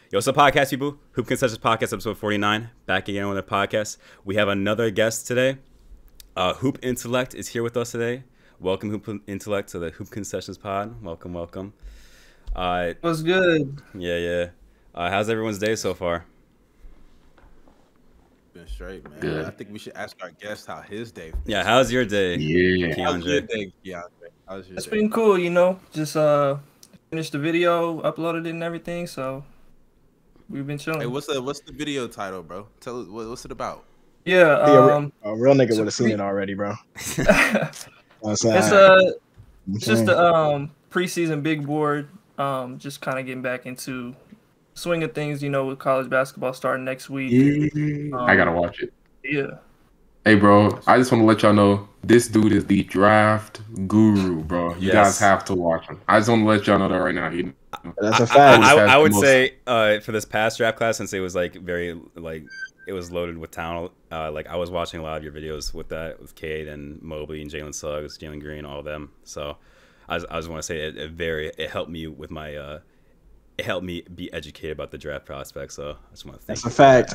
Yo, what's up, podcast people? Hoop Concessions podcast, episode 49. Back again with a podcast. We have another guest today. Hoop Intellect is here with us today. Welcome, Hoop Intellect, to the Hoop Concessions pod. Welcome, welcome. What's good? Yeah. How's everyone's day so far? Been straight, man. Good. I think we should ask our guest how his day. Yeah, how's your day? Yeah. How's your Keandre? day, Keandre? How's your It's day? been cool, just finished the video, uploaded it and everything, so we've been chilling. Hey, what's the video title, bro? Tell us what's it about. Yeah, A real nigga it's would have seen it already, bro. it's It's just a preseason big board, just kind of getting back into swing of things, with college basketball starting next week. I gotta watch it. Yeah. Hey, bro, I just want to let y'all know this dude is the draft guru, bro. You guys have to watch him. I just want to let y'all know that right now. That's a fact. I would say for this past draft class, since it was it was loaded with talent. I was watching a lot of your videos with Cade and Mobley and Jalen Suggs, Jalen Green, all of them. So I just want to say it helped me with my it helped me be educated about the draft prospects. So I just want to thank That's a fact.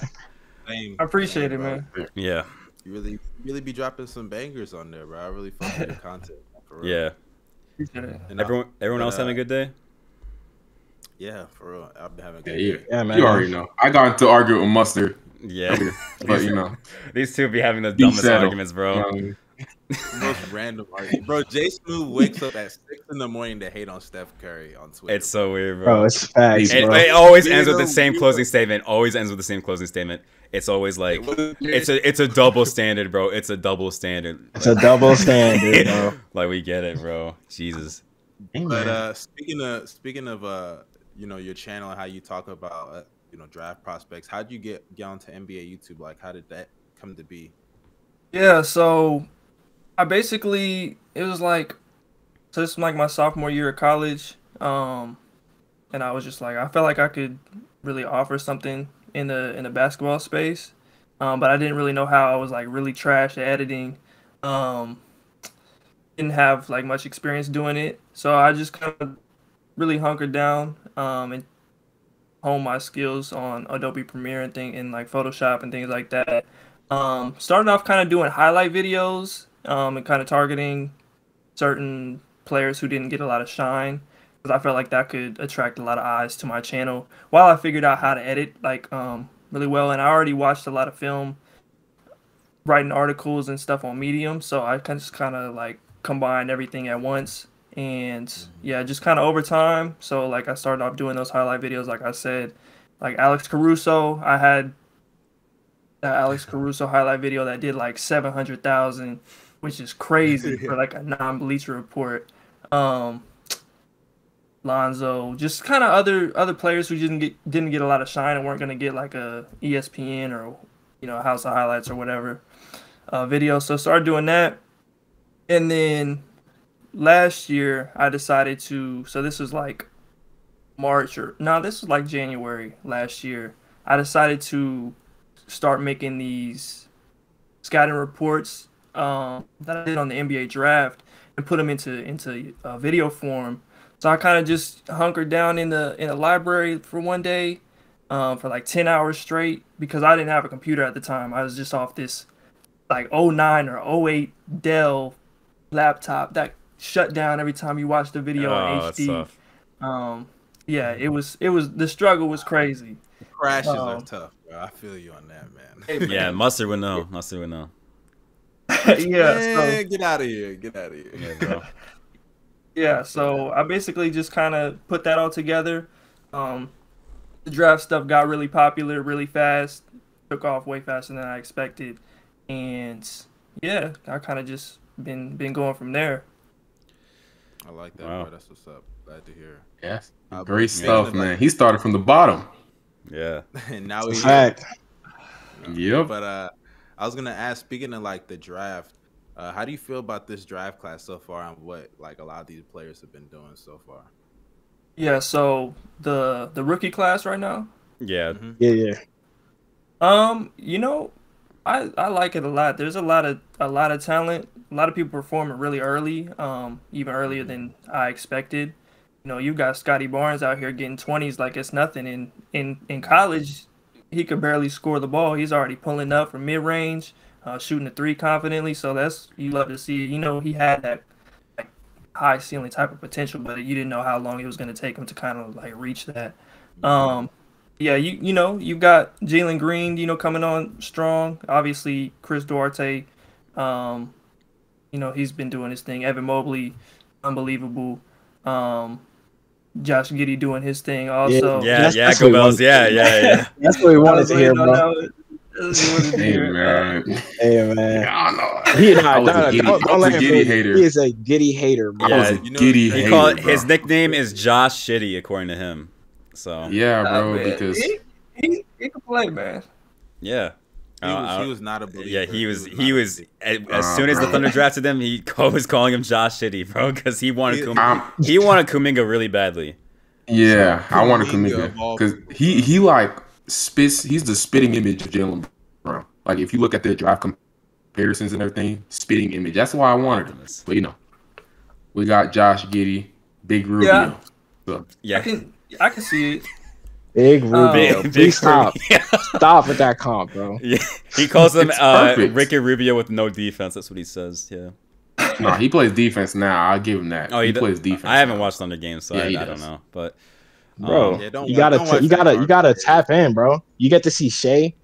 Same, I appreciate it, bro. man. Yeah. You really be dropping some bangers on there, bro. I really fuck with your content. For real. Yeah. Appreciate it. And Everyone else having a good day? yeah, for real. I've been having a good Yeah, day. Yeah, man. you already know. I got into argument with Mustard, Yeah. but These two be having the Be dumbest settled. arguments, bro. Most random argument. Bro, JSmooth wakes up at 6 in the morning to hate on Steph Curry on Twitter. It's so weird, bro. Bro, it's facts, It, bro. it always ends with the Bino, same Bino. closing statement. Always ends with the same closing statement. It's always like it's a double standard, bro. It's a double standard. It's a double standard, bro. Like we get it, bro. Jesus. But speaking of your channel and how you talk about draft prospects, how'd you get onto NBA YouTube? Like, how did that come to be? Yeah, so this was like my sophomore year of college, and I was just like, I felt like I could really offer something in the basketball space, but I didn't really know how. I was like really trash at editing, didn't have like much experience doing it, so I just kind of really hunkered down and honed my skills on Adobe Premiere and like Photoshop and things like that. Started off kind of doing highlight videos and kind of targeting certain players who didn't get a lot of shine, because I felt like that could attract a lot of eyes to my channel while I figured out how to edit really well. And I already watched a lot of film, writing articles and stuff on Medium, so I just kind of like combined everything at once. And yeah, just kind of over time. So like I started off doing those highlight videos, like I said, like Alex Caruso. I had that Alex Caruso highlight video that did like 700,000, which is crazy for like a non-Bleacher Report. Lonzo, just kind of other players who didn't get a lot of shine and weren't gonna get like a ESPN or House of Highlights or whatever video. So started doing that, and then last year I decided to. So this was like this was like January last year. I decided to start making these scouting reports that I did on the NBA draft and put them into video form. So I kind of just hunkered down in the library for one day for like 10 hours straight, because I didn't have a computer at the time. I was just off this like '09 or '08 Dell laptop that shut down every time you watched the video in That's HD. tough. Yeah, it was the struggle was crazy. Crashes are tough, bro. I feel you on that, man. Yeah, Mustard would know. Mustard would know. Yeah, Man, get out of here. Get out of here. Yeah, bro. Yeah, so I basically just kind of put that all together. The draft stuff got really popular really fast, took off way faster than I expected, and yeah, I kind of just been going from there. I like that, Wow. bro. That's what's up. Glad to hear. Yes, Uh, great speaking stuff, of, man. He started from the bottom. Yeah. And now It's we a fact. Yep. But I was gonna ask, speaking of like the draft, how do you feel about this draft class so far, and what like a lot of these players have been doing so far? Yeah, so the rookie class right now, Yeah. Mhm. Yeah. I like it a lot. There's a lot of talent. A lot of people performing really early, even earlier than I expected. You got Scotty Barnes out here getting 20s like it's nothing. In college, he could barely score the ball. He's already pulling up from mid range, shooting a three confidently. So you love to see. He had that like high ceiling type of potential, but you didn't know how long it was going to take him to kind of like reach that. Yeah, you've got Jalen Green, coming on strong. Obviously, Chris Duarte, he's been doing his thing. Evan Mobley, unbelievable. Josh Giddey doing his thing also. Yeah, go Bells. Yeah. That's what we wanted to hear, bro. Hey, man. Hey, man. I was a Giddey hater. He is a Giddey hater, bro. I was a Giddey hater, bro. His nickname is Josh Shitty, according to him. So yeah, bro, because he can play, man. Yeah. He was not a believer. Yeah, he was. As soon as the Thunder drafted him, he was calling him Josh Shitty, bro, because he wanted Kuminga really badly. Yeah, I wanted Kuminga because he like spits. He's the spitting image of Jalen Brown. Like if you look at the draft comparisons and everything, spitting image. That's why I wanted him. But we got Josh Giddey, Big Rubio. Yeah, So, I can see it. Big Rubio. Please stop. Stop with that comp, bro. Yeah, he calls him Ricky Rubio with no defense. That's what he says. Yeah. No, he plays defense now. I'll give him that. Oh, he plays defense. I haven't watched Thunder games, so I don't know. But bro, you gotta tap in, bro. You get to see Shea,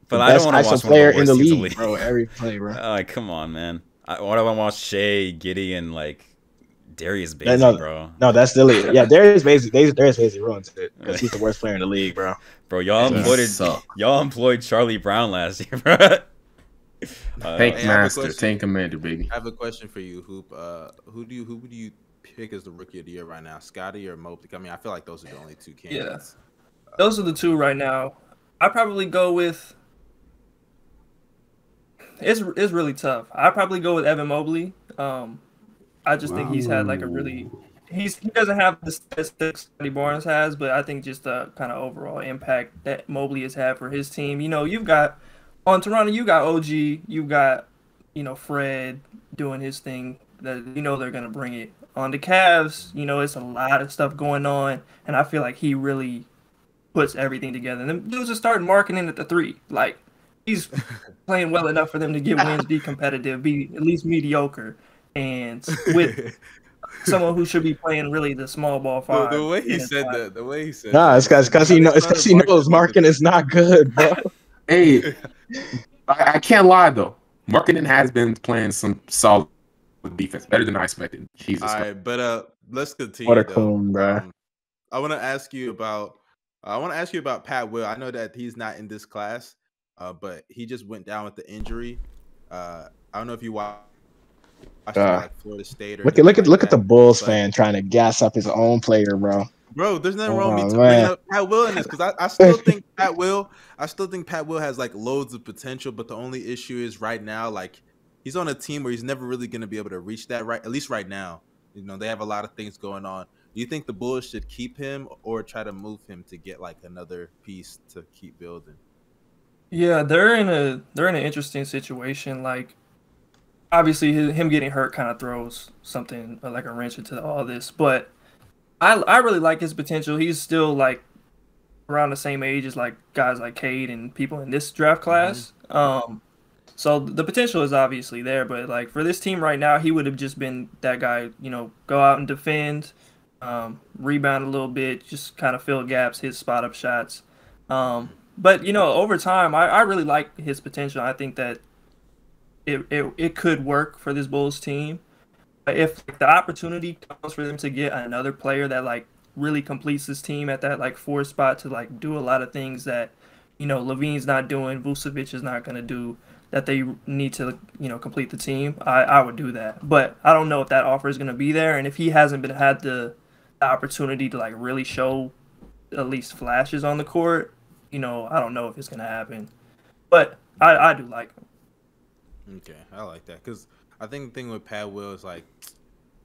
but the I best don't want to watch player in the league, league, bro. Every play, bro. Like, come on, man. I want to watch Shea, Giddey, and like Darius bro. No, that's the league. Yeah, Darius basically ruins it because he's the worst player in the league, bro. Bro, y'all employed Charlie Brown last year, bro. Tank Master, Tank Commander, baby. I have a question for you, Hoop. Who do you pick as the rookie of the year right now, Scotty or Mobley? I mean, I feel like those are the only two candidates. Yeah, those are the two right now. I probably go with. It's really tough. I probably go with Evan Mobley. I just think he's had like a really. He doesn't have the statistics Scotty Barnes has, but I think just the kind of overall impact that Mobley has had for his team. You've got on Toronto, you got OG, you got Fred doing his thing. That they're gonna bring it on the Cavs. It's a lot of stuff going on, and I feel like he really puts everything together. And then dudes are starting marketing at the three. Like he's playing well enough for them to get wins, be competitive, be at least mediocre, and with someone who should be playing really the small ball five. The way he said that. Nah, it's because he knows marketing is not good, bro. Hey, I can't lie though. Marketing has been playing some solid defense, better than I expected. Jesus. All right, but let's continue. What a coon, bro. I want to ask you about Pat Will. I know that he's not in this class, but he just went down with the injury. I don't know if you watched like Florida State or look at the Bulls fan trying to gas up his own player, bro. Bro, there's nothing wrong with me bringing up Pat Will in this because I still think Pat Will has like loads of potential, but the only issue is right now, like he's on a team where he's never really going to be able to reach that, right? At least right now, they have a lot of things going on. Do you think the Bulls should keep him or try to move him to get like another piece to keep building? Yeah, they're in an interesting situation. Like, obviously, him getting hurt kind of throws something like a wrench into all this, but I really like his potential. He's still like around the same age as like guys like Cade and people in this draft class. Mm-hmm. So the potential is obviously there, but like for this team right now, he would have just been that guy, go out and defend, rebound a little bit, just kind of fill gaps, hit spot up shots. But over time, I really like his potential. I think that it could work for this Bulls team. If the opportunity comes for them to get another player that like really completes this team at that like 4 spot to like do a lot of things that Levine's not doing, Vucevic is not going to do, that they need to complete the team, I would do that. But I don't know if that offer is going to be there, and if he hasn't had the opportunity to like really show at least flashes on the court, I don't know if it's going to happen. But I do like him. Okay, I like that because I think the thing with Pat Will is like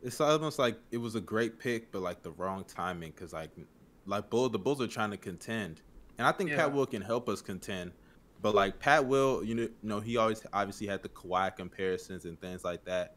it's almost like it was a great pick, but like the wrong timing because the Bulls are trying to contend, and I think Pat Will can help us contend. But like Pat Will, he always obviously had the Kawhi comparisons and things like that.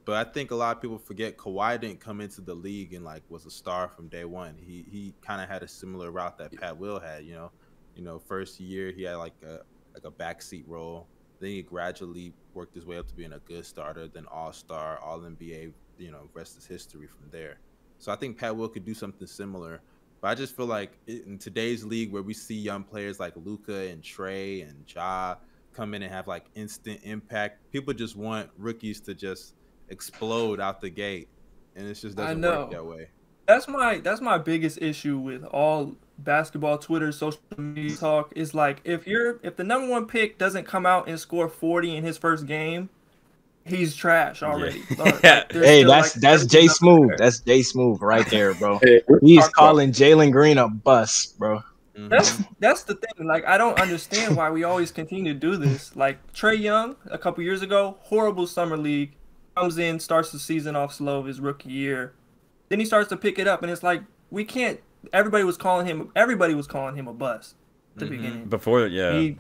But I think a lot of people forget Kawhi didn't come into the league and like was a star from day one. He kind of had a similar route that Pat Will had. You know, first year he had like a backseat role. Then he gradually worked his way up to being a good starter, then All-Star, All-NBA. You know, rest is history from there. So I think Pat Will could do something similar. But I just feel like in today's league where we see young players like Luka and Trey and Ja come in and have like instant impact, people just want rookies to just explode out the gate, and it just doesn't work that way. That's my biggest issue with all basketball Twitter, social media talk is like if the number one pick doesn't come out and score 40 in his first game, he's trash already. Yeah. Hey, that's JSmooth. That's JSmooth right there, bro. He's calling Jalen Green a bust, bro. That's the thing. Like, I don't understand why we always continue to do this. Like Trae Young a couple years ago, horrible summer league, comes in, starts the season off slow his rookie year, then he starts to pick it up, and it's like we can't. Everybody was calling him a bust at the beginning. Before, yeah.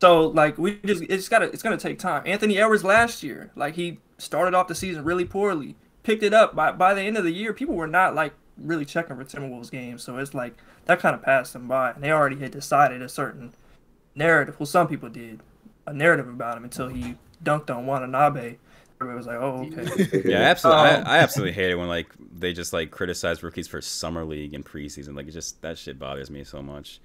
So like it's gonna take time. Anthony Edwards last year, like he started off the season really poorly, picked it up by the end of the year. People were not like really checking for Timberwolves games, so it's like that kind of passed them by, and they already had decided a certain narrative. Well, some people did a narrative about him until he dunked on Watanabe. Everybody was like, "Oh, okay." Yeah, absolutely. I absolutely hate it when like they just like criticize rookies for summer league and preseason. Like, it just that shit bothers me so much.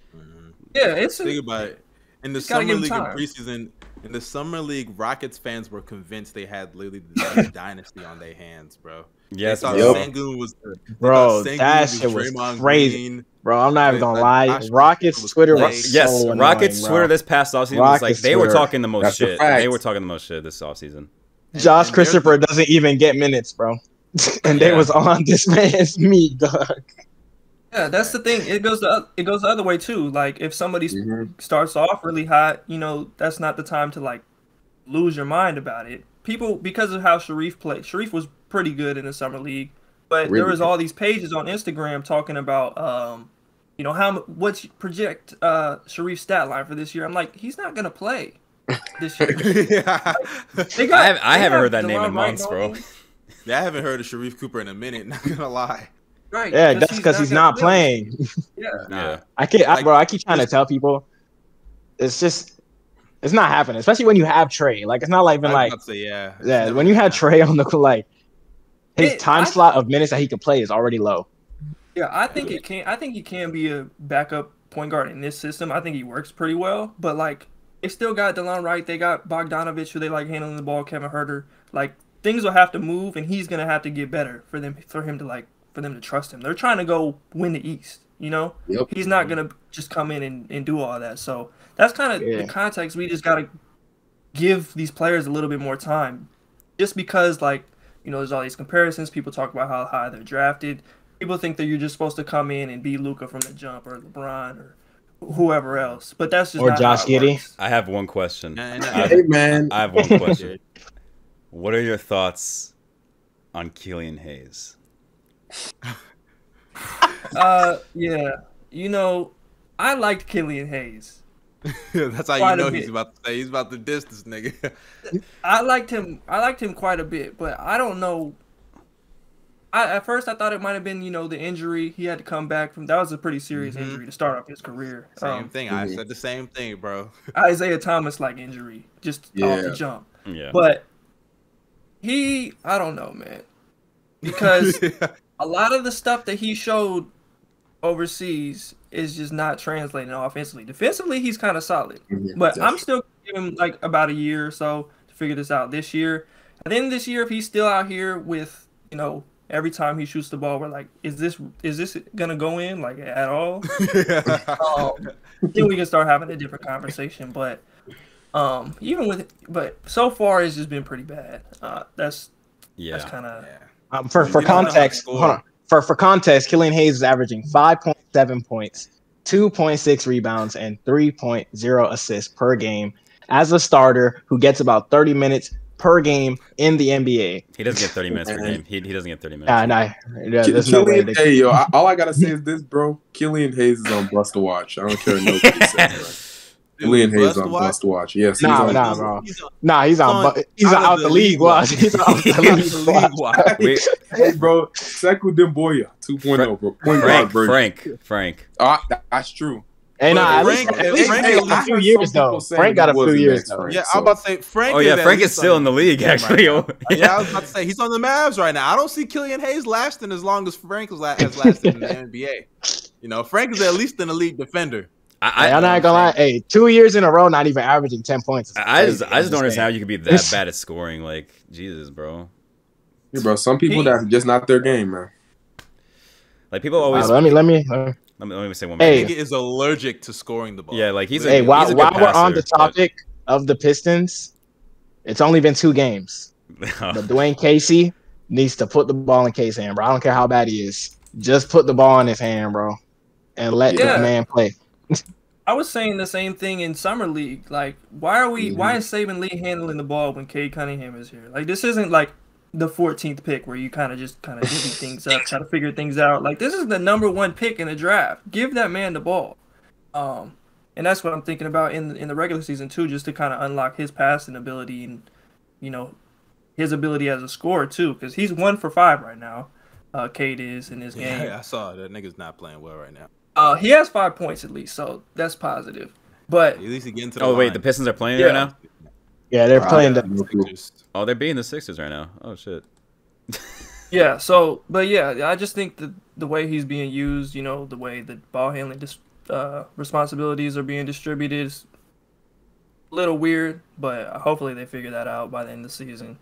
Yeah, think about it. In the summer league and preseason, in the summer league, Rockets fans were convinced they had literally the dynasty on their hands, bro. Yes, Sengun was bro. That shit was crazy, Green, bro. I'm not even gonna lie. Rockets Twitter was so Rockets annoying, Twitter this past offseason was like they were talking the most shit. They were talking the most shit this offseason. Josh Christopher doesn't even get minutes, bro, and they was on this man's meat, dog. Yeah, that's the thing. It goes the other way too. Like if somebody starts off really hot, you know, that's not the time to like lose your mind about it. People, because of how Sharif played, Sharif was pretty good in the summer league, but there was all these pages on Instagram talking about, you know, what's project Sharif's stat line for this year. I'm like, he's not gonna play this year. I haven't heard that name in months, bro. Yeah, I haven't heard of Sharif Cooper in a minute. Not gonna lie. Right. Yeah, that's because he's not playing. Yeah. I keep trying to tell people, it's not happening. Especially when you have Trey. Like it's not like even like when you have Trey on the like his time slot of minutes that he could play is already low. Yeah, I think he can be a backup point guard in this system. I think he works pretty well. But like they still got DeLon Wright, they got Bogdanovich who they like handling the ball, Kevin Huerter. Like things will have to move, and he's gonna have to get better for them to trust him. They're trying to go win the East, you know? Yep. He's not going to just come in and do all that. So that's kind of the context. We just got to give these players a little bit more time. Just because, like, you know, there's all these comparisons. People talk about how high they're drafted. People think that you're just supposed to come in and be Luka from the jump or LeBron or whoever else. But that's just or not Josh Giddey. I have one question. Hey, man. I have one question. What are your thoughts on Killian Hayes? Yeah, you know, I liked Killian Hayes. That's how you know he's about to say he's about to diss this nigga. I liked him quite a bit, but I don't know. At first I thought it might have been, you know, the injury he had to come back from. That was a pretty serious injury to start off his career. Same thing. I said the same thing, bro. Isaiah Thomas like injury just off the jump. Yeah, but I don't know, man, because. A lot of the stuff that he showed overseas is just not translating offensively. Defensively, he's kind of solid. But I'm still giving him like about a year or so to figure this out this year. At the end of this year, if he's still out here with, you know, every time he shoots the ball, we're like, is this going to go in like at all? Then we can start having a different conversation. But but so far it's just been pretty bad. That's kind of... For context, hold on. For context, Killian Hayes is averaging 5.7 points, 2.6 rebounds, and 3.0 assists per game as a starter who gets about 30 minutes per game in the NBA. He doesn't get 30 minutes per game. He doesn't get 30 minutes. There's no way. Hey, yo, all I gotta say is this, bro. Killian Hayes is on Bust to Watch. I don't care what nobody says. Julian Hayes on must watch. Yes, bro. He's out the league watch. He's out the league watch. Hey, bro, Sekou Demboya 2.0, bro. Frank. That's true. Hey, at least a few years though. Frank got a few years though. Yeah, I'm about to say Frank. Oh yeah, Frank is still in the league actually. Yeah, I was about to say he's on the Mavs right now. I don't see Killian Hayes lasting as long as Frank has lasted in the NBA. You know, Frank is at least an elite defender. I'm not gonna lie. Hey, 2 years in a row, not even averaging 10 points. I just don't understand how you could be that bad at scoring. Like Jesus, bro. Yeah, bro. Some people that's just not their game, man. Like people always. Let me say one more. Hey, nigga is allergic to scoring the ball. Yeah, like he's. While we're on the topic of the Pistons, it's only been 2 games. But Dwayne Casey needs to put the ball in Case's hand, bro. I don't care how bad he is. Just put the ball in his hand, bro, and let the man play. I was saying the same thing in summer league. Like, why is Saban Lee handling the ball when Cade Cunningham is here? Like, this isn't like the 14th pick where you kind of divvy things up, try to figure things out. Like, this is the number 1 pick in the draft. Give that man the ball. And that's what I'm thinking about in the regular season too, just to kind of unlock his passing ability and, you know, his ability as a scorer too, because he's 1 for 5 right now. Cade is in this game. Yeah, I saw that nigga's not playing well right now. He has 5 points at least, so that's positive. But at least he getting to the line. The Pistons are playing right now. Yeah, they're playing the. Oh, they're beating the Sixers right now. Oh shit. Yeah. So, but yeah, I just think that the way he's being used, you know, the way the ball handling responsibilities are being distributed is a little weird. But hopefully they figure that out by the end of the season.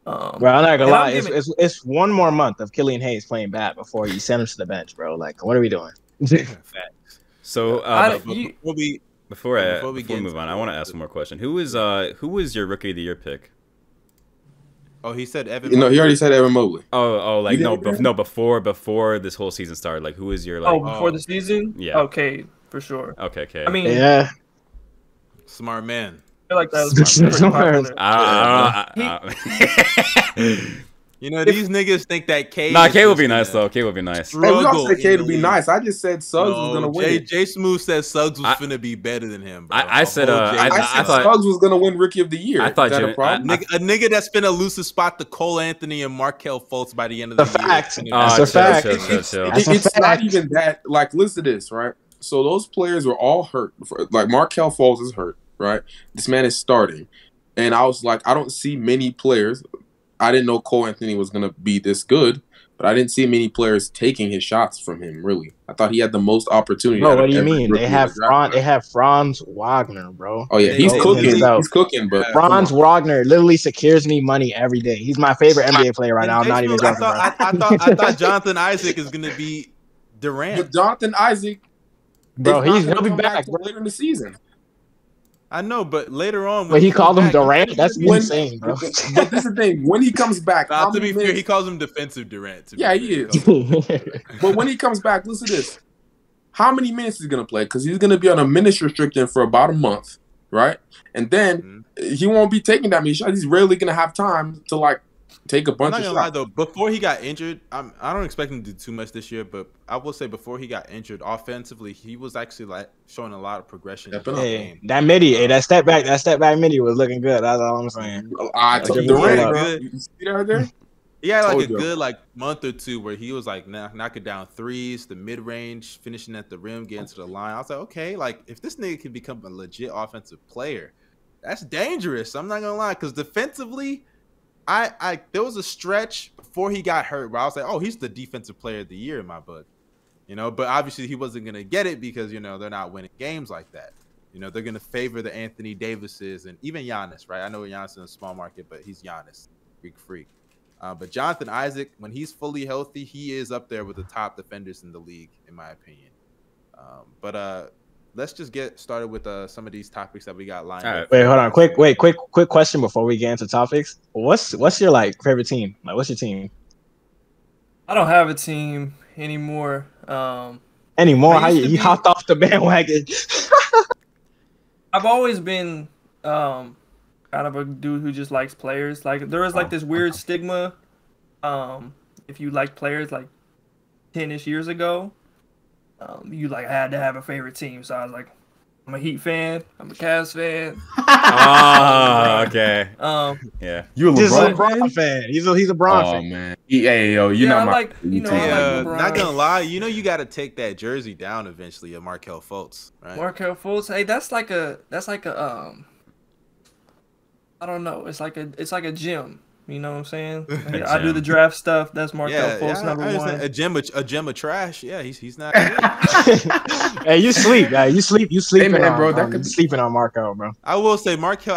Well, I'm not gonna lie. It's 1 more month of Killian Hayes playing bad before you send him to the bench, bro. Like, what are we doing? So before we move on, I want to ask one more question. Who was your rookie of the year pick? Oh, he said Evan. No, he already said Evan Mobley. Before this whole season started. Like, who was your before the season? Yeah. Okay, for sure. Okay. I mean, yeah. Smart man. I feel like that was You know, these niggas think that K. Nah, K would be nice though. K would be nice. Hey, we don't say K would be nice. I just said Suggs was gonna win. JSmooth said Suggs was gonna be better than him. Bro. I said thought Suggs was gonna win Rookie of the Year. I thought a problem? A nigga that's been a elusive spot to Cole Anthony and Markelle Fultz by the end of the year. That's a fact. It's not even that. Like, listen to this, right? So those players were all hurt. Like Markelle Fultz is hurt, right? This man is starting, and I was like, I don't see many players. I didn't know Cole Anthony was going to be this good, but I didn't see many players taking his shots from him, really. I thought he had the most opportunity. Bro, what do you mean? They have Franz Wagner, bro. Oh, yeah, he's cooking. He's cooking, but Franz Wagner literally secures me money every day. He's my favorite NBA player right now. I'm not even joking, bro. I thought Jonathan Isaac is going to be Durant. But Jonathan Isaac, bro, he'll be back later in the season. I know, but later on, when he called him Durant, that's insane, bro. But this is the thing: when he comes back, to be fair, he calls him defensive Durant. Yeah, he is. But when he comes back, listen to this: how many minutes is he gonna play? Because he's gonna be on a minutes restriction for about a month, right? And then he won't be taking that many shots. He's rarely gonna have time to take a bunch of shots. I'm not gonna lie though. Before he got injured, I don't expect him to do too much this year. But I will say, before he got injured, offensively, he was actually showing a lot of progression. That midi, that step back midi was looking good. That's all I'm saying. I took Durant. You see that right there? He had a good month or two where he was knocking down threes, the mid range, finishing at the rim, getting to the line. I was like, okay, if this nigga can become a legit offensive player, that's dangerous. I'm not gonna lie, because defensively. There was a stretch before he got hurt where I was like, oh, he's the defensive player of the year in my book, but obviously he wasn't gonna get it because they're not winning games like that. They're gonna favor the Anthony Davises and even Giannis, right? I know Giannis is in a small market, but he's Giannis, Greek freak. But Jonathan Isaac, when he's fully healthy, he is up there with the top defenders in the league, in my opinion. Let's just get started with some of these topics that we got lined up. Wait, hold on. Quick question before we get into topics. What's your favorite team? What's your team? I don't have a team anymore. Anymore? How you hopped off the bandwagon? I've always been kind of a dude who just likes players. There was this weird stigma if you like players 10-ish years ago. You had to have a favorite team, so I was like, I'm a Heat fan. I'm a Cavs fan. Oh, okay. Yeah. You a LeBron fan? He's a Bron fan. Oh man. Hey, yo, you're not I my. like, I like LeBron. Not gonna lie, you got to take that jersey down eventually of Markelle Fultz, right? Markelle Fultz. Hey, that's like a I don't know. It's like a gym. You know what I'm saying? I do the draft stuff. That's Markelle Fultz number one. A gym of trash. Yeah, he's not. Hey, you sleep. You sleeping, hey, man, bro. That could be sleeping on Markelle, bro. I will say Markelle.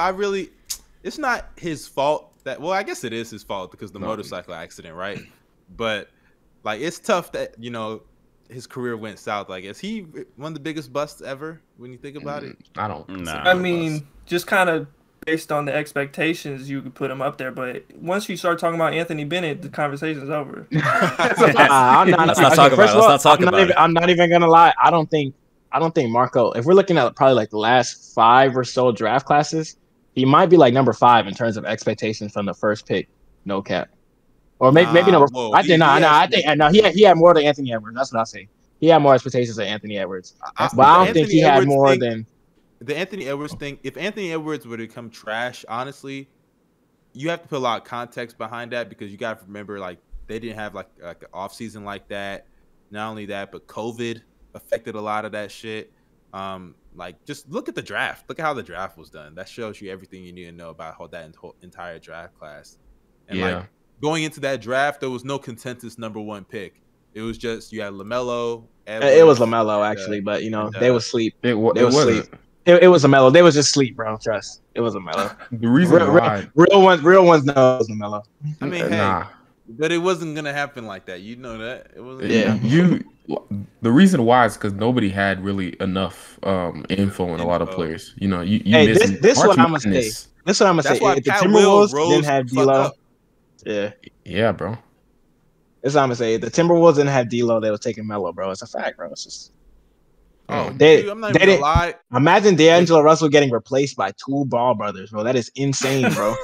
It's not his fault that. Well, I guess it is his fault because the motorcycle accident, right? But like, it's tough that his career went south. Like, is he one of the biggest busts ever when you think about it? I don't. Nah. I mean, just kind of based on the expectations, you could put him up there. But once you start talking about Anthony Bennett, the conversation's over. Let's not talk about it. I'm not even gonna lie. I don't think Marco. If we're looking at probably like the last 5 or so draft classes, he might be like number 5 in terms of expectations from the first pick. No cap. Or maybe number. Whoa, I think he had more than Anthony Edwards. That's what I say. He had more expectations than Anthony Edwards, but I don't think he had more than. The Anthony Edwards thing, if Anthony Edwards were to become trash, honestly, you have to put a lot of context behind that because you got to remember, like, they didn't have like an off season like that. Not only that, but COVID affected a lot of that shit. Like, just look at the draft. Look at how the draft was done. That shows you everything you need to know about that entire draft class. And like going into that draft, there was no consensus number 1 pick. It was just you had LaMelo. Edwards, it was LaMelo actually, but they was sleep. They was sleep. It was LaMelo. They was just sleep, bro. Trust. It was LaMelo. The reason why real ones know it was LaMelo. I mean, but it wasn't gonna happen like that. You know that it wasn't. Yeah, the reason why is because nobody had really enough info on a lot of players. You hey, this what I'm gonna say. This what I'm gonna say. If the Timberwolves didn't have D'Lo, yeah, bro. That's what I'm gonna say. If the Timberwolves didn't have D'Lo, they were taking Melo, bro. It's a fact, bro. It's just. I'm not even gonna lie. Imagine D'Angelo Russell getting replaced by 2 Ball brothers, bro. That is insane, bro.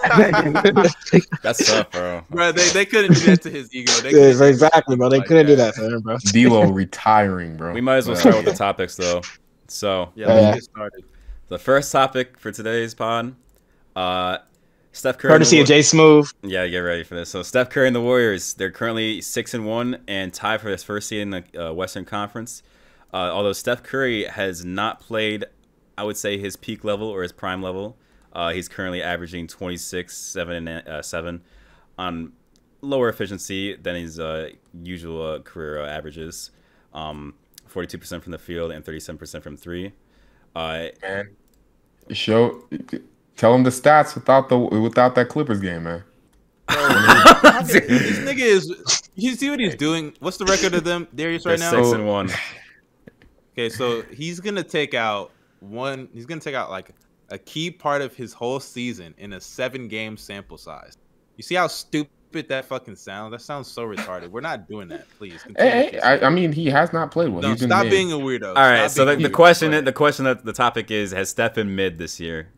That's tough, bro. Bro, they couldn't do that to his ego. Exactly, bro. They couldn't do that to him, bro. D'Lo retiring, bro. We might as well start with the topics, though. So, let's get started. The first topic for today's pod, Steph Curry. Courtesy of JSmooth. Yeah, get ready for this. So, Steph Curry and the Warriors, they're currently 6-1 and tied for his first seed in the Western Conference. Although Steph Curry has not played, I would say, his peak level or his prime level. He's currently averaging 26, 7, and 7 on lower efficiency than his usual career averages. 42% from the field and 37% from 3. Man, tell him the stats without that Clippers game, man. This nigga is. You see what he's doing? What's the record of them, Darius, right now? 6-1. Okay, so he's gonna take out like a key part of his whole season in a 7-game sample size. You see how stupid that fucking sounds? That sounds so retarded. We're not doing that, please. Hey, I mean, he has not played well. No, stop being a weirdo. All right, so the question that the topic is: has Steph been mid this year?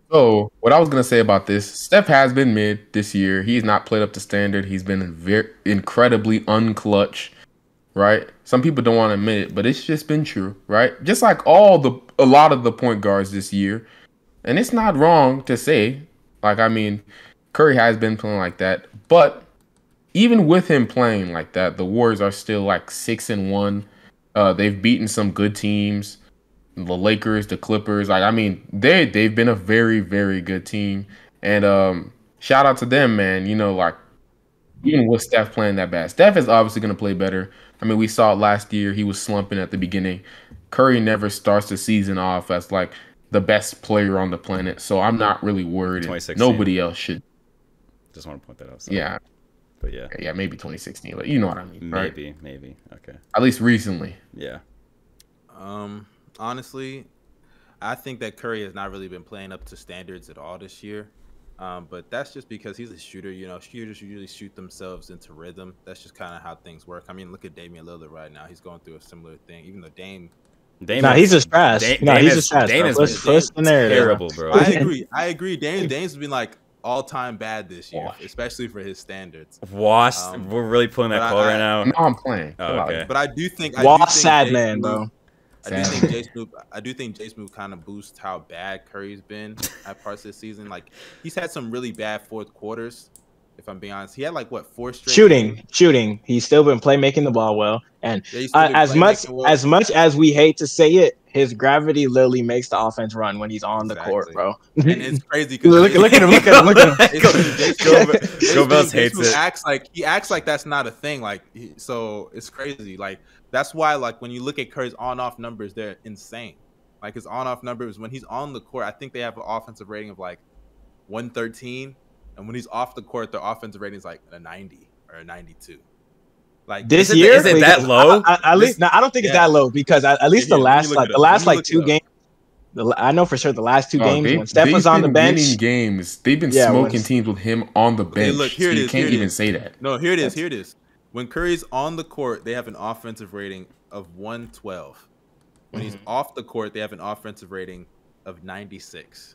So what I was gonna say about this, Steph has been mid this year. He's not played up to standard. He's been very incredibly unclutch. Right? Some people don't want to admit it, but it's just been true, right? Just like a lot of the point guards this year. And it's not wrong to say, like, I mean, Curry has been playing like that. But even with him playing like that, the Warriors are still like 6-1. They've beaten some good teams. The Lakers, the Clippers. Like, I mean, they've been a very, very good team. And shout out to them, man. Like, even with Steph playing that bad. Steph is obviously going to play better. I mean, we saw it last year. He was slumping at the beginning. Curry never starts the season off as, like, the best player on the planet. So I'm not really worried. Nobody else should. Just want to point that out. So. Yeah. But yeah. Yeah, maybe 2016. Like, you know what I mean, right? Maybe. Okay. At least recently. Yeah. Honestly, I think that Curry has not really been playing up to standards at all this year. But that's just because he's a shooter. Shooters usually shoot themselves into rhythm. That's just kind of how things work. I mean, look at Damian Lillard right now. He's going through a similar thing. Even though he's just trash. He's just trash. First terrible, bro. I agree. Dame's been like all-time bad this year, especially for his standards. We're really pulling that call right now. No, I'm playing. Oh, okay. But I do think sad man, bro. I do think JSmooth kind of boosts how bad Curry's been at parts of the season. Like he's had some really bad fourth quarters. If I'm being honest, he had like what 4 straight shooting. He's still been playmaking the ball well, and as much as we hate to say it, his gravity literally makes the offense run when he's on the court, bro. And it's crazy. look at him. Gobels hates it. He acts like that's not a thing. Like so, it's crazy. Like that's why like when you look at Curry's on-off numbers, they're insane. Like his on-off numbers when he's on the court, I think they have an offensive rating of like 113. And when he's off the court, their offensive rating is like a 90 or a 92. Like this year, is it that low? I don't think it's that low because at least the last 2 games. I know for sure the last 2 games when Steph was on the bench. They've been smoking teams with him on the bench. Look, here it is. You can't even say that. No, here it is. Here it is. When Curry's on the court, they have an offensive rating of 112. When he's off the court, they have an offensive rating of 96.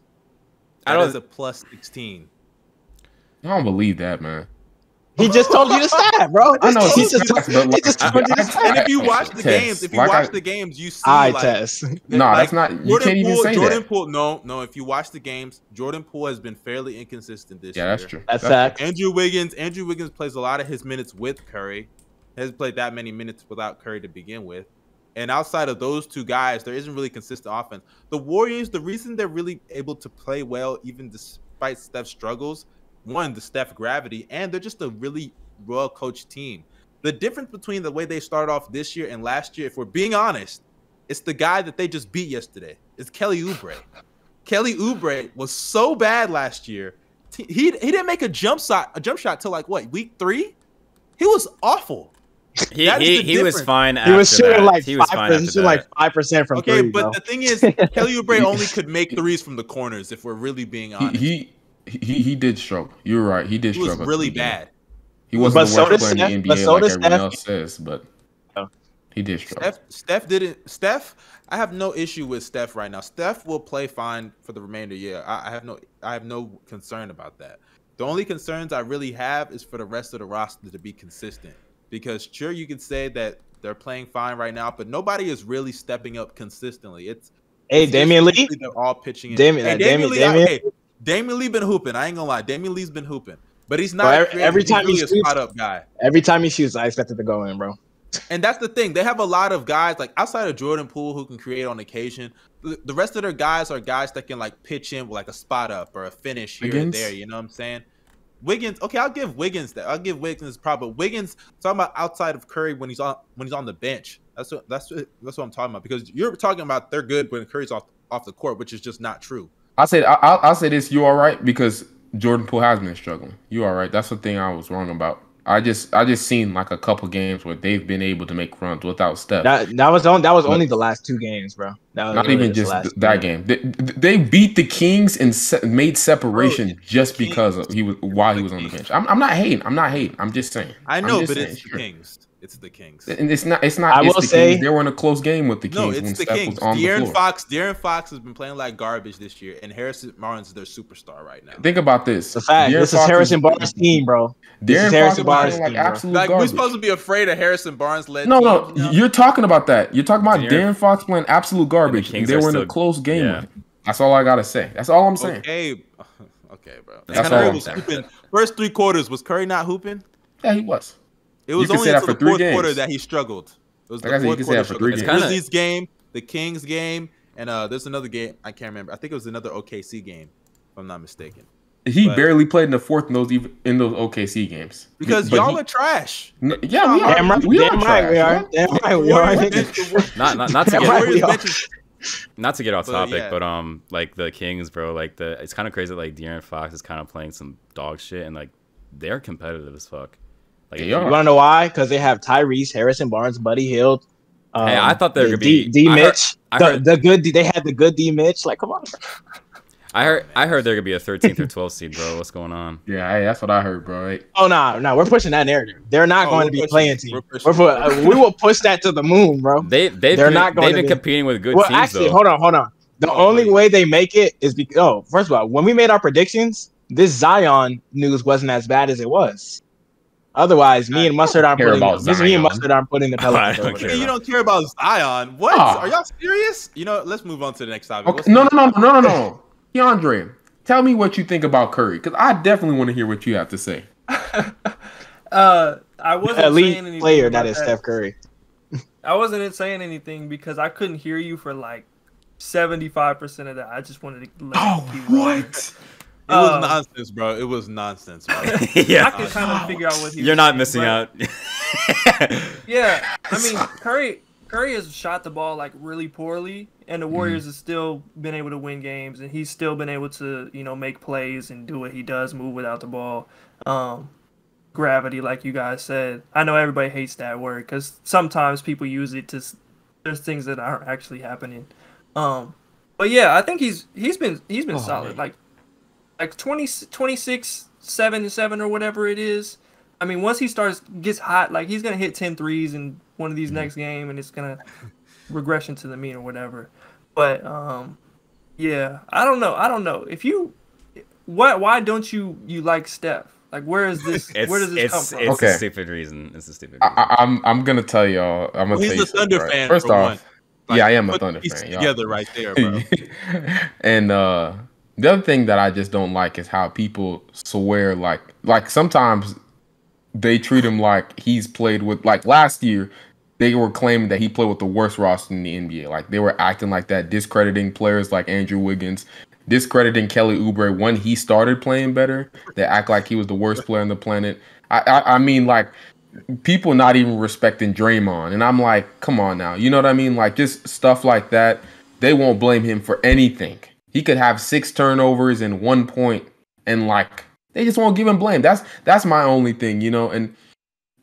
That is a plus 16. I don't believe that, man. He just told you the stat, bro. I know. He just told you the stat. And if you watch the games, you see test. No, that's not. You can't even say Jordan Poole. No. If you watch the games, Jordan Poole has been fairly inconsistent this year. Yeah, that's true. That's fact. Andrew Wiggins plays a lot of his minutes with Curry. He hasn't played that many minutes without Curry to begin with. And outside of those 2 guys, there isn't really consistent offense. The Warriors, the reason they're really able to play well, even despite Steph's struggles. One, the Steph gravity, and they're just a really well-coached team. The difference between the way they started off this year and last year, if we're being honest, it's the guy that they just beat yesterday. It's Kelly Oubre. Kelly Oubre was so bad last year. He didn't make a jump shot till like what, week 3? He was awful. He was fine. He was shooting like 5% from 3. Okay, but the thing is, Kelly Oubre only could make threes from the corners. If we're really being honest, He did struggle. You're right. He did struggle. He was really bad. He wasn't the worst player in the NBA like everyone else says, but he did struggle. Steph, I have no issue with Steph right now. Steph will play fine for the remainder of the year. I have no concern about that. The only concerns I really have is for the rest of the roster to be consistent. Because sure, you can say that they're playing fine right now, but nobody is really stepping up consistently. Damian Lee? They're all pitching in. Damian Lee been hooping. I ain't gonna lie. Damian Lee's been hooping. But he's not every time he shoots, a spot-up guy. Every time he shoots, I expect it to go in, bro. And that's the thing. They have a lot of guys, like outside of Jordan Poole, who can create on occasion. The rest of their guys are guys that can like pitch in with like a spot-up or a finish here and there. You know what I'm saying? Wiggins, okay, I'll give Wiggins that. I'll give Wiggins props. But Wiggins, talking about outside of Curry when he's on the bench. That's what I'm talking about. Because you're talking about they're good when Curry's off the court, which is just not true. I'll say this. You all right? Because Jordan Poole has been struggling. You all right? That's the thing I was wrong about. I just seen like a couple games where they've been able to make runs without Steph. That was only the last 2 games, bro. Not even just that game. They beat the Kings and made separation just because while he was on the bench. I'm not hating. I'm just saying. I know, but it's the Kings. It's the Kings. And it's not. I will say they were in a close game with the Kings. No, it's the Kings. De'Aaron Fox has been playing like garbage this year, and Harrison Barnes is their superstar right now. Think about this. The fact this is Harrison Barnes' team, bro. Harrison Barnes like absolute garbage. We're supposed to be afraid of Harrison Barnes led. No. You're talking about that. You're talking about De'Aaron Fox playing absolute garbage. And they were in a close game with him. That's all I gotta say. That's all I'm saying. Okay, bro. That's all I'm saying. First 3 quarters, was Curry not hooping? Yeah, he was. It was only until the 4th quarter that he struggled. It was the 4th quarter. For 3 games. The Grizzlies game, the Kings game, and there's another game. I can't remember. I think it was another OKC game, if I'm not mistaken. He barely played in the 4th in those OKC games. Because y'all are trash. Yeah, we are. Damn right we are. Not to get off topic, but like the Kings, bro, like it's kind of crazy. Like De'Aaron Fox is kind of playing some dog shit, and like they're competitive as fuck. Like, you want to know why? Because they have Tyrese, Harrison Barnes, Buddy Hield. Hey, I thought they were gonna be D Mitch. The good. They had the good D Mitch. Like, come on. I heard they're gonna be a 13th or 12th seed, bro. What's going on? Yeah, hey, that's what I heard, bro. Right? Oh no, we're pushing that narrative. They're not going to be playing team. We will push that to the moon, bro. They've been competing with good teams. Actually, though. hold on. The only way they make it is because first of all, when we made our predictions, this Zion news wasn't as bad as it was. Otherwise, me and Mustard aren't putting the Pelicans don't over care there. You don't care about Zion? What? Are y'all serious? You know, let's move on to the next topic. Okay. No. DeAndre, tell me what you think about Curry, because I definitely want to hear what you have to say. I wasn't elite saying anything player about that is Steph Curry. I wasn't saying anything because I couldn't hear you for like 75% of that. I just wanted to let you keep rolling. It was nonsense, bro. It was nonsense, bro. Yeah, I can kind of figure out what you're not missing out. Yeah, I mean, Curry has shot the ball like really poorly, and the Warriors have still been able to win games, and he's still been able to, you know, make plays and do what he does, move without the ball. Gravity, like you guys said. I know everybody hates that word because sometimes people use it to. There's things that aren't actually happening. But yeah, I think he's been solid. Man. Like 26, 7 or whatever it is. I mean, once he gets hot, like he's gonna hit 10 threes in one of these next game, and it's gonna regression to the mean or whatever. But yeah, I don't know. If you, why don't you like Steph? Like, where is this? Where does this come from? It's a stupid reason. It's a stupid reason. I'm gonna tell y'all. I'm gonna tell you. He's a Thunder fan. First off, like, yeah, I am a Thunder fan. Together right there, bro. And the other thing that I just don't like is how people swear like sometimes they treat him like he's played with, like last year they were claiming that he played with the worst roster in the NBA. Like they were acting like that, discrediting players like Andrew Wiggins, discrediting Kelly Oubre when he started playing better. They act like he was the worst player on the planet. I mean, like people not even respecting Draymond, and I'm like, come on now, you know what I mean? Like just stuff like that. They won't blame him for anything. He could have 6 turnovers and 1 point, and like they just won't give him blame. That's my only thing, you know. And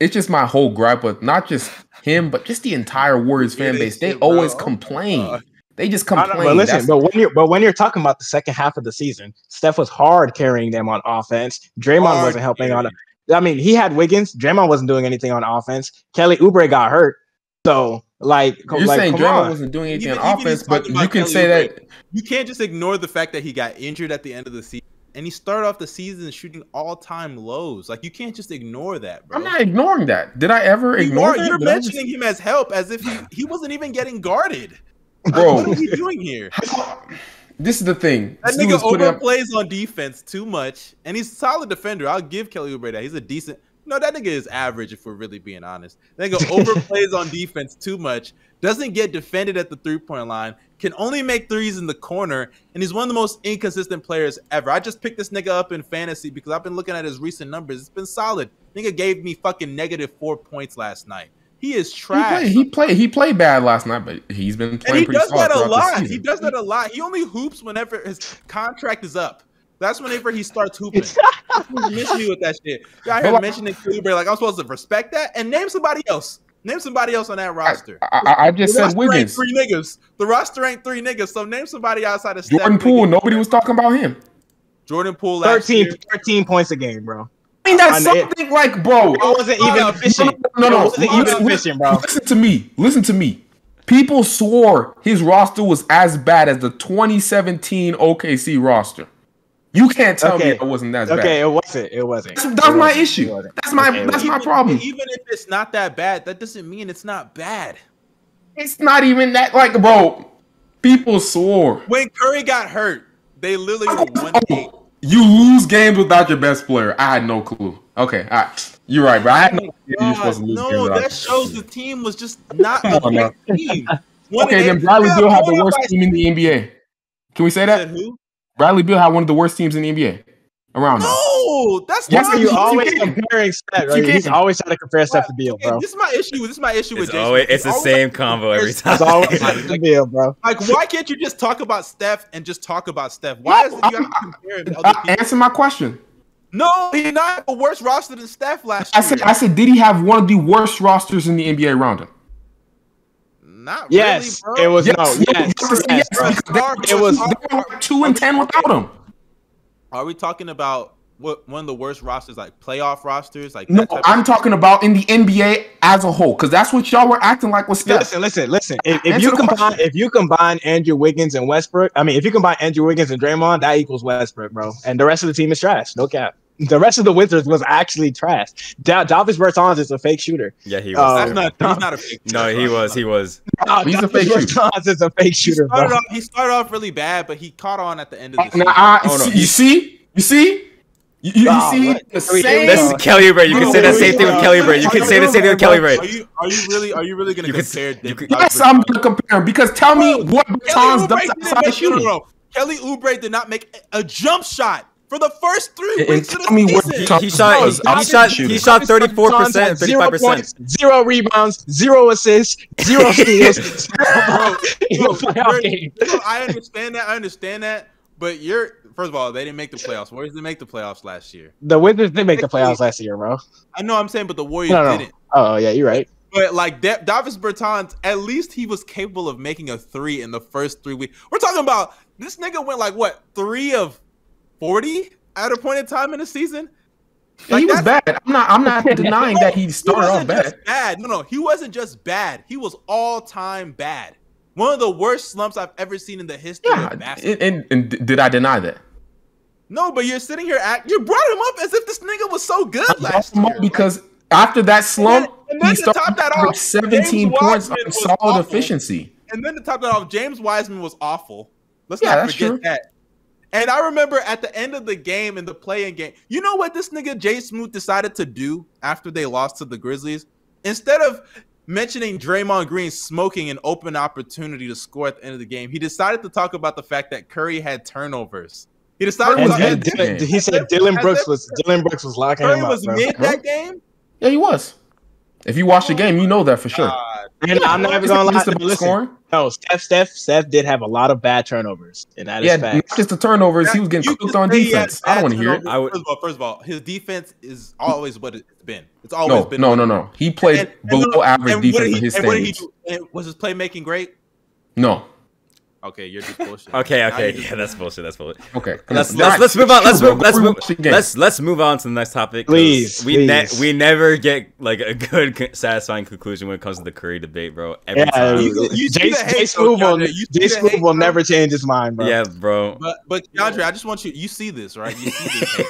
it's just my whole gripe with not just him, but just the entire Warriors fan base. They always complain. They just complain. But listen, but when you're talking about the second half of the season, Steph was hard carrying them on offense. Draymond wasn't helping on. I mean, he had Wiggins. Draymond wasn't doing anything on offense. Kelly Oubre got hurt. So, like, you're saying Draymond wasn't doing anything on offense, but you can say that. You can't just ignore the fact that he got injured at the end of the season, and he started off the season shooting all-time lows. Like, you can't just ignore that, bro. I'm not ignoring that. Did I ever ignore that? You're mentioning him as help, as if he wasn't even getting guarded. Bro, what are we doing here? This is the thing. That nigga overplays on defense too much, and he's a solid defender. I'll give Kelly Oubre that. He's a decent. No, that nigga is average if we're really being honest. That nigga overplays on defense too much, doesn't get defended at the three-point line, can only make threes in the corner, and he's one of the most inconsistent players ever. I just picked this nigga up in fantasy because I've been looking at his recent numbers. It's been solid. Nigga gave me fucking -4 points last night. He is trash. He played bad last night, but he's been playing pretty solid throughout the season. He does that a lot. He only hoops whenever his contract is up. That's whenever he starts hooping. Miss me with that shit. I heard mentioning Oubre, like I'm supposed to respect that and name somebody else. Name somebody else on that roster. I just said Wiggins. Three niggas. The roster ain't 3 niggas. So name somebody outside of Jordan Poole. Nobody was talking about him. Jordan Poole. 13 points a game, bro. I mean, that's something like, bro. It wasn't even efficient. No. It wasn't even efficient, bro. Listen to me. People swore his roster was as bad as the 2017 OKC roster. You can't tell me it wasn't that bad. Okay, it wasn't. That's my issue. That's my problem. Even if it's not that bad, that doesn't mean it's not bad. It's not even that, like, bro. People swore. When Curry got hurt, they literally won the game. You lose games without your best player. I had no clue. Okay, all right. You're right, bro. I had no idea you're supposed to lose games. No, that shows the team was just not a great team. Okay, then Bradley Beal had the worst team in the NBA. Can we say that? Who? Bradley Beal had one of the worst teams in the NBA around. No, that's not. You always comparing Steph, right? He's always trying to compare Steph to Beal, bro. This is my issue. This is my issue with JSmooth. It's the same combo every time. It's always to Beal, bro. Like, why can't you just talk about Steph and just talk about Steph? Why is it you have to compare him to other people? Answer my question. No, he not a worse roster than Steph last year. I said, did he have one of the worst rosters in the NBA around him? Not yes, really, bro. It was yes, no. Yes, it was. They were 2-10 without him. Are we talking about one of the worst rosters, like playoff rosters? Like no, I'm talking about in the NBA as a whole, because that's what y'all were acting like with Steph. Listen. If you combine Andrew Wiggins and Westbrook, I mean, if you combine Andrew Wiggins and Draymond, that equals Westbrook, bro. And the rest of the team is trash. No cap. The rest of the Wizards was actually trash. Davis Bertans is a fake shooter. Yeah, he was. He's not a fake shooter. No, he was. He was. He's a fake shooter. Bertans is a fake shooter, He started off really bad, but he caught on at the end of the season. You see? You see the same. This is Kelly Oubre. You can say the same thing with Kelly Oubre. You can say the same thing with Kelly Oubre. Are you really going to compare? Yes, I'm going to compare him because tell me what Bertans does outside of shooting. Kelly Oubre did not make a jump shot for the first 3 weeks of the season. He shot 34%, 35%. 0 rebounds, 0 assists, 0 steals. I understand that. But first of all, they didn't make the playoffs. Warriors didn't make the playoffs last year. The Wizards did make the playoffs last year, bro. I know, I'm saying, but the Warriors didn't. Oh yeah, you're right. But like Davis Bertans, at least he was capable of making a 3 in the first 3 weeks. We're talking about this nigga went like what 3 of 40 at a point in time in the season. Like, he was bad. I'm not denying that he started off bad. No, he wasn't just bad. He was all time bad. One of the worst slumps I've ever seen in the history of basketball. And did I deny that? No, but you're sitting here you brought him up as if this nigga was so good last year. Because after that slump, he started off 17 points on solid efficiency. And then to top that off, James Wiseman was awful. Let's not forget that. And I remember at the end of the game, in the play-in game, you know what this nigga JSmooth decided to do after they lost to the Grizzlies? Instead of mentioning Draymond Green smoking an open opportunity to score at the end of the game, he decided to talk about the fact that Curry had turnovers. He decided he said Dylan Brooks was locking him up. Curry was mid that game? Yeah, he was. If you watch the game, you know that for sure. I'm not even gonna lie. Listen, no, Steph did have a lot of bad turnovers, and that is fact. Not just the turnovers; he was getting cooked on defense. I don't want to hear it. First of all, his defense is always what it's been. It's always been. No. He played below average defense in his standards. Was his playmaking great? No. Okay, you're just bullshit. Okay, yeah, that's bullshit. Okay, let's move on. Let's move on to the next topic. Please, we never get like a good, satisfying conclusion when it comes to the Curry debate, bro. Every time. JSmooth will never change his mind, bro. Yeah, bro. But DeAndre, I just want you see this, right? You see this.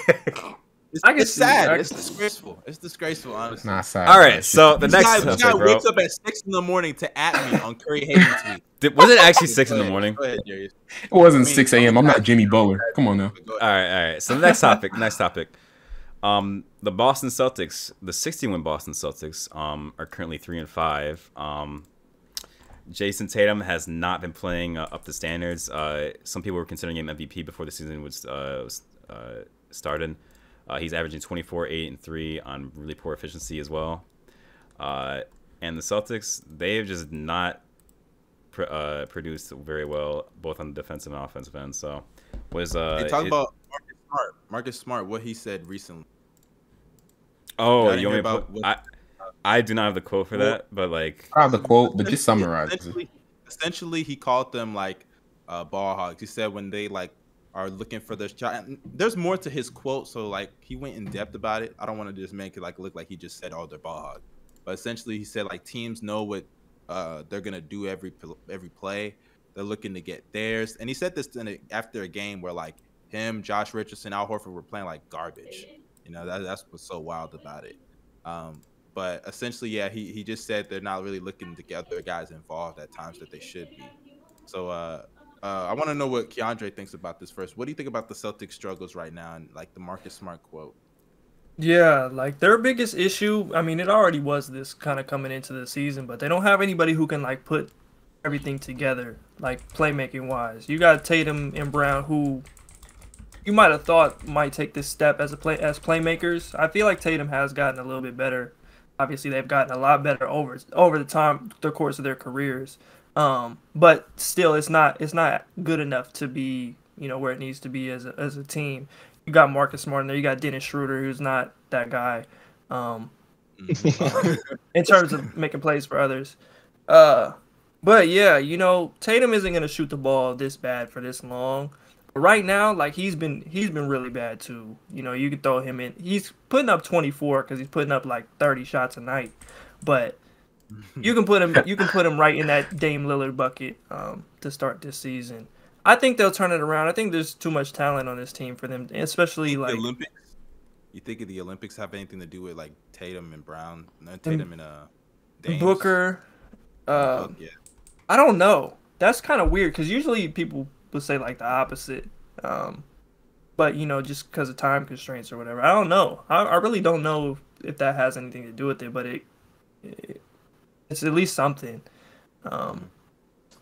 It's sad. It's disgraceful. It's disgraceful, honestly. Not sad. All right, so the next topic, bro. Wakes up at 6 in the morning to at me on Curry hating tweet. Was it actually 6 in the morning? Go ahead, Darius. It wasn't 6 a.m. I'm not Jimmy Butler. Come on now. All right. So the next topic. The Boston Celtics, the 60-win Boston Celtics, are currently 3-5. Jason Tatum has not been playing up to standards. Some people were considering him MVP before the season was started. He's averaging 24, 8, and 3 on really poor efficiency as well. And the Celtics, they've just not produced very well, both on the defensive and offensive end. So, talk about Marcus Smart, what he said recently. Oh, you want me to I do not have the quote for that, but like I have the quote, but just summarize. Essentially, he called them like ball hogs. He said when they like are looking for their shot. There's more to his quote, so like he went in depth about it. I don't want to just make it like look like he just said, "Oh, they're ball hogs," but essentially he said like teams know what they're gonna do every play. They're looking to get theirs, and he said this after a game where like him, Josh Richardson, Al Horford were playing like garbage. You know, that's what's so wild about it. But essentially, yeah, he just said they're not really looking to get their guys involved at times that they should be. So I want to know what Keandre thinks about this first. What do you think about the Celtics struggles right now and like the Marcus Smart quote? Yeah, like their biggest issue, I mean, it already was this kind of coming into the season, but they don't have anybody who can like put everything together, like playmaking wise. You got Tatum and Brown, who you might have thought might take this step as playmakers. I feel like Tatum has gotten a little bit better. Obviously, they've gotten a lot better over the course of their careers. But still, it's not good enough to be, you know, where it needs to be as a team. You got Marcus Smart in there. You got Dennis Schroeder, who's not that guy in terms of making plays for others. But yeah, you know, Tatum isn't gonna shoot the ball this bad for this long. But right now, like he's been really bad too. You know, you could throw him in. He's putting up 24 because he's putting up like 30 shots a night. But you can put him right in that Dame Lillard bucket to start this season. I think they'll turn it around. I think there's too much talent on this team for them, especially like the Olympics. You think the Olympics have anything to do with like Tatum and Brown? No, Tatum and Dames? Booker. Yeah. I don't know. That's kind of weird because usually people would say like the opposite. But just because of time constraints or whatever. I don't know. I really don't know if that has anything to do with it, but it's at least something.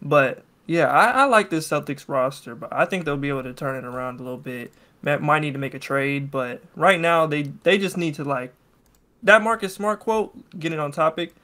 But yeah, I like this Celtics roster, but I think they'll be able to turn it around a little bit. Might need to make a trade, but right now they just need to like that Marcus Smart quote. Getting on topic,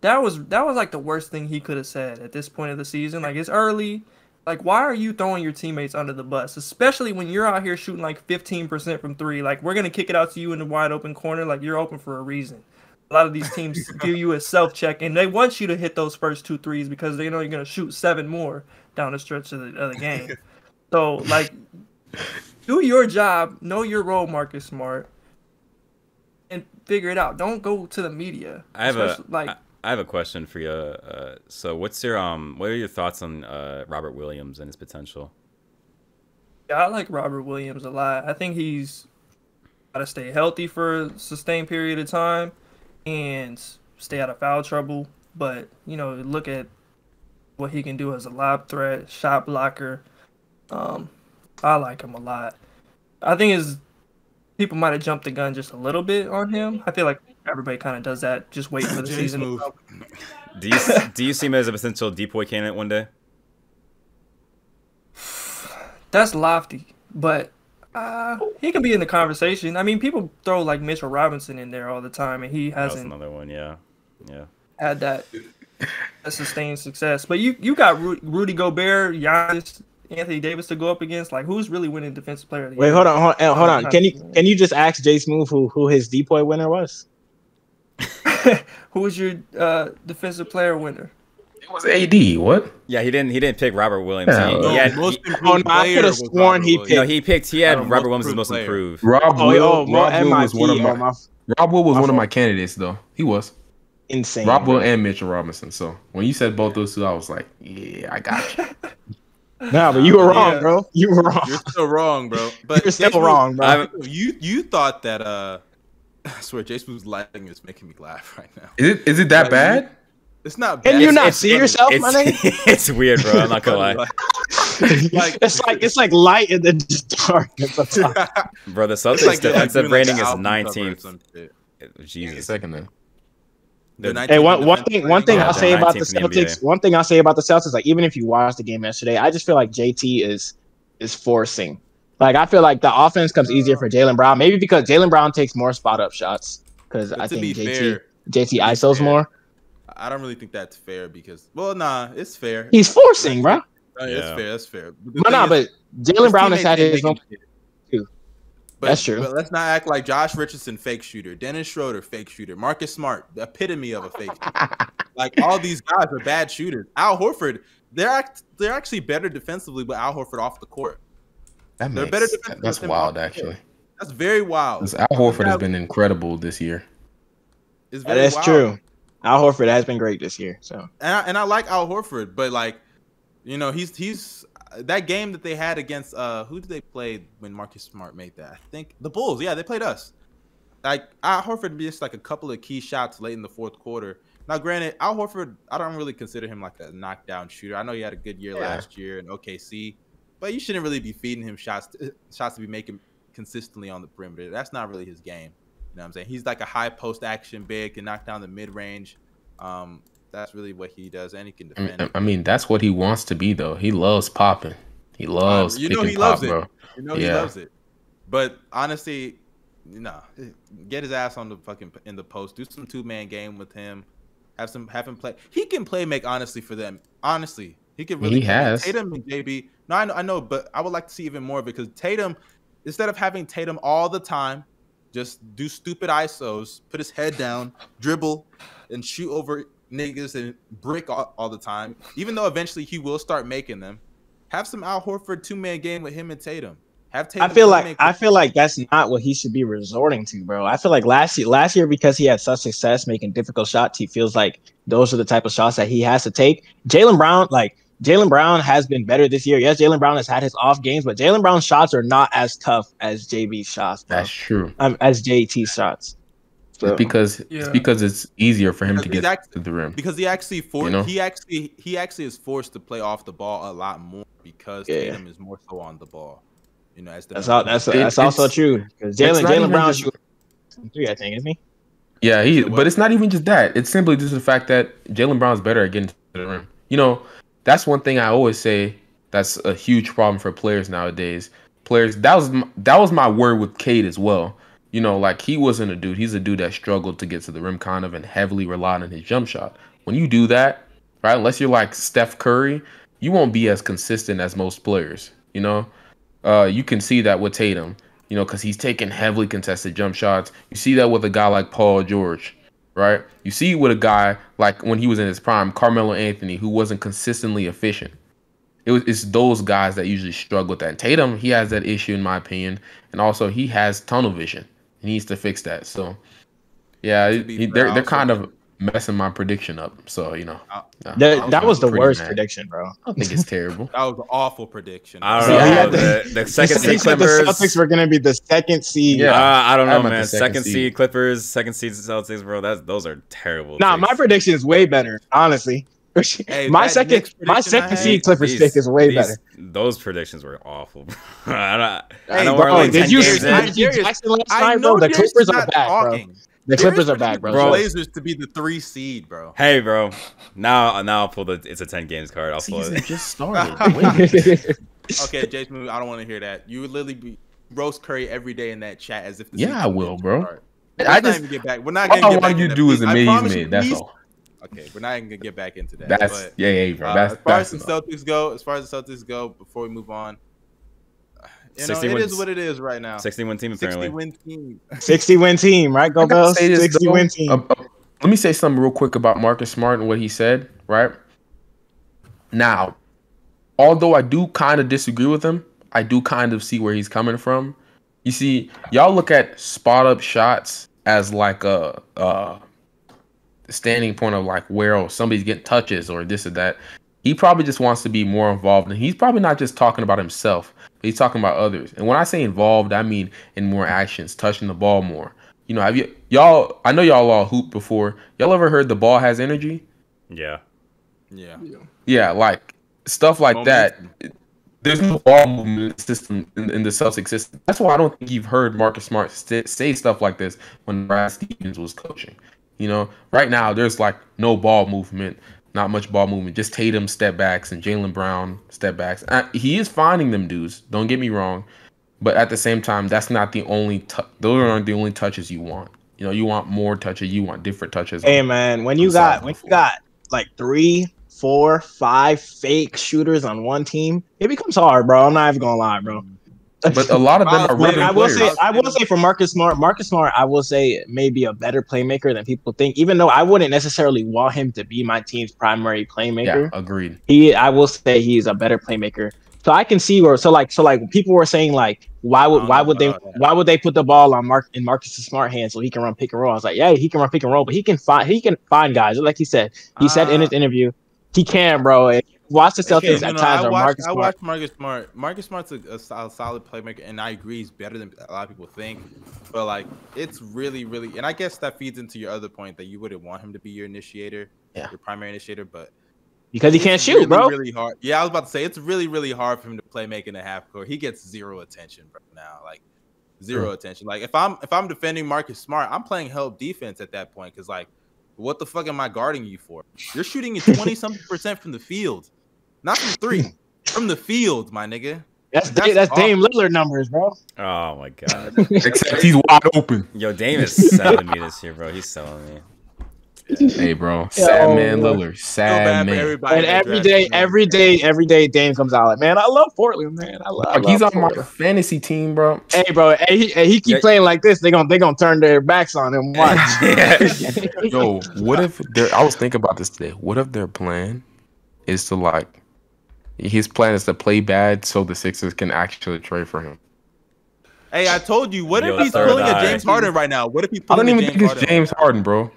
that was like the worst thing he could have said at this point of the season. Like, it's early. Like, why are you throwing your teammates under the bus, especially when you're out here shooting like 15% from three? Like, we're gonna kick it out to you in the wide open corner. Like, you're open for a reason. A lot of these teams give you a self check, and they want you to hit those first 2 threes because they know you're gonna shoot 7 more down the stretch of the game. So, like, do your job, know your role, Marcus Smart, and figure it out. Don't go to the media. I have a question for you. So, what are your thoughts on Robert Williams and his potential? Yeah, I like Robert Williams a lot. I think he's got to stay healthy for a sustained period of time and stay out of foul trouble. But, look at what he can do as a lob threat, shot blocker. I like him a lot. I think people might have jumped the gun just a little bit on him. I feel like everybody kind of does that, just waiting for the season to come. Do you see him as a potential depoy candidate one day? That's lofty, but he can be in the conversation. I mean, people throw like Mitchell Robinson in there all the time, and he hasn't. That's another one, yeah. Had that sustained success. But you got Rudy Gobert, Giannis, Anthony Davis to go up against. Like, who's really winning Defensive Player of the Year? Wait, hold on. Can you just ask JSmooth who his depoy winner was? Who was your Defensive Player winner? It was AD. What? Yeah, he didn't pick Robert Williams. I could have sworn he picked. He had Robert Williams as most improved. Rob Will was one of my candidates, though. He was insane. Rob Will and Mitchell Robinson. So when you said both those two, I was like, yeah, I got you. Nah, but you were wrong, bro. You were wrong. You're still wrong, bro. But you're still wrong, bro. You thought that I swear JSmooth's lighting is making me laugh right now. Is it that bad? It's not bad. Can you not see yourself, my nigga? It's weird, bro. I'm not gonna lie. It's like light and then just dark. Bro, the Celtics defensive rating is 19th. Jesus. Second then. Hey, one thing I'll say about the Celtics. One thing I'll say about the Celtics, like, even if you watched the game yesterday, I just feel like JT is forcing. Like, I feel like the offense comes easier for Jaylen Brown. Maybe because Jaylen Brown takes more spot up shots. Because I think JT ISOs more. I don't really think that's fair because, well, nah, it's fair. He's forcing, bro. That's fair. But Jaylen Brown has had his own too. That's true. But let's not act like Josh Richardson, fake shooter. Dennis Schroeder, fake shooter. Marcus Smart, the epitome of a fake shooter. Like, all these guys are bad shooters. Al Horford, they're actually better defensively with Al Horford off the court. That's wild, actually. That's very wild. Al Horford has been incredible this year. That's true. Al Horford has been great this year. So and I like Al Horford, but like, he's that game that they had against who did they play when Marcus Smart made that? I think the Bulls. Yeah, they played us. Like, Al Horford missed like a couple of key shots late in the fourth quarter. Now, granted, Al Horford, I don't really consider him like a knockdown shooter. I know he had a good year last year in OKC, but you shouldn't really be feeding him shots to be making consistently on the perimeter. That's not really his game. You know what I'm saying? He's like a high post action big, can knock down the mid range. That's really what he does, and he can defend. I mean, that's what he wants to be, though. He loves popping. He loves he loves pop, it. Bro. He loves it. But honestly, get his ass on the fucking in the post. Do some 2-man game with him. Have him play. He can play make honestly for them. Honestly, he can really. He has Tatum and JB. No, I know, but I would like to see even more because Tatum, instead of having Tatum all the time, just do stupid ISOs, put his head down, dribble, and shoot over niggas and brick all the time. Even though eventually he will start making them. Have some Al Horford 2-man game with him and Tatum. Have Tatum. I feel like that's not what he should be resorting to, bro. I feel like last year because he had such success making difficult shots, he feels like those are the type of shots that he has to take. Jaylen Brown, like, Jaylen Brown has been better this year. Yes, Jaylen Brown has had his off games, but Jaylen Brown's shots are not as tough as JB's shots, bro. That's true. As JT's shots. So, it's because it's easier for him to get to the rim. Because he actually he actually is forced to play off the ball a lot more because Tatum is more so on the ball. You know, that's also true. Because Jaylen Brown shoots 3, I think, isn't he? Yeah, but it's not even just that. It's simply just the fact that Jaylen Brown's better at getting to the rim. You know, that's one thing I always say that's a huge problem for players nowadays. That was my word with Cade as well. You know, like he wasn't a dude. He's a dude that struggled to get to the rim kind of and heavily relied on his jump shot. When you do that, right, unless you're like Steph Curry, you won't be as consistent as most players. You know, you can see that with Tatum, you know, because he's taking heavily contested jump shots. You see that with a guy like Paul George, right? You see with a guy like when he was in his prime, Carmelo Anthony, who wasn't consistently efficient. It's those guys that usually struggle with that. And Tatum, he has that issue in my opinion, and also he has tunnel vision. He needs to fix that. So, yeah, they're kind of messing my prediction up. So, you know, that was the worst prediction, bro. I think it's terrible. That was an awful prediction. I don't know. The second seed Clippers. The Celtics were gonna be the second seed. Yeah, I don't know, man. Second seed Clippers, second seed Celtics, bro. Those are terrible. Nah, my prediction is way better, honestly. Hey, my second seed Clippers pick is way better. Those predictions were awful. I don't bro, did you see Jackson last night, bro? The Clippers are back, bro. The Clippers are back, bro. Blazers to be the 3 seed, bro. Hey, bro. Now I'll pull it's a 10 games card. I'll pull it. Just started. Okay, JSmooth, I don't want to hear that. You would literally be roast Curry every day in that chat as if. I will, bro. I just get back. We're not gonna get back. All you do is admit he's made. That's all. Okay, we're not even gonna get back into that. Bro. As far as the Celtics go, before we move on, it is what it is right now. 60-win team, apparently. 60-win team, right? Go Bills. 60-win team. Let me say something real quick about Marcus Smart and what he said. Right now, although I do kind of disagree with him, I do kind of see where he's coming from. You see, y'all look at spot up shots as like a standing point of like where somebody's getting touches or this or that. He probably just wants to be more involved, and he's probably not just talking about himself, but he's talking about others. And when I say involved, I mean in more actions, touching the ball more. You know, I know y'all all hooped before. Y'all ever heard the ball has energy? Yeah, like stuff like that. There's no ball movement system in the Celtics system. That's why I don't think you've heard Marcus Smart say stuff like this when Brad Stevens was coaching. You know, right now there's like no ball movement, not much ball movement, just Tatum step backs and Jaylen Brown step backs. He is finding them dudes, don't get me wrong, but at the same time, that's not the only. Those aren't the only touches you want. You know, you want more touches, you want different touches. Hey man, when you got like 3, 4, 5 fake shooters on one team, it becomes hard, bro. I'm not even gonna lie, bro. But a lot of them are really I will say for Marcus Smart, I will say maybe a better playmaker than people think, even though I wouldn't necessarily want him to be my team's primary playmaker. Yeah, agreed. I will say he's a better playmaker. So I can see where so like people were saying like why would they put the ball on Marcus Smart hands so he can run pick and roll? I was like, yeah, he can run pick and roll, but he can find guys. Like he said in his interview, he can, bro. Watch the Celtics at times. I watched Marcus Smart. Marcus Smart's a solid playmaker, and I agree he's better than a lot of people think. But like, it's really, really, and I guess that feeds into your other point that you wouldn't want him to be your initiator, your primary initiator, but because he can't shoot, bro. Really hard. Yeah, I was about to say it's really, really hard for him to play making a half court. He gets zero attention right now, like zero attention. Like if I'm defending Marcus Smart, I'm playing help defense at that point because like, what the fuck am I guarding you for? You're shooting 20-something% from the field. Not from 3, from the field, my nigga. That's Dame Lillard numbers, bro. Oh my god. Except he's wide open. Yo, Dame is selling me this year, bro. He's selling me. Hey, bro. Sad man Lillard. Sad man. And every day, Dame comes out like, man, I love Portland, man. I love he's on Portland. my fantasy team, bro. Hey, bro. He keep playing like this. They gonna turn their backs on him. Watch. Yo, what if I was thinking about this today. What if their plan is to like, his plan is to play bad so the Sixers can actually trade for him? Hey, I told you. What if he's pulling a James Harden right now? What if he? I don't even think it's James Harden, bro.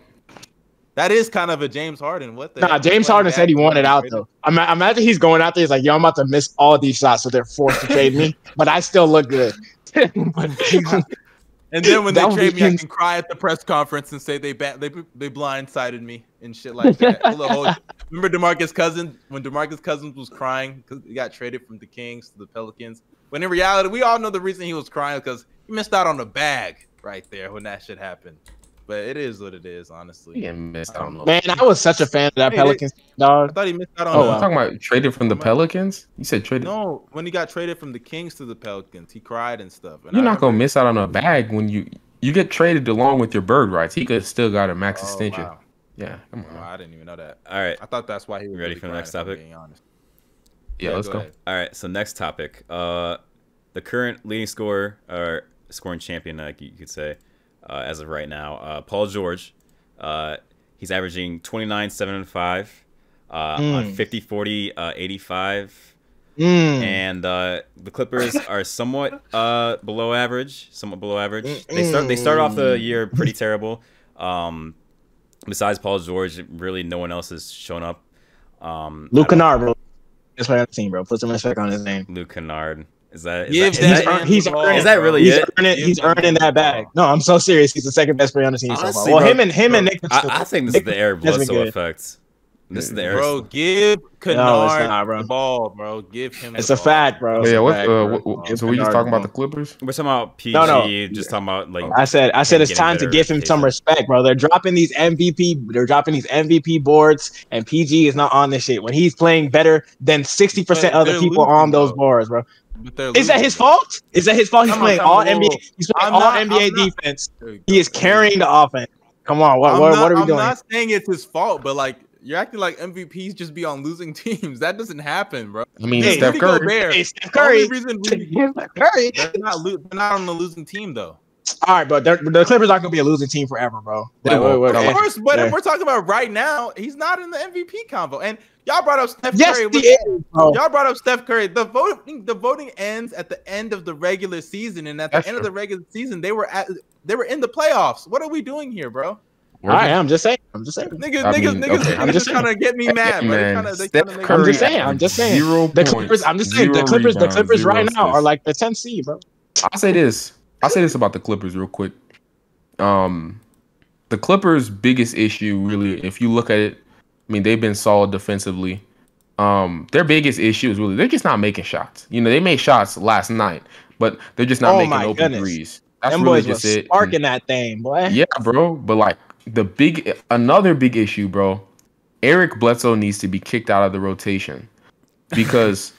That is kind of a James Harden. What the? Nah, James Harden said he wanted out though. Imagine he's going out there. He's like, "Yo, I'm about to miss all these shots, so they're forced to trade me, but I still look good." And then when they trade me, I can cry at the press conference and say they blindsided me and shit like that. Remember DeMarcus Cousins when DeMarcus Cousins was crying because he got traded from the Kings to the Pelicans? When in reality, we all know the reason he was crying because he missed out on the bag right there when that shit happened. But it is what it is, honestly. He missed out on Man, I was such a fan of that Pelicans dog. I thought he missed out on. Oh, I'm talking about traded from the Pelicans. You said traded. No, when he got traded from the Kings to the Pelicans, he cried and stuff. And you're not gonna miss out on a bag when you get traded along with your bird rights. He could have still got a max extension. Wow. Yeah, come on. Oh, I didn't even know that. All right, I thought that's why he was ready for the next topic. Yeah, let's go. All right, so next topic. The current leading scorer or scoring champion, you could say. As of right now, Paul George, he's averaging 29, 7, and 5 on 50, 40, 85. And the Clippers are somewhat below average. They start off the year pretty terrible. Besides Paul George, really no one else has shown up. Luke Kennard, bro. That's why I'm team, bro. Put some respect on his name. Luke Kennard. Is that really it? He's earning that bag. No, I'm so serious. He's the second best player on the team so far. Well, him and Nick. I think this is the Eric Bledsoe effect. This is the Eric. Bro, give Kennard the ball, bro. Give him. It's a fact, bro. Yeah, so we just talking about the Clippers? We're talking about PG. Just talking about like. I said it's time to give him some respect, bro. They're dropping these MVP boards, and PG is not on this shit when he's playing better than 60% of the people on those boards, bro. Is that his fault? He's playing all NBA. He's playing all NBA defense. He is carrying the offense. Come on, what are we doing? I'm not saying it's his fault, but like you're acting like MVPs just be on losing teams. That doesn't happen, bro. I mean, Steph Curry. Steph Curry. They're not on the losing team though. All right, but the Clippers aren't gonna be a losing team forever, bro. Of course, but if we're talking about right now, he's not in the MVP convo. And y'all brought up Steph Curry. Y'all brought up Steph Curry. The voting ends at the end of the regular season, and at the end of the regular season, they were in the playoffs. What are we doing here, bro? All right, I'm just saying. Niggas, I'm just trying to get me mad, bro. I'm just saying. The Clippers right now are like the 10th seed, bro. I'll say this about the Clippers real quick. The Clippers' biggest issue, really, if you look at it, I mean, they've been solid defensively. Their biggest issue is really they're just not making shots. You know, they made shots last night, but they're just not making open threes. That's them really boys just was it. Sparking that thing, boy. Yeah, bro. But like another big issue, bro. Eric Bledsoe needs to be kicked out of the rotation because,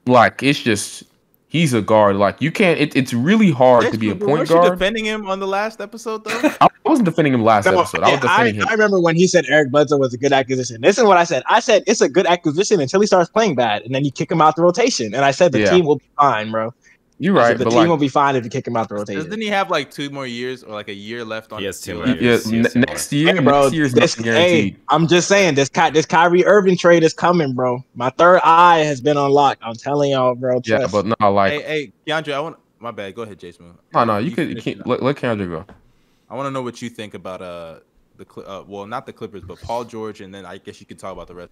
like, it's just. He's a guard. Like, you can't. It's really hard to be a point guard. Were you defending him on the last episode, though? I wasn't defending him last episode. I was defending him. I remember when he said Eric Bledsoe was a good acquisition. This is what I said. I said it's a good acquisition until he starts playing bad, and then you kick him out the rotation. And I said the team will be fine, bro. You're right. The team will be fine if you kick him out the rotation. Doesn't he have like 2 more years or like a year left on? He has 2 more years. Next year, bro. Next year's nothing guaranteed. I'm just saying this Kyrie Irving trade is coming, bro. My third eye has been unlocked. I'm telling y'all, bro. Yeah, but no, like. Keandre, my bad. Go ahead, JSmooth. No, you can't let Keandre go. I want to know what you think about well, not the Clippers, but Paul George, and then I guess you could talk about the rest.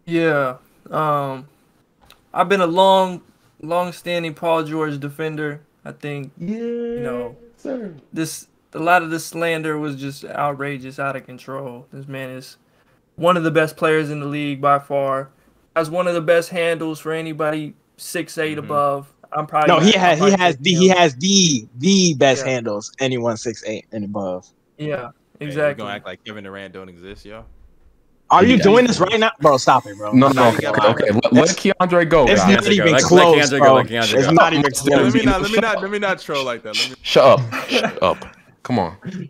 Yeah, I've been a long-standing Paul George defender. I think a lot of this slander was just outrageous, out of control. This man is one of the best players in the league by far. Has one of the best handles for anybody 6'8" above. I'm probably he has the best handles anyone 6'8" and above. Yeah, exactly. Hey, you're gonna act like Kevin Durant don't exist, yo. Are you doing this right now, bro? Stop it, bro. No. Okay. Let Keandre go. It's not even close, bro. It's not even close. Let me not troll like that. Shut up. Come on.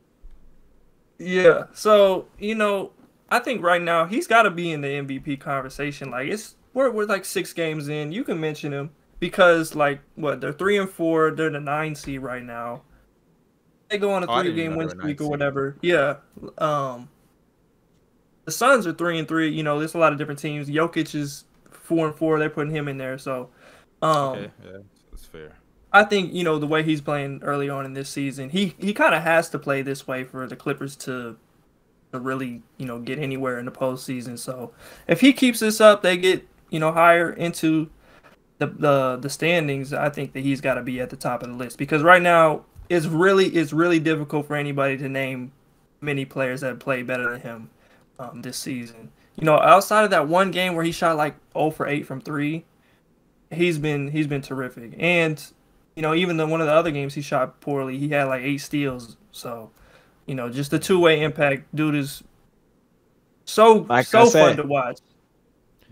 Yeah. So I think right now he's got to be in the MVP conversation. Like we're like 6 games in. You can mention him because like they're 3-4. They're the 9 seed right now. They go on a 3-game win streak or whatever. Yeah. The Suns are 3-3. There's a lot of different teams. Jokic is 4-4. They're putting him in there. So, okay, yeah, that's fair. I think, you know, the way he's playing early on in this season, he kind of has to play this way for the Clippers to really, you know, get anywhere in the postseason. So if he keeps this up, they get, you know, higher into the standings. I think that he's got to be at the top of the list, because right now it's really difficult for anybody to name many players that have played better than him this season. You know, outside of that one game where he shot like 0 for 8 from 3, he's been terrific. And you know, even one of the other games he shot poorly, he had like 8 steals. So, you know, just the two-way impact, dude is so fun to watch.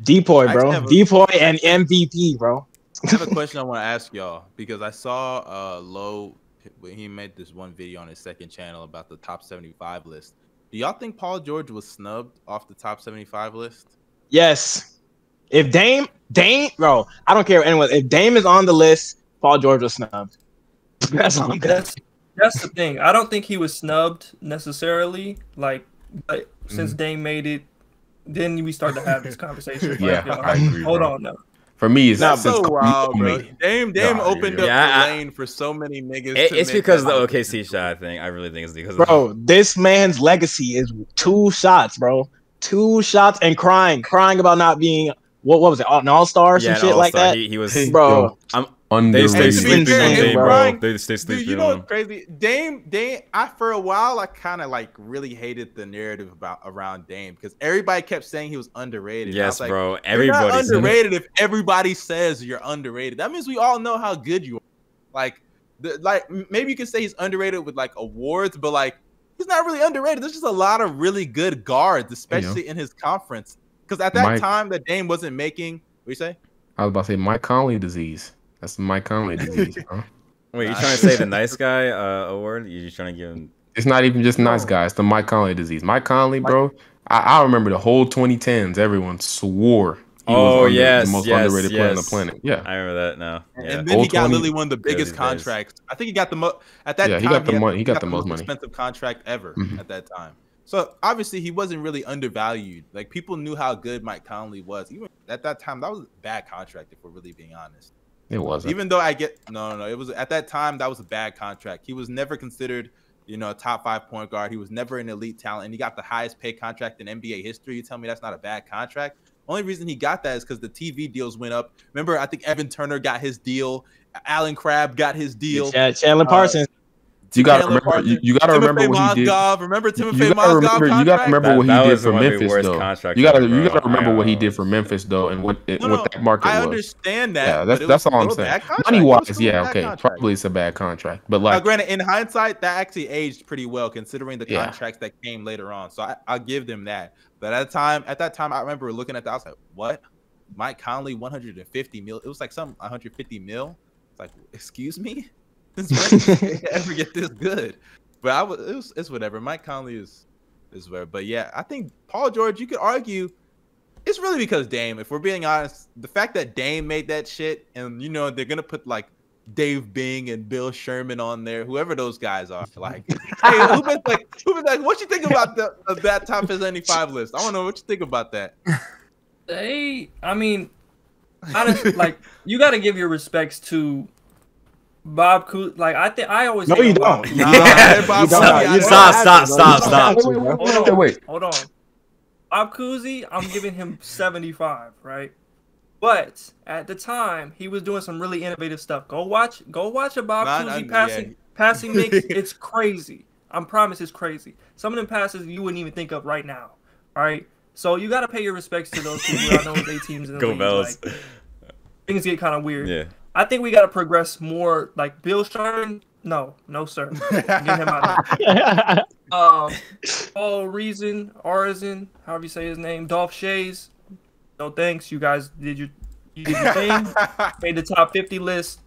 Depoy, bro. Depoy and MVP, bro. I have a question I want to ask y'all, because I saw Low when he made this one video on his second channel about the top 75 list. Do y'all think Paul George was snubbed off the top 75 list? Yes. If Dame, bro, I don't care anyone. If Dame is on the list, Paul George was snubbed. That's the thing. I don't think he was snubbed necessarily. Like, but since Dame made it, then we start to have this conversation. Yeah, like, I agree, hold bro. on now. For me, it's not so wild, bro. Dame opened up the lane for so many niggas. It's because of the OKC shot. I think. I really think it's because. Bro, this man's legacy is 2 shots, bro. 2 shots and crying about not being what was it? An all-star, some shit like that. He was, bro. They stay sleeping on Dame, bro. They stay sleeping. Dude, you know what's crazy? Dame. For a while, I kind of like really hated the narrative around Dame, because everybody kept saying he was underrated. Yes, like, bro. Everybody's underrated. If everybody says you're underrated, that means we all know how good you are. Like maybe you can say he's underrated with like awards, but like he's not really underrated. There's just a lot of really good guards, especially in his conference. Because at that time, that Dame wasn't making. What do you say? I was about to say Mike Conley disease. That's the Mike Conley disease, bro. Wait, you trying to say the nice guy award? You just trying to give him? It's not even just nice guy. It's the Mike Conley disease. Mike Conley, bro. I remember the whole 2010s. Everyone swore he was the most underrated player on the planet. Yeah, I remember that now. Yeah. And then he got literally one of the biggest contracts. I think he got the most at that time. He got the money. He got the most money. Expensive contract ever at that time. So obviously he wasn't really undervalued. Like, people knew how good Mike Conley was. Even at that time, that was a bad contract, if we're really being honest. It wasn't. Even though no. It was at that time, that was a bad contract. He was never considered, you know, a top 5 point guard. He was never an elite talent, and he got the highest paid contract in NBA history. You tell me that's not a bad contract? Only reason he got that is because the TV deals went up. Remember, I think Evan Turner got his deal. Alan Crabb got his deal. Chandler Parsons. You gotta remember. You gotta remember what he did. Remember Timothy Mozgov? You gotta remember what he did for Memphis, though. You gotta remember what he did for Memphis, though, and what that market was. I understand that. Yeah, that's all I'm saying. Money wise, yeah, okay, probably it's a bad contract, but like, granted, in hindsight, that actually aged pretty well considering the contracts that came later on. So I'll give them that. But at that time, I remember looking at that. I was like, what? Mike Conley, 150 mil. It was like some 150 mil. It's like, excuse me. Since when did they ever get this good? But it's whatever. Mike Conley is whatever. But yeah, I think Paul George, you could argue it's really because Dame. If we're being honest, the fact that Dame made that shit, and you know they're gonna put like Dave Bing and Bill Sherman on there, whoever those guys are. Like, hey, who been like, what you think about that top 75 list? I want to know what you think about that. I mean, honestly, like, you got to give your respects to Bob Cousy. Like, I always no, you don't. Stop. Hold on. Bob Cousy, I'm giving him 75, right? But at the time, he was doing some really innovative stuff. Go watch a Bob Cousy passing mix. It's crazy. I promise it's crazy. Some of them passes you wouldn't even think of right now. All right. So you got to pay your respects to those people. I know they teams in the league. Like, things get kind of weird. Yeah. I think we got to progress more. Like Bill Sherman, no, sir. Get him out of here. Paul Arizin, however you say his name, Dolph Shays. No thanks. You guys did your thing. Made the top 50 list.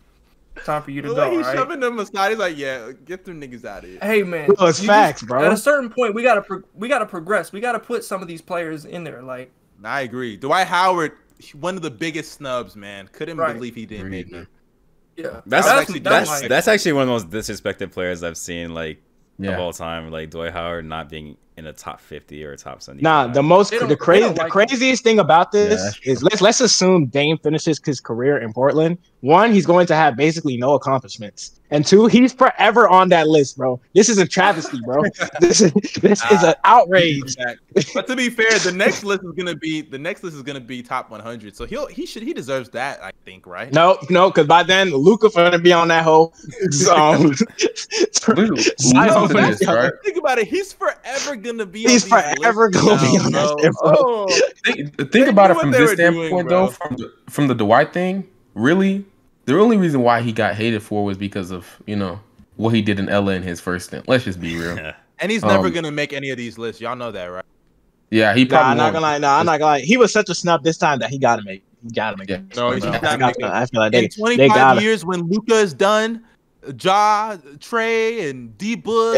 Time for you to go. He's shoving them aside. He's like, yeah, get them niggas out of here. Hey man, it's facts, bro. At a certain point, we gotta progress. We gotta put some of these players in there. Like, I agree. Dwight Howard, one of the biggest snubs, man. Couldn't believe he didn't make it. Yeah, that's actually one of the most disrespected players I've seen, like, of all time. Like Dwight Howard not being in a top 50 or a top 75. Nah, the craziest thing about this is let's assume Dame finishes his career in Portland. one, he's going to have basically no accomplishments, and two, he's forever on that list, bro. This is a travesty, bro. This is an outrage. But to be fair, the next list is gonna be top 100. So he deserves that, I think, right? No, because by then Luka gonna be on that whole. Right? Think about it. He's forever gonna be. He's forever gonna be on that. Oh, think about it from this standpoint, though. From the Dwight thing, really. The only reason why he got hated for was because of, what he did in LA in his first stint. Let's just be real. Yeah. And he's never going to make any of these lists. Y'all know that, right? Yeah, he probably I'm not gonna lie. He was such a snub this time that he got to make. Yeah. No, he's not making it. I feel like in 25 years when Luka is done, Ja, Trey, and D-Book,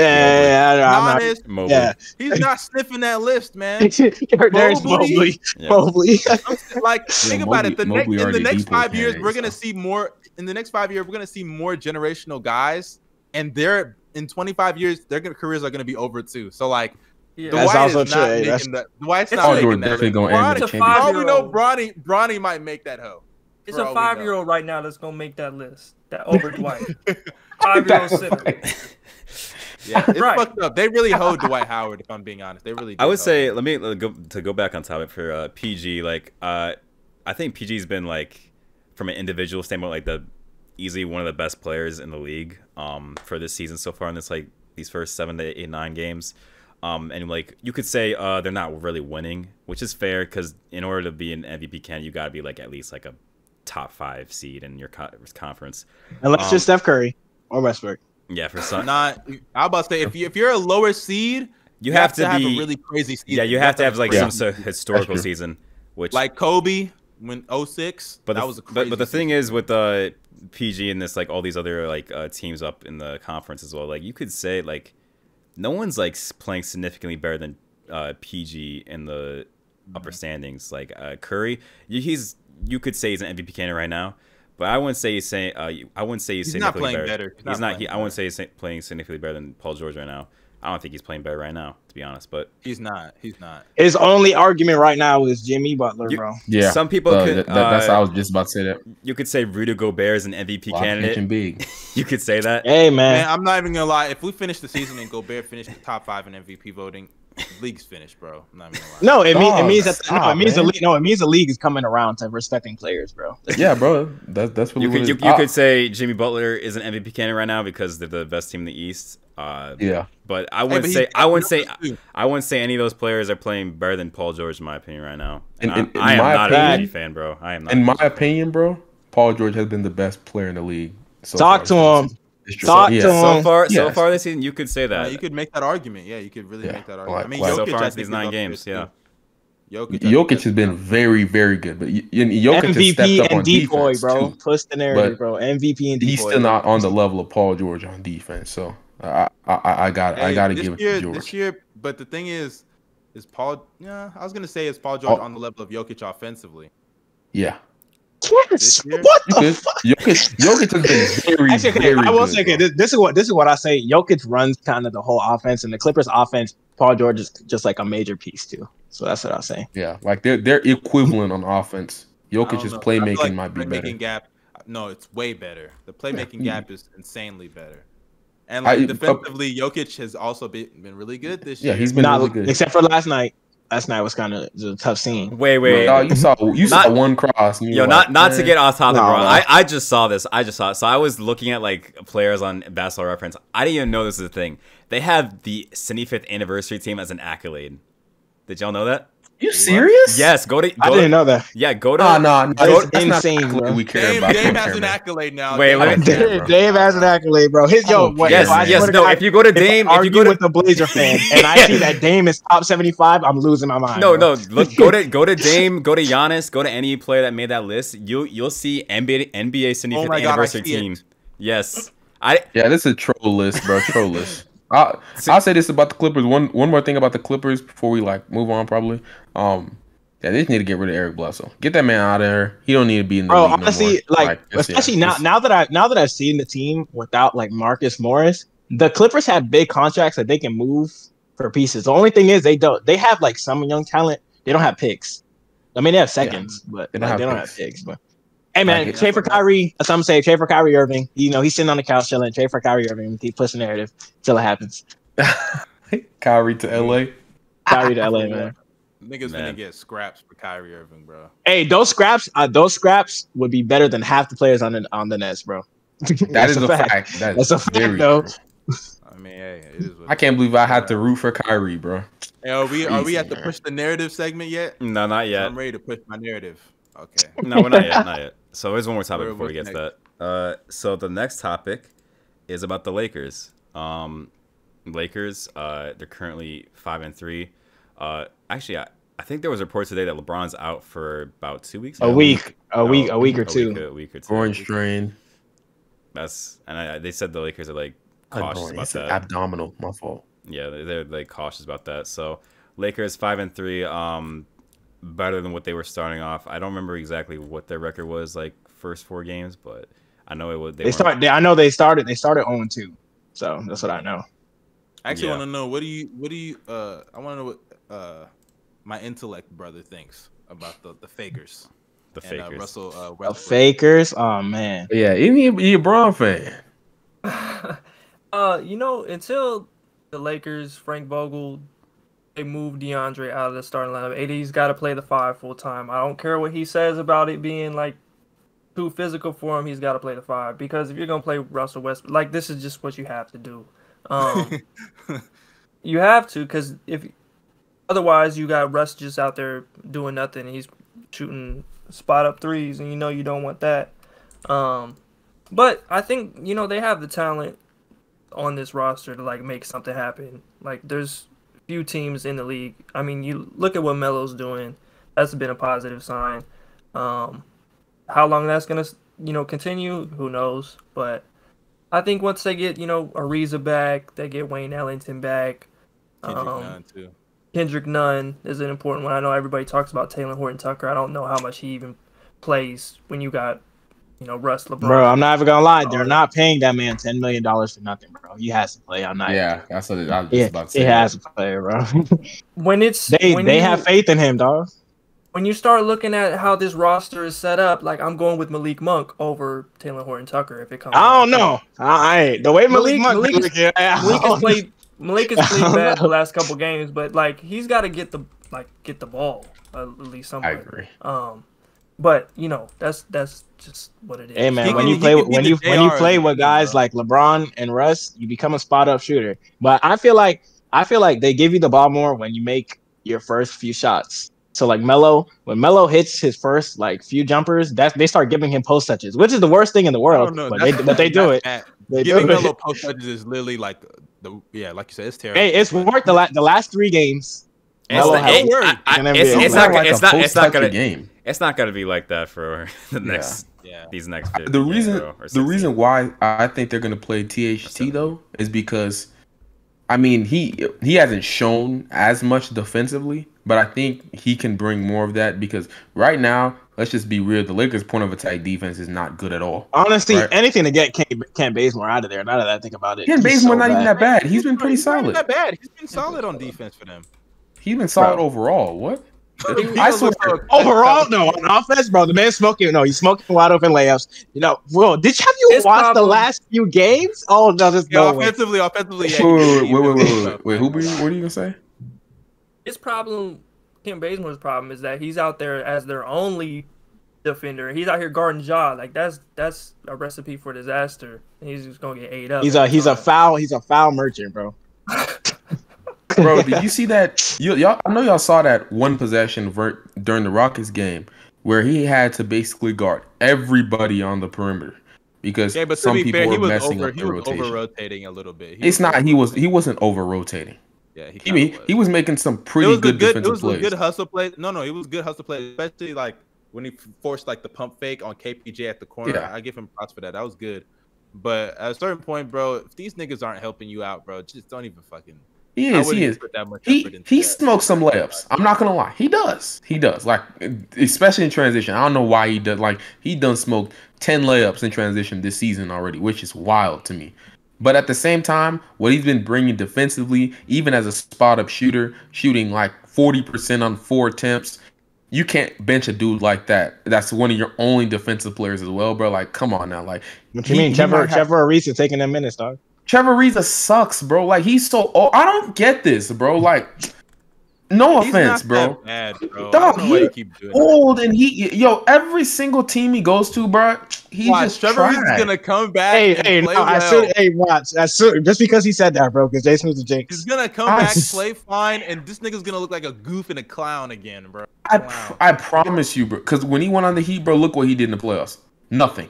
he's not sniffing that list, man. There's Mobley. Like, think about it. In the next 5 years, we're gonna see more. In the next 5 years, we're gonna see more generational guys, and they're in 25 years, their careers are gonna be over too. So like, Dwight's not making that. Dwight's not making that. For all we know, Bronny might make that hoe. It's a 5-year-old right now that's gonna make that list. That over Dwight. 5-year-old center. Yeah, it's fucked up. They really hold Dwight Howard, if I'm being honest. They really do. I would say, let me go back on topic for PG. Like, I think PG's been, like, from an individual standpoint, like easily one of the best players in the league for this season so far in this, like, these first 7 to 8, 9 games. And like you could say they're not really winning, which is fair because in order to be an MVP candidate, you gotta be like at least like a top 5 seed in your conference. Unless you're Steph Curry or Westbrook. Yeah, for some. I'm about to say if you're a lower seed, you have to have a really crazy season. Yeah, you have to have like some sort of historical season, which like Kobe when 06. But that was a crazy. But the thing is with PG and this like all these other like teams up in the conference as well. Like you could say like no one's like playing significantly better than PG in the upper standings. Like Curry, you could say he's an MVP candidate right now, but I wouldn't say he's saying. I wouldn't say he's not playing better. He's not. I wouldn't say he's playing significantly better than Paul George right now. I don't think he's playing better right now, to be honest. But he's not. His only argument right now is Jimmy Butler, bro. Yeah, some people could. That's I was just about to say that. You could say Rudy Gobert is an MVP candidate. Big. You could say that. Hey man, I'm not even gonna lie. If we finish the season and Gobert finished the top 5 in MVP voting, the league's finished, bro. I'm not even gonna lie. No, it means the league is coming around to respecting players, bro. Yeah, bro. That's what you could say Jimmy Butler is an MVP candidate right now because they're the best team in the East. Yeah, but I wouldn't say any of those players are playing better than Paul George in my opinion right now. And I am not a PG fan, bro. I am not. In my opinion, bro, Paul George has been the best player in the league. Talk to him. So far this season, you could say that. You could make that argument. Yeah, you could really make that argument. I mean, so far these 9 games, yeah. Jokic has been very, very good, but Jokic has stepped up on defense, bro. Push the narrative, bro. MVP and he's still not on the level of Paul George on defense. So I gotta give it to George this year. But the thing is Paul? Yeah, I was gonna say is Paul George on the level of Jokic offensively? Yeah. Yes. What the fuck? Jokic has been very I will say good, this is what I say. Jokic runs kind of the whole offense, and the Clippers offense, Paul George is just like a major piece too. So that's what I'll say. Yeah, like they're equivalent on offense. Jokic's playmaking might be better. Gap, no, it's way better. The playmaking gap is insanely better. And like defensively, Jokic has also been really good this year. Yeah, he's been really good. Except for last night. Last night was kind of a tough scene. Wait. You saw one cross. Not to get off topic, bro. I just saw this. So I was looking at like players on Basketball Reference. I didn't even know this is a thing. They have the 75th anniversary team as an accolade. Did y'all know that? You serious? Yes. I didn't know that. Yeah, go to. No. That's insane, bro. We care about Dave has an accolade now. Wait. Dave has an accolade, bro. Yes. No. If you go to Dame, if you go to with the Blazer fan, and I see that Dame is top 75, I'm losing my mind. No. Look, go to Dame, go to Giannis, go to any player that made that list. You'll see NBA 75th anniversary team. Yes. This is a troll list, bro. Troll list. I'll say this about the Clippers. One more thing about the Clippers before we like move on. Probably, they just need to get rid of Eric Bledsoe. Get that man out of there. He don't need to be in the league honestly, no more. Especially now that I've seen the team without like Marcus Morris, the Clippers have big contracts that they can move for pieces. The only thing is they have like some young talent. They don't have picks. I mean, they have seconds, but they don't have picks. But Hey man, trade for Kyrie. Some say trade for Kyrie Irving. You know, he's sitting on the couch chilling. Trade for Kyrie Irving. Keep pushing the narrative till it happens. Kyrie to LA. Kyrie to LA, man. Niggas gonna get scraps for Kyrie Irving, bro. Hey, those scraps would be better than half the players on the Nets, bro. That is a fact. That's a fact, though. I mean, hey, it is. I can't believe I had to root for Kyrie, bro. Hey, are we at the push the narrative segment yet? No, not yet. I'm ready to push my narrative. Okay. No, we're not yet. Not yet. So there's one more topic before we get to that. So the next topic is about the Lakers. Lakers, they're currently 5-3. Actually, I think there was a report today that LeBron's out for about 2 weeks. A week or two. A week or two. Groin strain. They said the Lakers are like cautious about that. Abdominal, my fault. Yeah, they're like cautious about that. So Lakers 5-3. Better than what they were starting off. I don't remember exactly what their record was like first 4 games, but I know it was. I know they started 0-2, so that's what I know. I actually want to know what do you I want to know what my Intellect brother thinks about the fakers. The fakers. Russell Westbrook. The fakers. Oh man. Yeah, you a Bron fan. You know, until the Lakers, Frank Vogel, they moved DeAndre out of the starting lineup. AD's got to play the 5 full time. I don't care what he says about it being like too physical for him. He's got to play the 5 because if you're gonna play Russell Westbrook, like this is just what you have to do. You have to, because if otherwise you got Russ just out there doing nothing. He's shooting spot up threes, and you know you don't want that. But I think they have the talent on this roster to like make something happen. Like there's few teams in the league. I mean, you look at what Melo's doing. That's been a positive sign. How long that's gonna continue, who knows? But I think once they get Ariza back, they get Wayne Ellington back. Kendrick Nunn is an important one. I know everybody talks about Taylor Horton Tucker. I don't know how much he even plays when you got Russ, LeBron. Bro, I'm not even gonna lie. They're not paying that man $10 million for nothing, bro. He has to play. I'm not. Yeah, that's what I was just about to say. He has to play, bro. when they have faith in him, dog. When you start looking at how this roster is set up, like I'm going with Malik Monk over Taylor Horton Tucker if it comes. I don't know. I ain't the way Malik has played bad the last couple games, but like he's got to get the ball at least somewhere. I agree. But that's just what it is. Hey man, when you play with guys like LeBron and Russ, you become a spot up shooter. But I feel like they give you the ball more when you make your first few shots. So like Melo, when Melo hits his first like few jumpers, they start giving him post touches, which is the worst thing in the world. But they do it. Giving Melo post touches is literally like like you said, it's terrible. Hey, it's worked the last 3 games. It's not gonna be like that for the next these next. The reason why I think they're gonna play THT though is because, I mean, he hasn't shown as much defensively, but I think he can bring more of that because right now, let's just be real, the Lakers' point of attack defense is not good at all. Honestly, anything to get Kent Bazemore out of there. Now that I think about it, Kent Bazemore not even that bad. He's been pretty solid. Not bad. He's been solid on defense for them. He's been solid overall. What? I swear, overall, no. On offense, bro, the man's smoking. No, he's smoking wide open layups. Bro, have you watched the last few games? Oh no, there's no way. Offensively, yeah. Wait, what are you gonna say? His problem, Kent Bazemore's problem, is that he's out there as their only defender. He's out here guarding Ja. Like that's a recipe for disaster. And he's just gonna get ate up. He's a foul merchant, bro. Bro, did you see that? Y'all, I know y'all saw that one possession during the Rockets game where he had to basically guard everybody on the perimeter because some people were messing up the rotation. Over rotating a little bit. He wasn't over rotating. Yeah, he was making some pretty good defensive plays. It was a good hustle play. No, it was good hustle play, especially like when he forced like the pump fake on KPJ at the corner. Yeah. I give him props for that. That was good. But at a certain point, bro, if these niggas aren't helping you out, bro, just don't even fucking. He is. He smokes some layups. I'm not gonna lie. He does. Like, especially in transition. I don't know why he does. Like, he done smoked 10 layups in transition this season already, which is wild to me. But at the same time, what he's been bringing defensively, even as a spot up shooter, shooting like 40% on 4 attempts, you can't bench a dude like that. That's one of your only defensive players as well, bro. Like, come on now. Like, what you mean? Trevor Ariza taking them minutes, dog. Trevor Ariza sucks, bro. Like, he's so old. I don't get this, bro. Like, no offense, bro. Bad, bro. Dog, he's old, and every single team he goes to, bro, he's just Trevor Ariza's gonna come back. Watch. Just because he said that, bro, because JSmooth is jinx. He's gonna come back, play fine, and this nigga's gonna look like a goof and a clown again, bro. I promise you, bro. Because when he went on the Heat, bro, look what he did in the playoffs. Nothing.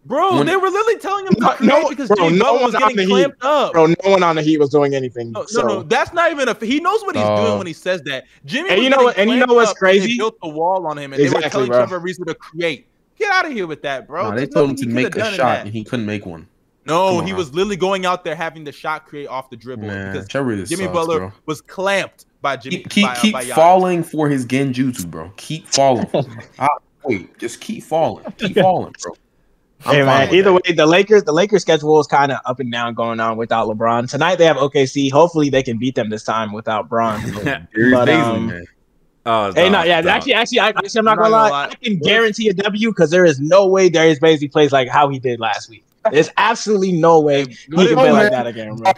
Bro, they were literally telling him to create because Jimmy Butler was getting clamped up. Bro, no one on the Heat was doing anything. No, that's not even he knows what he's doing when he says that. Jimmy, and you know what's crazy? They built the wall on him, and they were telling Trevor Ariza to create. Get out of here with that, bro. They told him to make a shot, and he couldn't make one. No, he was literally going out there having the shot create off the dribble because Jimmy Butler was clamped by Jimmy. Keep falling for his genjutsu, bro. Keep falling. Wait, just keep falling. Keep falling, bro. Hey man, either way, the Lakers schedule is kind of up and down going on without LeBron. Tonight they have OKC. Hopefully they can beat them this time without Bron. But, actually, I'm not gonna lie. I can guarantee a W because there is no way Darius Bazley plays like how he did last week. There's absolutely no way he can play like that again, bro.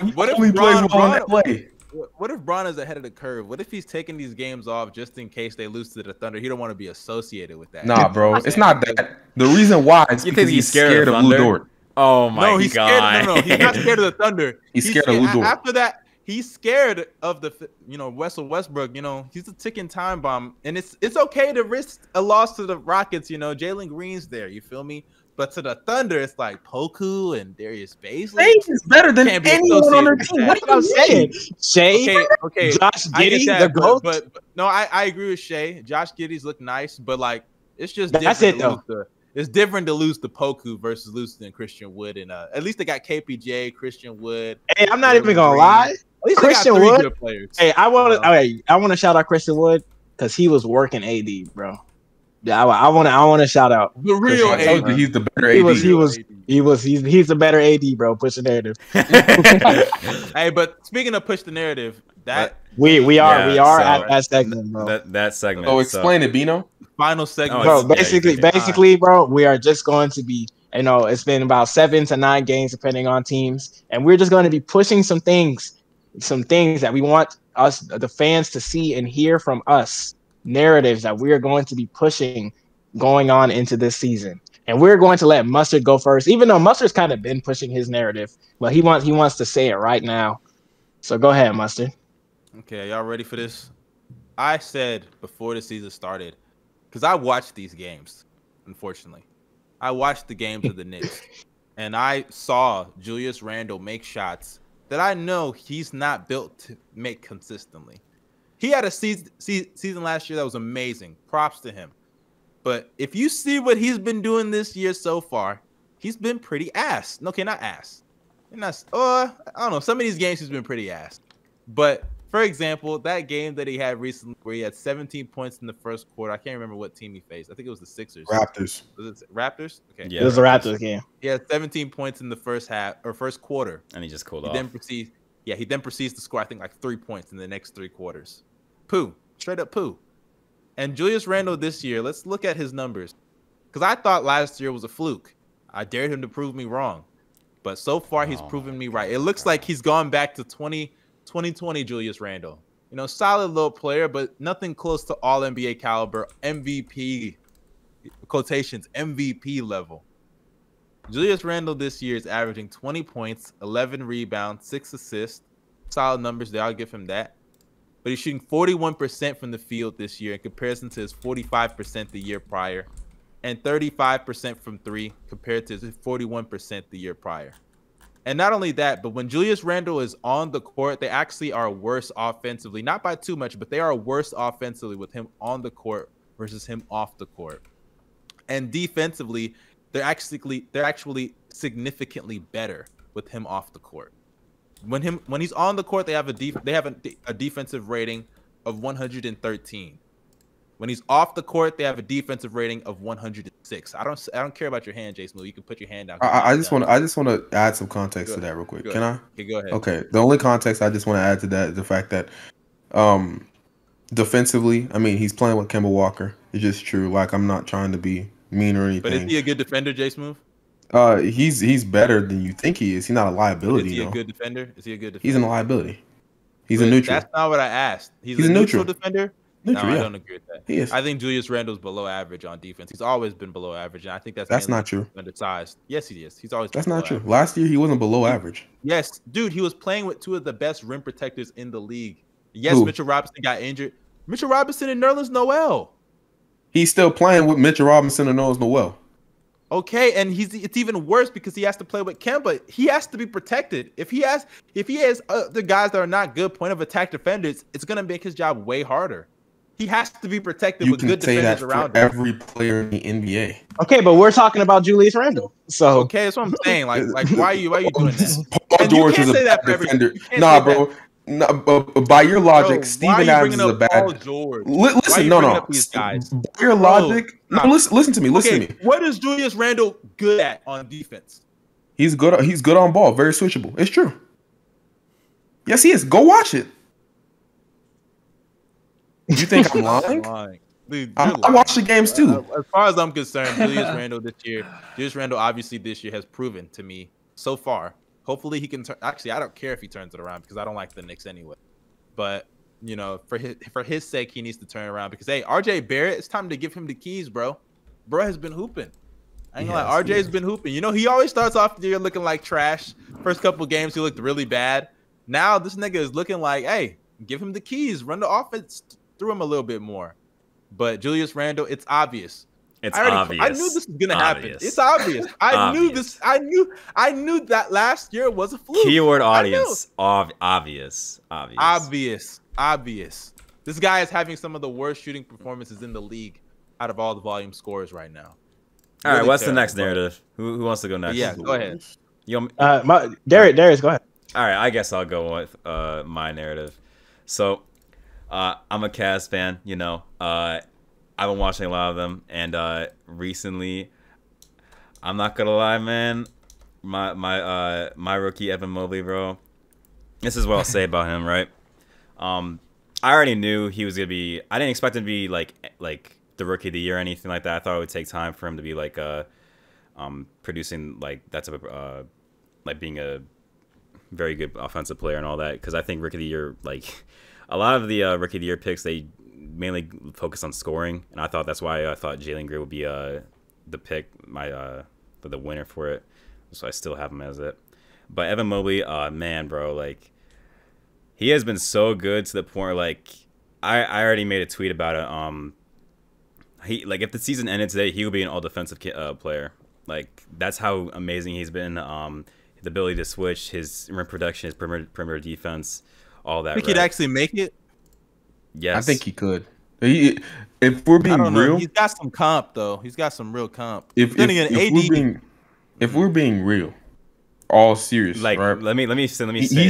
What if Bron is ahead of the curve? What if he's taking these games off just in case they lose to the Thunder? He don't want to be associated with that. Nah, bro, it's not that. The reason why is because he's scared of Lou Dort. Oh my god! No, he's not scared of the Thunder. He's scared of Lou Dort. After that, he's scared of the Russell Westbrook. He's a ticking time bomb, and it's okay to risk a loss to the Rockets. Jalen Green's there. You feel me? But to the Thunder, it's like Poku and Darius Bazley. He's better than anyone on their team. What are you saying? Shea, okay. Josh Giddey, the GOAT. But no, I agree with Shea. Josh Giddey's look nice, but like it's just that's it though. It's different to lose to Poku versus losing to Christian Wood, and at least they got KPJ, Christian Wood. Hey, I'm not even gonna lie. At least Christian Wood. Hey, I want to shout out Christian Wood because he was working AD, bro. Yeah, I want to shout out the real AD. He's the better AD. He's the better AD, bro. Push the narrative. Hey, but speaking of push the narrative, that we are at that segment, bro. That segment. Oh, explain it, Bino. Final segment, bro. Basically, bro, we are just going to be. It's been about 7 to 9 games depending on teams, and we're just going to be pushing some things that we want us, the fans, to see and hear from us. Narratives that we are going to be pushing going on into this season, and we're going to let Mustard go first, even though Mustard's kind of been pushing his narrative, but he wants to say it right now. So go ahead, Mustard. Okay, y'all ready for this? I said before the season started, because I watched these games. Unfortunately, I watched the games of the Knicks, and I saw Julius Randle make shots that I know he's not built to make consistently. He had a season last year that was amazing. Props to him. But if you see what he's been doing this year so far, he's been pretty ass. Okay, not ass. I don't know. Some of these games he's been pretty ass. But for example, that game that he had recently where he had 17 points in the first quarter. I can't remember what team he faced. I think it was the Sixers. Raptors. Was it Raptors? Okay. Yeah, it was the Raptors game. He had 17 points in the first quarter. And he just cooled off. He then proceeds to score, I think, like 3 points in the next 3 quarters. Straight up poo. And Julius Randle this year, let's look at his numbers. Because I thought last year was a fluke. I dared him to prove me wrong. But so far, he's proven me right. It looks like he's gone back to 2020 Julius Randle. Solid little player, but nothing close to all NBA caliber, MVP, quotations, MVP level. Julius Randle this year is averaging 20 points, 11 rebounds, 6 assists. Solid numbers there. I'll give him that. But he's shooting 41% from the field this year in comparison to his 45% the year prior, and 35% from 3 compared to his 41% the year prior. And not only that, but when Julius Randle is on the court, they actually are worse offensively. Not by too much, but they are worse offensively with him on the court versus him off the court. And defensively, they're actually significantly better with him off the court. When he's on the court, they have a defensive rating of 113. When he's off the court, they have a defensive rating of 106. I don't care about your hand, JSmooth. You can put your hand down. I just want to add some context to that real quick. Can I? Okay, go ahead. Okay. The only context I just want to add to that is the fact that Defensively, I mean, he's playing with Kemba Walker. It's just true. Like, I'm not trying to be mean or anything. But is he a good defender, JSmooth? He's better than you think he is. He's not a liability. Is he a good defender? He's a liability. He's a neutral. That's not what I asked. He's a neutral defender? Neutral, I don't agree with that. He is. I think Julius Randle's below average on defense. He's always been below average, and I think that's not true. Undersized. Yes, he is. He's always. That's not true. Last year he wasn't below average. Yes, dude, he was playing with two of the best rim protectors in the league. Yes, Mitchell Robinson got injured. Mitchell Robinson and Nerlens Noel. He's still playing with Mitchell Robinson and Nerlens Noel. Okay, and it's even worse because he has to play with Kemba. He has to be protected. If he has the guys that are not good point of attack defenders, it's gonna make his job way harder. He has to be protected with good defenders around him. Every player in the NBA. Okay, but we're talking about Julius Randle. So okay, that's what I'm saying. Like why are you doing that? Paul George is a bad defender. Nah, bro. No, by your logic, Steven Adams is a bad. Listen, no. By your logic, listen to me. Listen to me. What is Julius Randle good at on defense? He's good. He's good on ball. Very switchable. It's true. Yes, he is. Go watch it. You think I'm lying? Dude, I watch the games too. As far as I'm concerned, Julius Randle obviously this year has proven to me so far. Hopefully he can turn. Actually, I don't care if he turns it around because I don't like the Knicks anyway. But for his sake, he needs to turn around because hey, RJ Barrett, it's time to give him the keys, bro. Bro has been hooping. I ain't gonna lie, RJ's been hooping. You know, he always starts off the year looking like trash. First couple games, he looked really bad. Now this nigga is looking like, hey, give him the keys, run the offense through him a little bit more. But Julius Randle, it's obvious. Obvious. I knew this was gonna happen. It's obvious. I knew this. I knew that last year was a fluke. Keyword audience. Obvious. This guy is having some of the worst shooting performances in the league out of all the volume scorers right now. All right, what's the next narrative? Who wants to go next? Yeah, go ahead. Darius, go ahead. All right, I guess I'll go with my narrative. So, I'm a Cavs fan. You know, I've been watching a lot of them, and recently, I'm not gonna lie, man, my rookie Evan Mobley, bro. This is what I'll say about him, right? I already knew he was gonna be. I didn't expect him to be like the rookie of the year or anything like that. I thought it would take time for him to be like producing like that type of like being a very good offensive player and all that. Because I think rookie of the year, like a lot of the rookie of the year picks, they mainly focus on scoring, and I thought that's why I thought Jalen Green would be the pick, the winner for it. So I still have him as it. But Evan Mobley, man, bro, like he has been so good to the point where, like I already made a tweet about it. He like if the season ended today, he would be an all defensive player. Like that's how amazing he's been. The ability to switch, his rim production, his perimeter defense, all that. I think he'd actually make it. Yes, I think he could. If we're being real, he's got some comp though. He's got some real comp. If we're being real, all serious, like right? let me finish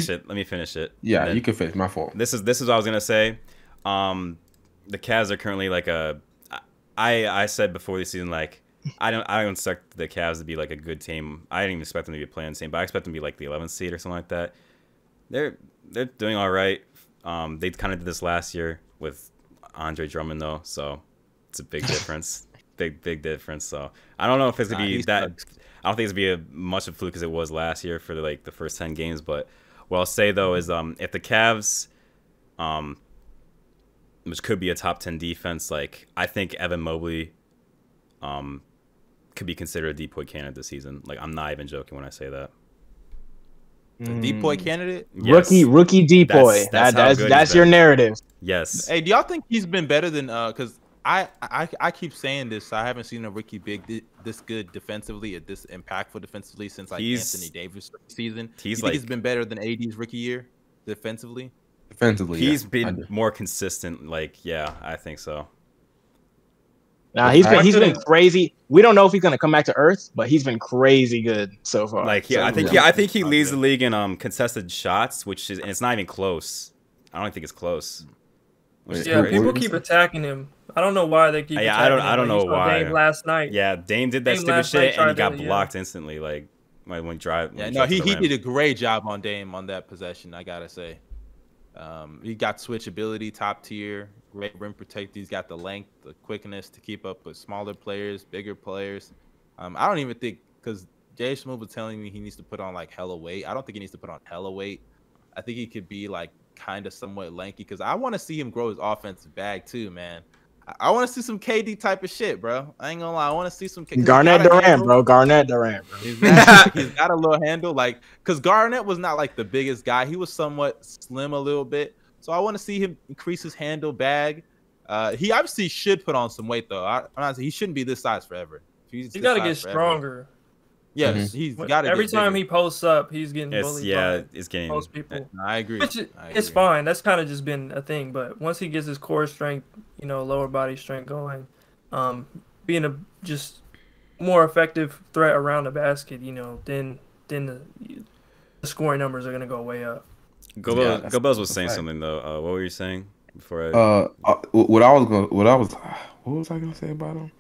it. Let me finish it. Yeah, you can finish. My fault. This is what I was gonna say. The Cavs are currently like I said before the season, like I don't expect the Cavs to be like a good team. I didn't even expect them to be playing the team, but I expect them to be like the 11th seed or something like that. They're doing all right. They kind of did this last year with Andre Drummond though, so it's a big difference. big difference. So I don't know if it's gonna be that. I don't think it's gonna be much of a fluke as it was last year for the first 10 games. But what I'll say though is if the Cavs, which could be a top 10 defense, like I think Evan Mobley, could be considered a depoy candidate this season. Like I'm not even joking when I say that. A depoy candidate? Yes. Rookie depoy. That's your narrative. Yes. Hey, do y'all think he's been better than because I keep saying this. I haven't seen a rookie big this good defensively, this impactful defensively since like Anthony Davis season. He's been better than AD's rookie year defensively. He's been more consistent. Like, yeah, I think so. Nah, he's been crazy. We don't know if he's gonna come back to earth, but he's been crazy good so far. Like, yeah, I think he leads the league in contested shots, and it's not even close. I don't think it's close. Yeah, people keep attacking him. I don't know why they keep. Yeah, I don't know why. Dame last night. Yeah, Dame did that stupid shit and he got blocked instantly. Like when drive. Yeah, no, he did a great job on Dame on that possession. I gotta say, he got switch ability, top tier, great rim protector. He's got the length, the quickness to keep up with smaller players, bigger players. I don't even think, because JSmooth was telling me he needs to put on like hella weight. I don't think he needs to put on hella weight. I think he could be like kind of somewhat lanky, because I want to see him grow his offensive bag too, man. I want to see some KD type of shit, bro. I ain't gonna lie. I want to see some Garnett Durant, bro. Garnett Durant, bro. He's got a little handle, like, because Garnett was not like the biggest guy. He was somewhat slim a little bit. So I want to see him increase his handle bag. He obviously should put on some weight, though. He shouldn't be this size forever. He's got to get stronger. Yes, he's got to. Every time he posts up, he's getting bullied. Yeah, it's getting most people. I agree. It's fine. That's kind of just been a thing. But once he gets his core strength, lower body strength going, being a just more effective threat around the basket, then the scoring numbers are gonna go way up. Gobels was saying something though. What were you saying before? What was I gonna say about him?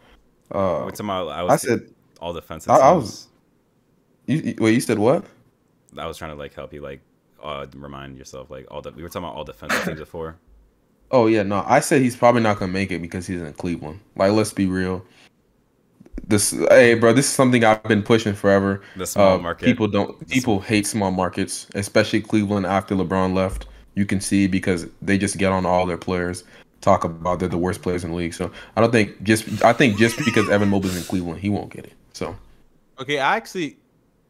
I said all defensive. You said what? I was trying to like help you like remind yourself like we were talking about all defensive teams before. Oh yeah, no, I said he's probably not gonna make it because he's in Cleveland. Like, let's be real. Hey, bro, this is something I've been pushing forever. The small market. People hate small markets, especially Cleveland after LeBron left. You can see because they just get on all their players, talk about they're the worst players in the league. So I think just because Evan Mobley's in Cleveland, he won't get it. So okay, I actually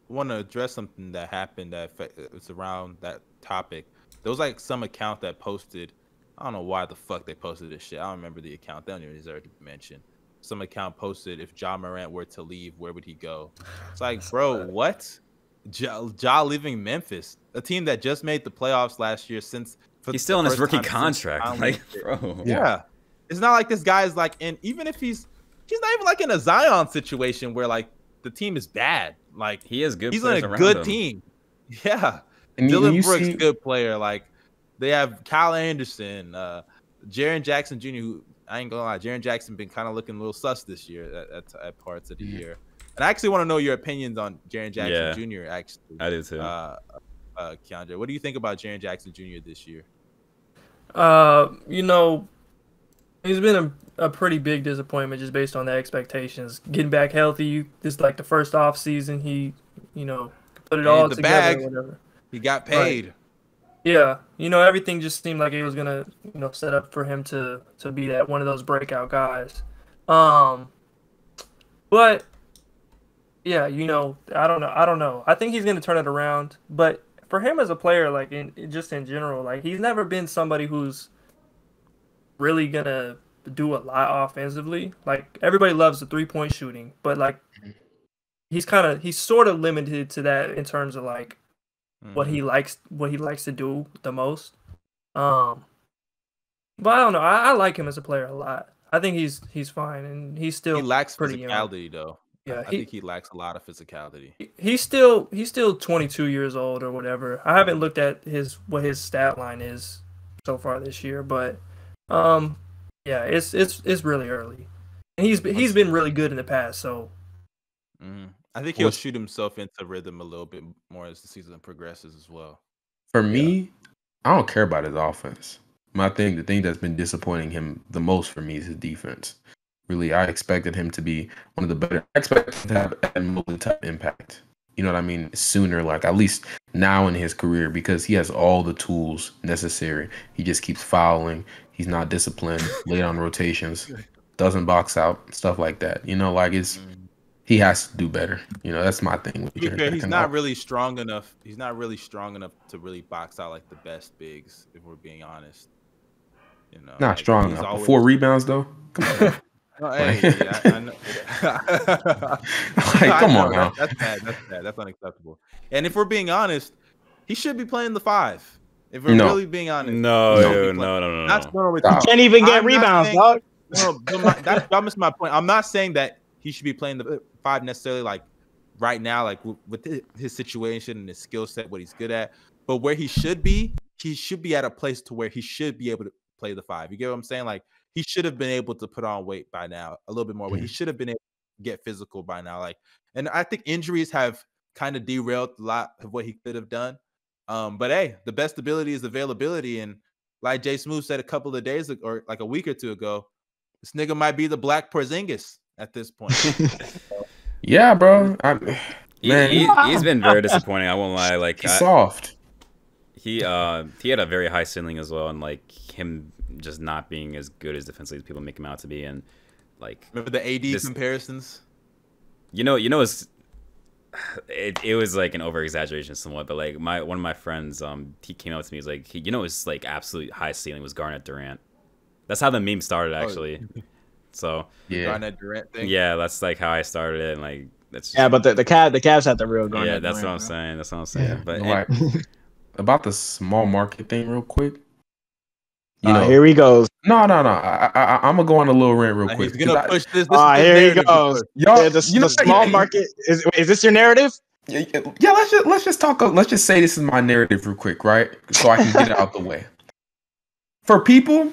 want to address something that happened that it's around that topic. There was like some account that posted. I don't know why the fuck they posted this shit. I don't remember the account. They don't even deserve to be mentioned. Some account posted, if Ja Morant were to leave, where would he go? It's like, bro, what? Ja leaving Memphis, a team that just made the playoffs last year. He's still in his rookie contract. Like, bro. Yeah. It's not like this guy's like in, even if he's not even like in a Zion situation where like the team is bad. Like, he is good. He's on a good team. Yeah. And Dylan Brooks, good player. Like, they have Kyle Anderson, Jaren Jackson Jr., who I ain't gonna lie, Jaren Jackson been kind of looking a little sus this year at parts of the year. And I actually want to know your opinions on Jaren Jackson Jr. Actually, I do too. Keandre, what do you think about Jaren Jackson Jr. this year? He's been a pretty big disappointment just based on the expectations. Getting back healthy, this is like the first off season. He, put it all together. Bag. Or whatever. He got paid. Right. Yeah, everything just seemed like it was gonna, set up for him to be that one of those breakout guys. But yeah, I don't know. I think he's gonna turn it around. But for him as a player, like in general, like he's never been somebody who's really gonna do a lot offensively. Like everybody loves the 3-point shooting, but like he's sort of limited to that in terms of like what he likes to do the most. But I don't know. I like him as a player a lot. I think he's fine, and he lacks pretty physicality young. though. Yeah, I think he lacks a lot of physicality. He's still 22 years old or whatever. I haven't looked at what his stat line is so far this year, but yeah, it's really early. And he's been really good in the past, so I think he'll shoot himself into rhythm a little bit more as the season progresses as well. For me, I don't care about his offense. The thing that's been disappointing him the most for me is his defense. Really, I expected him to be one of the better. I expected him to have a Mobley type impact. You know what I mean? Sooner, like at least now in his career, because he has all the tools necessary. He just keeps fouling. He's not disciplined, late on rotations, doesn't box out, stuff like that. He has to do better. That's my thing. He's not really strong enough. He's not really strong enough to really box out like the best bigs, if we're being honest. Not strong enough. 4 rebounds though. Come on. Oh, hey, I know. Come on now. That's bad. That's unacceptable. And if we're being honest, he should be playing the 5. If we're really being honest. No. He can't even get rebounds, dog. Y'all missed my point. I'm not saying that he should be playing the 5 necessarily, like right now, like with his situation and his skill set, what he's good at. But where he should be at a place to where he should be able to play the 5. You get what I'm saying? Like, he should have been able to put on weight by now, a little bit more weight. He should have been able to get physical by now. Like, and I think injuries have kind of derailed a lot of what he could have done. But hey, the best ability is availability, and like JSmooth said a couple of days ago, or like a week or two ago, this nigga might be the Black Porzingis at this point. Yeah, bro. He's been very disappointing. I won't lie. Like he's soft. He had a very high ceiling as well, and like him just not being as good as defensively as people make him out to be, and like remember the AD comparisons. It was like an over exaggeration somewhat, but like one of my friends, he came out to me, he's like, his like absolute high ceiling was Garnett Durant. That's how the meme started actually. So yeah, Garnett Durant thing. Yeah, that's like how I started it, and like that's just, yeah, but the Cavs had the real Garnett. Yeah, that's Durant, what I'm saying. That's what I'm saying. Yeah, but like, about the small market thing, real quick. Here he goes. No. I'm gonna go on a little rant real quick. He's gonna push this. Here he goes. Y'all, the small market is this your narrative? Yeah. Let's just talk. Let's just say this is my narrative real quick, right? So I can get it out the way. For people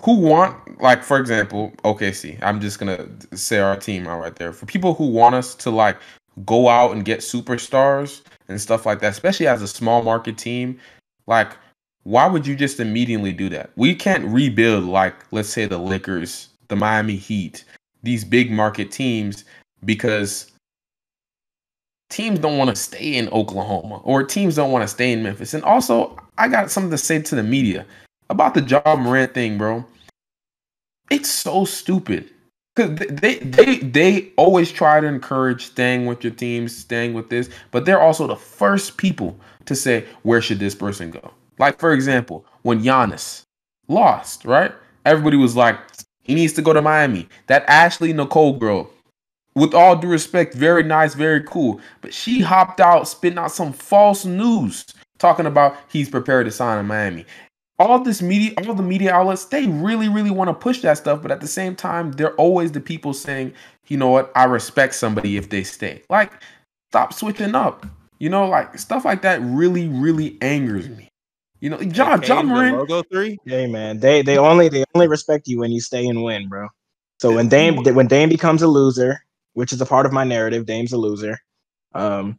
who want, like, for example, OKC. I'm just gonna say our team right there. For people who want us to like go out and get superstars and stuff like that, especially as a small market team, like, why would you just immediately do that? We can't rebuild like, let's say, the Lakers, the Miami Heat, these big market teams, because teams don't want to stay in Oklahoma or teams don't want to stay in Memphis. And also, I got something to say to the media about the Ja Morant thing, bro. It's so stupid. Because they always try to encourage staying with your teams, staying with this, but they're also the first people to say, where should this person go? Like, for example, when Giannis lost, right? Everybody was like, he needs to go to Miami. That Ashley Nicole girl, with all due respect, very nice, very cool. But she hopped out, spitting out some false news, talking about he's prepared to sign in Miami. All the media outlets, they really, really want to push that stuff. But at the same time, they're always the people saying, you know what, I respect somebody if they stay. Like, stop switching up. Like, stuff like that really, really angers me. Ja Morant. Logo 3? Hey man, they only respect you when you stay and win, bro. So when Dame becomes a loser, which is a part of my narrative, Dame's a loser, and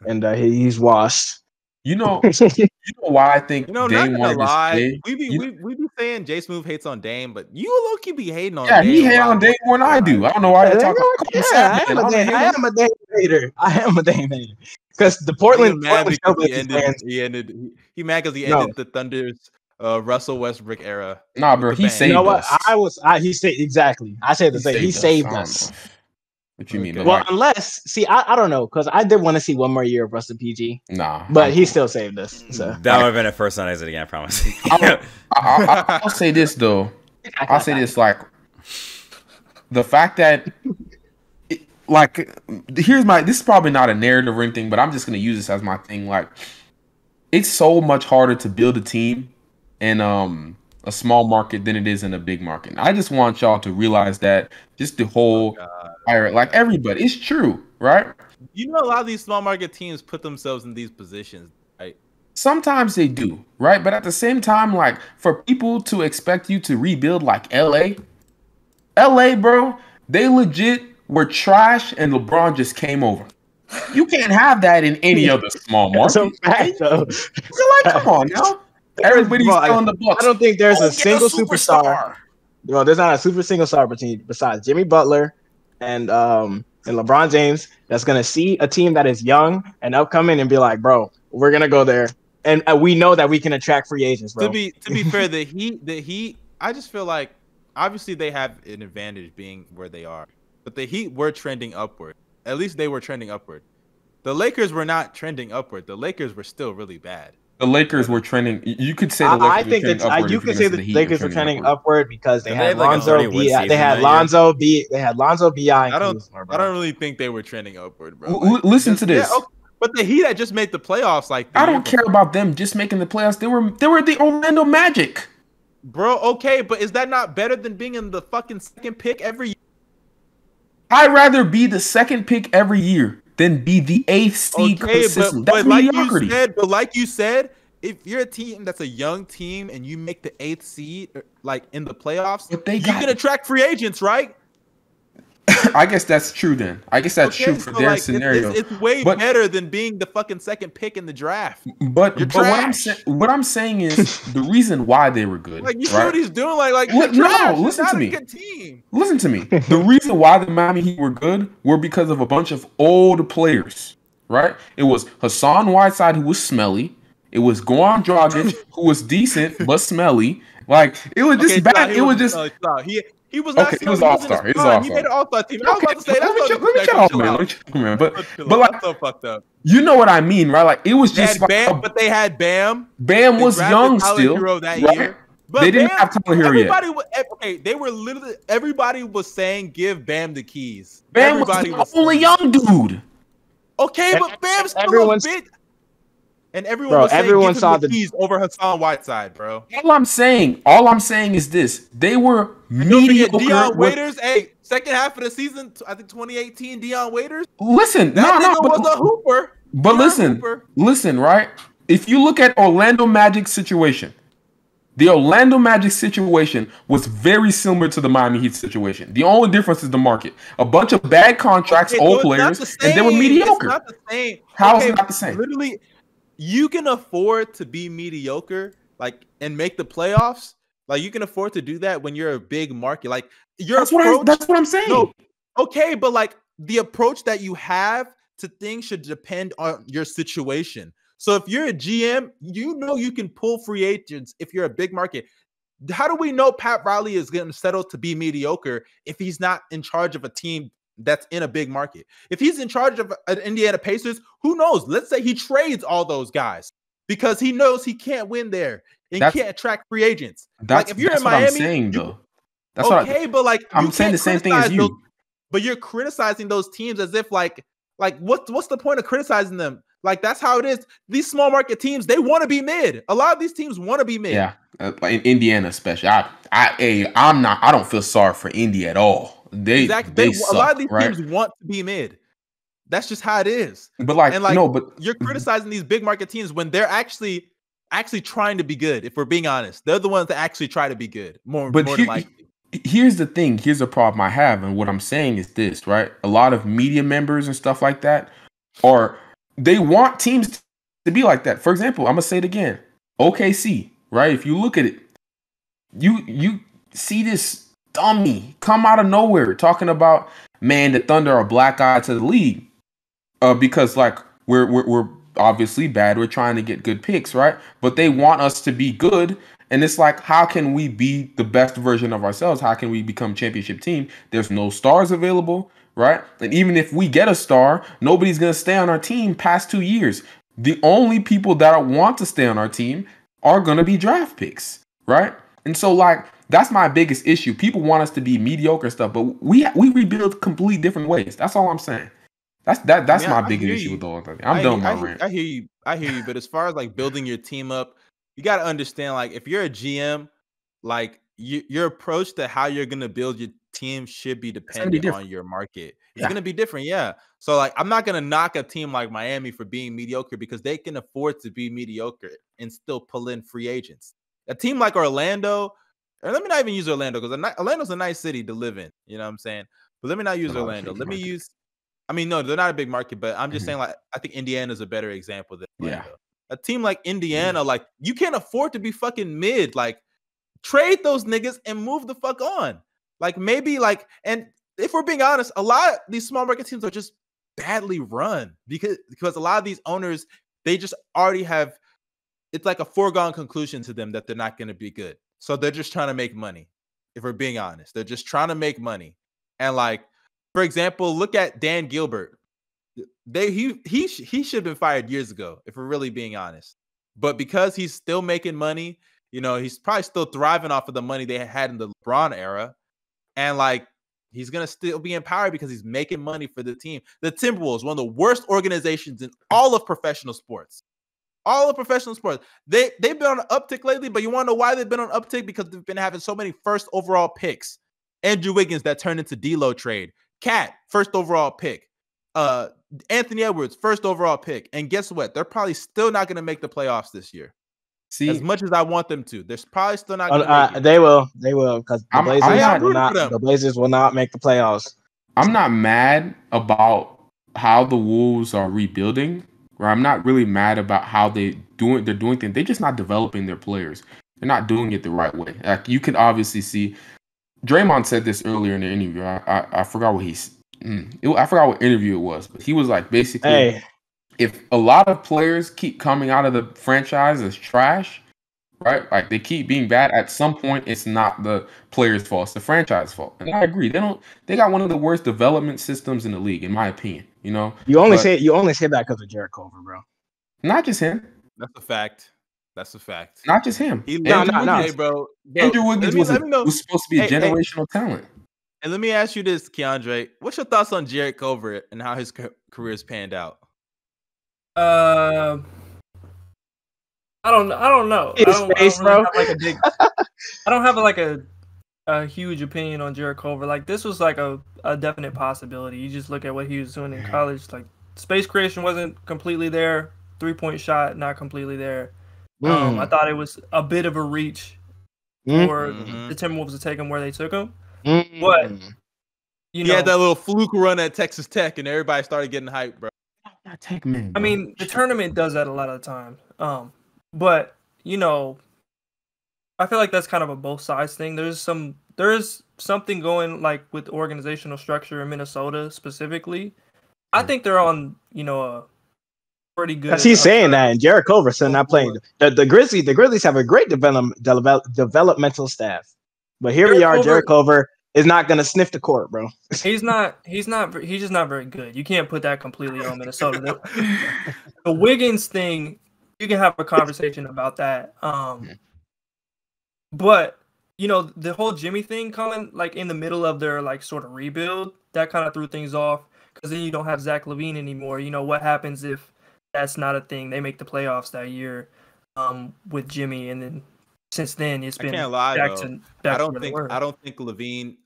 he's washed. You know why I think Dame wanted to stay? We be saying JSmooth hates on Dame, but you low-key be hating on Dame. Yeah, he hate on Dame more than I do. I don't know why they talk about I am a Dame hater. Because the Portland he mad because he ended the Thunder's Russell Westbrook era. Nah, bro, he saved us. He saved exactly. I say the same. He saved us. What you mean? Well, like, unless, I don't know, because I did want to see one more year of Russell PG. Nah, but he still saved us. So that would have been a first on exit again. I promise. I'll say this though. I'll say this, like, the fact that, this is probably not a narrative or anything, but I'm just gonna use this as my thing. Like, it's so much harder to build a team in a small market than it is in a big market. I just want y'all to realize that. Just the whole like everybody, it's true, right? A lot of these small market teams put themselves in these positions, right? Sometimes they do, right? But at the same time, like, for people to expect you to rebuild like LA, bro, they legit were trash and LeBron just came over. You can't have that in any other small market. So fact, though. So, like, come on now. Everybody's telling the Bucks. I don't think there's a single superstar. Well, there's not a single star besides Jimmy Butler and LeBron James that's gonna see a team that is young and upcoming and be like, bro, we're gonna go there, and we know that we can attract free agents, bro. To be fair, the Heat, I just feel like obviously they have an advantage being where they are, but the Heat were trending upward. At least they were trending upward. The Lakers were not trending upward. The Lakers were still really bad. The Lakers were trending. You could say the Lakers I think were upward. You could say the Lakers were trending upward because they had like Lonzo. They had Lonzo B. They had Lonzo Bi. I don't really think they were trending upward, bro. Listen to this. Yeah, okay. But the Heat had just made the playoffs. Like, I don't care about them just making the playoffs. They were the Orlando Magic, bro. Okay, but is that not better than being in the fucking second pick every year? I'd rather be the second pick every year than be the 8th seed consistently. That's mediocrity. Like you said, if you're a team that's a young team and you make the 8th seed, like in the playoffs, you can attract free agents, right? I guess that's true then. I guess that's true for their scenario. It's way better than being the fucking second pick in the draft. But what I'm saying is the reason why they were good. Like you see what he's doing. Listen to me. Listen to me. The reason why the Miami Heat were good were because of a bunch of old players. Right? It was Hassan Whiteside who was smelly. It was Goran Dragic who was decent but smelly. Like it was just bad. It was just. He was not. He was all-star. He was all-star. He made an all-star team. I was about to say let me check out, man. But like, so fucked up. You know what I mean, right? Like it was just Bam, but they had Bam. Bam was young still. That right? year. But they didn't have Tyler Hero yet. They were literally everybody was saying give Bam the keys. Bam was the only young dude. Okay, but Bam's still a bitch. And everyone was saying give him the keys over Hassan Whiteside, bro. All I'm saying is this: they were mediocre. Dion Waiters, second half of the season, I think 2018. Dion Waiters. Listen, was a hooper. But listen, right? If you look at Orlando Magic's situation, the Orlando Magic situation was very similar to the Miami Heat situation. The only difference is the market. A bunch of bad contracts, old players, and they were mediocre. It's not the same. How is it not the same? Literally. You can afford to be mediocre, like, and make the playoffs. Like, you can afford to do that when you're a big market. Like, that's what I'm saying. No, okay, but like the approach that you have to things should depend on your situation. So if you're a GM, you know you can pull free agents if you're a big market. How do we know Pat Riley is going to settle to be mediocre if he's not in charge of a team that's in a big market? If he's in charge of an Indiana Pacers, who knows? Let's say he trades all those guys because he knows he can't win there and can't attract free agents. Like if you're in Miami, I'm saying, though. But like I'm saying the same thing as you. But you're criticizing those teams as if like what's the point of criticizing them? Like that's how it is. These small market teams, they want to be mid. A lot of these teams want to be mid. Yeah, in Indiana especially. I don't feel sorry for Indy at all. They suck, a lot of these teams want to be mid. That's just how it is. But you're criticizing these big market teams when they're actually trying to be good. If we're being honest, they're the ones that actually try to be good. More than likely. Here's the thing. Here's the problem I have, and what I'm saying is this, right? A lot of media members and stuff like that they want teams to be like that. For example, I'm gonna say it again. OKC, right? If you look at it, you see this dummy come out of nowhere talking about, man, the Thunder are black eye to the league because like we're obviously bad. We're trying to get good picks, right? But they want us to be good, and it's like, how can we be the best version of ourselves? How can we become championship team? There's no stars available, right? And even if we get a star, nobody's gonna stay on our team past 2 years. The only people that want to stay on our team are gonna be draft picks, right? And so like, that's my biggest issue. People want us to be mediocre stuff, but we rebuild completely different ways. That's all I'm saying. That's my biggest issue with the whole thing. I'm done with my rant. I hear you. But as far as like building your team up, you got to understand, like, if you're a GM, like your approach to how you're gonna build your team should be dependent on your market. It's gonna be different, yeah. So like, I'm not gonna knock a team like Miami for being mediocre because they can afford to be mediocre and still pull in free agents. A team like Orlando. Or let me not even use Orlando because Orlando's a nice city to live in. You know what I'm saying? But let me not use Orlando. Let me use. I mean, no, they're not a big market, but I'm just saying, like, I think Indiana's a better example than Orlando. Yeah. A team like Indiana, like, you can't afford to be fucking mid. Like, trade those niggas and move the fuck on. Like, maybe, like, and if we're being honest, a lot of these small market teams are just badly run because a lot of these owners, they just already have. It's like a foregone conclusion to them that they're not going to be good. So they're just trying to make money. If we're being honest, they're just trying to make money. And like, for example, look at Dan Gilbert. He should have been fired years ago, if we're really being honest. But because he's still making money, you know, he's probably still thriving off of the money they had in the LeBron era. And like, he's going to still be in power because he's making money for the team. The Timberwolves, one of the worst organizations in all of professional sports. All of professional sports. They've been on an uptick lately, but you want to know why they've been on an uptick? Because they've been having so many first overall picks. Andrew Wiggins that turned into D'Lo trade. Cat, first overall pick. Anthony Edwards, first overall pick. And guess what? They're probably still not going to make the playoffs this year. See, as much as I want them to, they're probably still not going to make it. They will because the Blazers will not make the playoffs. I'm not mad about how the Wolves are rebuilding. Or I'm not really mad about how they're doing things. They're just not developing their players. They're not doing it the right way. Like you can obviously see. Draymond said this earlier in the interview. I forgot what I forgot what interview it was, but he was like basically, if a lot of players keep coming out of the franchise as trash, right? Like they keep being bad. At some point, it's not the players' fault; it's the franchise fault. And I agree. They got one of the worst development systems in the league, in my opinion. You know, you only say that because of Jarrett Culver, bro. Not just him. That's a fact. That's a fact. Not just him. No. Hey, bro. Andrew Wiggins was supposed to be a generational talent. And let me ask you this, Keandre. What's your thoughts on Jarrett Culver and how his career's panned out? I don't know. I don't have like a huge opinion on Jarrett Culver. Like this was like a definite possibility. You just look at what he was doing in college. Like space creation wasn't completely there. 3-point shot not completely there. I thought it was a bit of a reach for the Timberwolves to take him where they took him. But he had that little fluke run at Texas Tech, and everybody started getting hyped, bro. I mean, the tournament does that a lot of the time. But I feel like that's kind of a both sides thing. There's something going like with organizational structure in Minnesota specifically. I think they're on a pretty good. Because he's saying that, and Jarrett Culver said not playing. The Grizzlies have a great developmental staff, but here we are. Jarrett Culver is not going to sniff the court, bro. He's just not very good. You can't put that completely on Minnesota. The Wiggins thing, you can have a conversation about that. But the whole Jimmy thing coming like in the middle of their like sort of rebuild, that kind of threw things off because then you don't have Zach LaVine anymore. What happens if that's not a thing? They make the playoffs that year with Jimmy, and then since then it's been back to I don't think LaVine.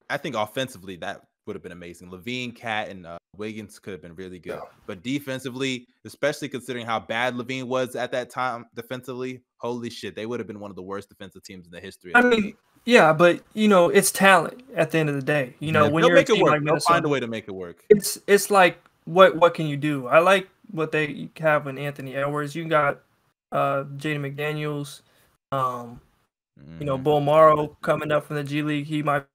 I think offensively that would have been amazing. LaVine, Cat, and Wiggins could have been really good. Yeah. But defensively, especially considering how bad LaVine was at that time defensively, holy shit, they would have been one of the worst defensive teams in the history. I mean, yeah, but it's talent at the end of the day. When you're a team like Minnesota, they'll find a way to make it work. It's like what can you do? I like what they have in Anthony Edwards. You got Jaden McDaniels, Bull Morrow coming up from the G League. He might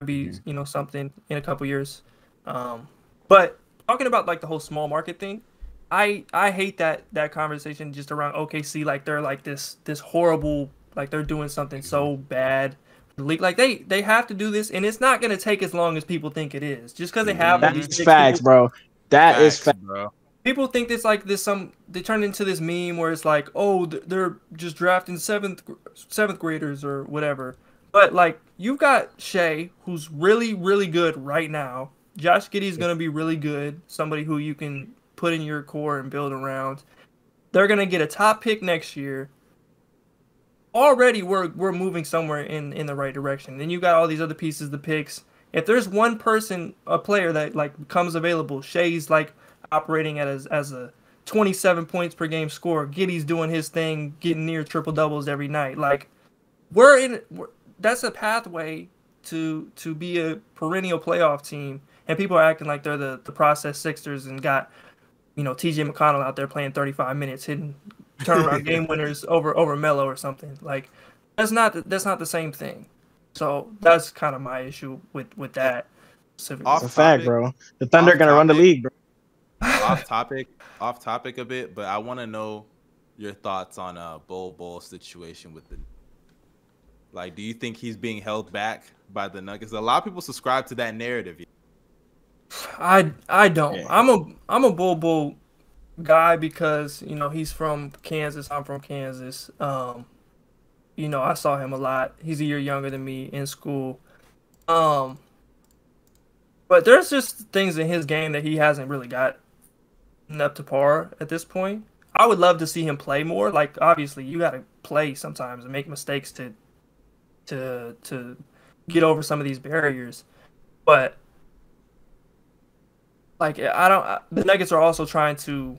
be something in a couple years. But talking about like the whole small market thing, I hate that conversation just around OKC. Like they're like this horrible, like they're doing something so bad. The league, like they have to do this, and it's not gonna take as long as people think it is. Just because they have these facts, bro. That is facts, bro. People think it's like this. They turn into this meme where it's like, oh, they're just drafting seventh graders or whatever. But like you've got Shea, who's really really good right now. Josh Giddey's gonna be really good. Somebody who you can put in your core and build around. They're gonna get a top pick next year. Already we're moving somewhere in the right direction. Then you got all these other pieces, the picks. If there's one person, a player that like becomes available, Shea's like operating as a 27 points per game scorer. Giddey's doing his thing, getting near triple doubles every night. Like that's a pathway to be a perennial playoff team. And people are acting like they're the process Sixers and got TJ McConnell out there playing 35 minutes, hitting turnaround game winners over Melo or something. Like that's not the same thing. So that's kind of my issue with that. It's a fact, bro. The Thunder are gonna run the league, bro. Off topic a bit, but I want to know your thoughts on Bol situation with the. Like, do you think he's being held back by the Nuggets? A lot of people subscribe to that narrative. I don't. Yeah. I'm a Bol guy because he's from Kansas. I'm from Kansas. I saw him a lot. He's a year younger than me in school. But there's just things in his game that he hasn't really got up to par at this point. I would love to see him play more. Like obviously you got to play sometimes and make mistakes to get over some of these barriers. But like the Nuggets are also trying to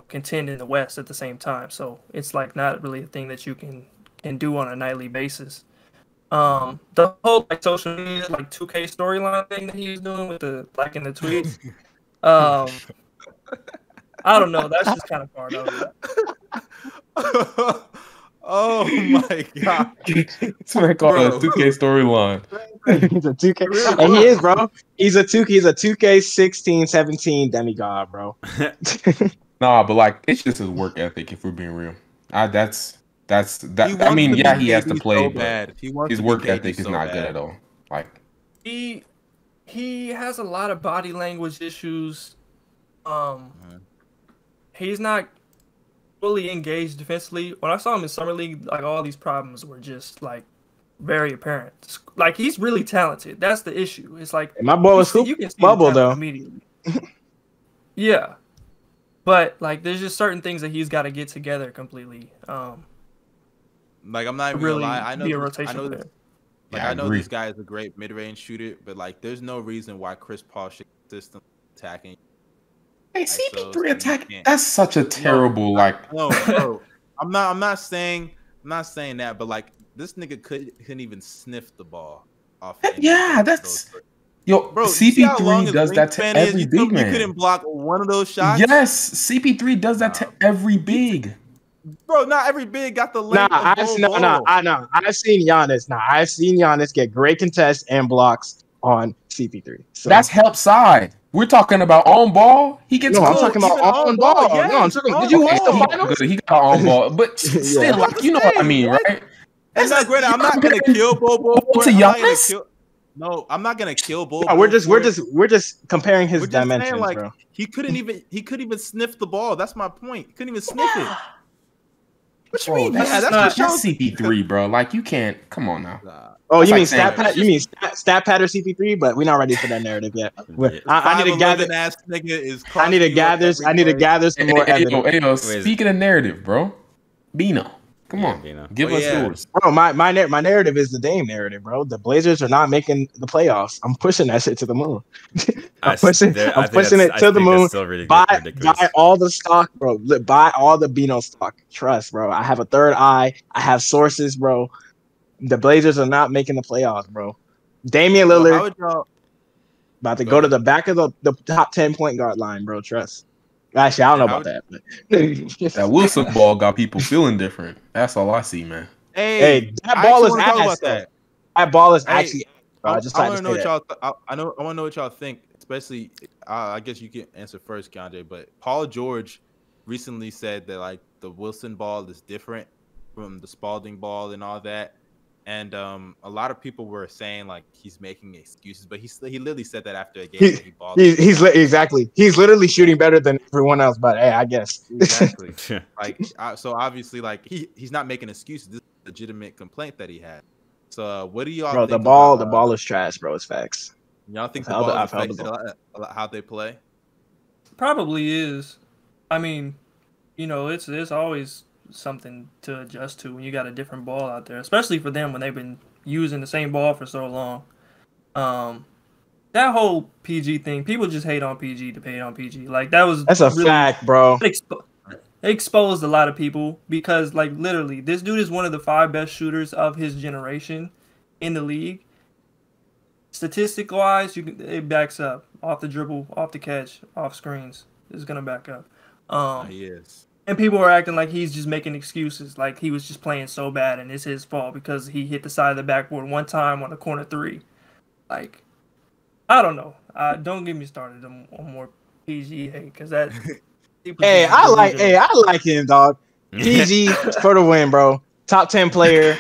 contend in the West at the same time. So it's like not really a thing that you can do on a nightly basis. The whole like social media like 2K storyline thing that he was doing with the like in the tweets. I don't know. That's just kind of part of it. Oh my god! It's what I call a 2K storyline. He's a 2K, and he is, bro. He's a 2K 16, 17 demigod, bro. Nah, but like it's just his work ethic. If we're being real, that's that. I mean, yeah, he has to play, so but his work ethic is not good at all. Like he has a lot of body language issues. He's not fully engaged defensively. When I saw him in summer league, like all these problems were just like very apparent. Like he's really talented. That's the issue. It's like my boy was hoop bubble though immediately. Yeah, but like there's just certain things that he's got to get together completely. Like I'm not even really gonna lie. I know this guy is a great mid-range shooter, but like there's no reason why Chris Paul should consistently attacking. Hey, CP3 attacking. That's such a terrible No, bro. I'm not saying that, but like this nigga couldn't even sniff the ball off. Yeah, that's yo, bro. CP3 does that to every big man. You couldn't block one of those shots. Yes, CP3 does that to every big. Bro, not every big got the length. I know. I've seen Giannis. I've seen Giannis get great contests and blocks on CP3. So that's help side. We're talking about on ball. He gets. No, I'm talking about on ball. Yes, no, I'm talking. Did you watch the finals? He got on ball, but still, like you know what I mean, right? That's not great. I'm not gonna kill Bobo. No, I'm not gonna kill Bobo. We're just comparing his dimensions, saying, like, bro. He couldn't even sniff the ball. That's my point. He couldn't even sniff it. What you mean? That's CP3, bro. Like you can't. Come on now. Oh, you mean stat pad? You mean stat pad or CP3? But we're not ready for that narrative yet. I need to gather. I need to gather some more evidence. Speaking of narrative, bro, Bino, come on, Bino. Give us yours, bro. My narrative is the Dame narrative, bro. The Blazers are not making the playoffs. I'm pushing that shit to the moon. I'm pushing it to the moon. Really buy all the stock, bro. Buy all the Bino stock. Trust, bro. I have a third eye. I have sources, bro. The Blazers are not making the playoffs, bro. Damian Lillard about to go to the back of the top 10 point guard line, bro. Trust. Actually, I don't know about that. But that Wilson ball got people feeling different. That's all I see, man. Hey, that ball is ass. That ball is actually. I want to know what y'all. I want to know what y'all think. Especially, I guess you can answer first, Keandre. But Paul George recently said that like the Wilson ball is different from the Spalding ball and all that. And a lot of people were saying like he's making excuses, but he literally said that after a game. He's literally shooting better than everyone else. But hey, I guess exactly. So obviously like he's not making excuses. This is a legitimate complaint that he had. So what do y'all? Bro, think the ball is trash, bro. It's facts. Y'all think the ball affects how they play? Probably is. I mean, it's always something to adjust to when you got a different ball out there, especially for them when they've been using the same ball for so long. That whole PG thing, people just hate on PG to hate on PG. Like that's a fact, bro. It exposed a lot of people because like literally this dude is one of the 5 best shooters of his generation in the league. Statistic wise, it backs up off the dribble, off the catch, off screens. It's gonna back up. He is. And people are acting like he's just making excuses, like he was just playing so bad and it's his fault because he hit the side of the backboard one time on a corner 3. Like, I don't know. Don't get me started on more PG hate because that. I like him, dog. PG for the win, bro. Top 10 player.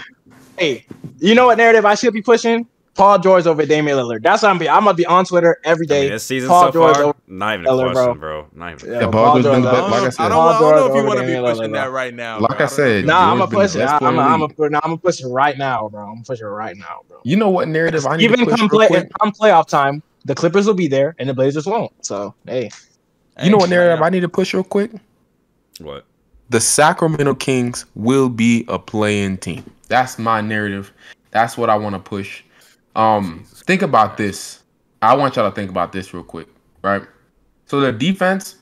Hey, you know what narrative I should be pushing? Paul George over Damian Lillard. That's what I'm gonna be on Twitter every day. This season Paul so George far, not even a Lillard, question, bro. Not even. Yeah, Paul George. Like I said, I don't know if you want to be pushing that right now. Like I said, I'm gonna push it. I'm gonna push it right now, bro. I'm gonna push it right now, bro. You know what narrative I need even to push come playoff time, the Clippers will be there and the Blazers won't. So hey, you know what narrative I need to push real quick? What? The Sacramento Kings will be a play-in team. That's my narrative. That's what I want to push. Think about this. I want y'all to think about this real quick, right? So the defense,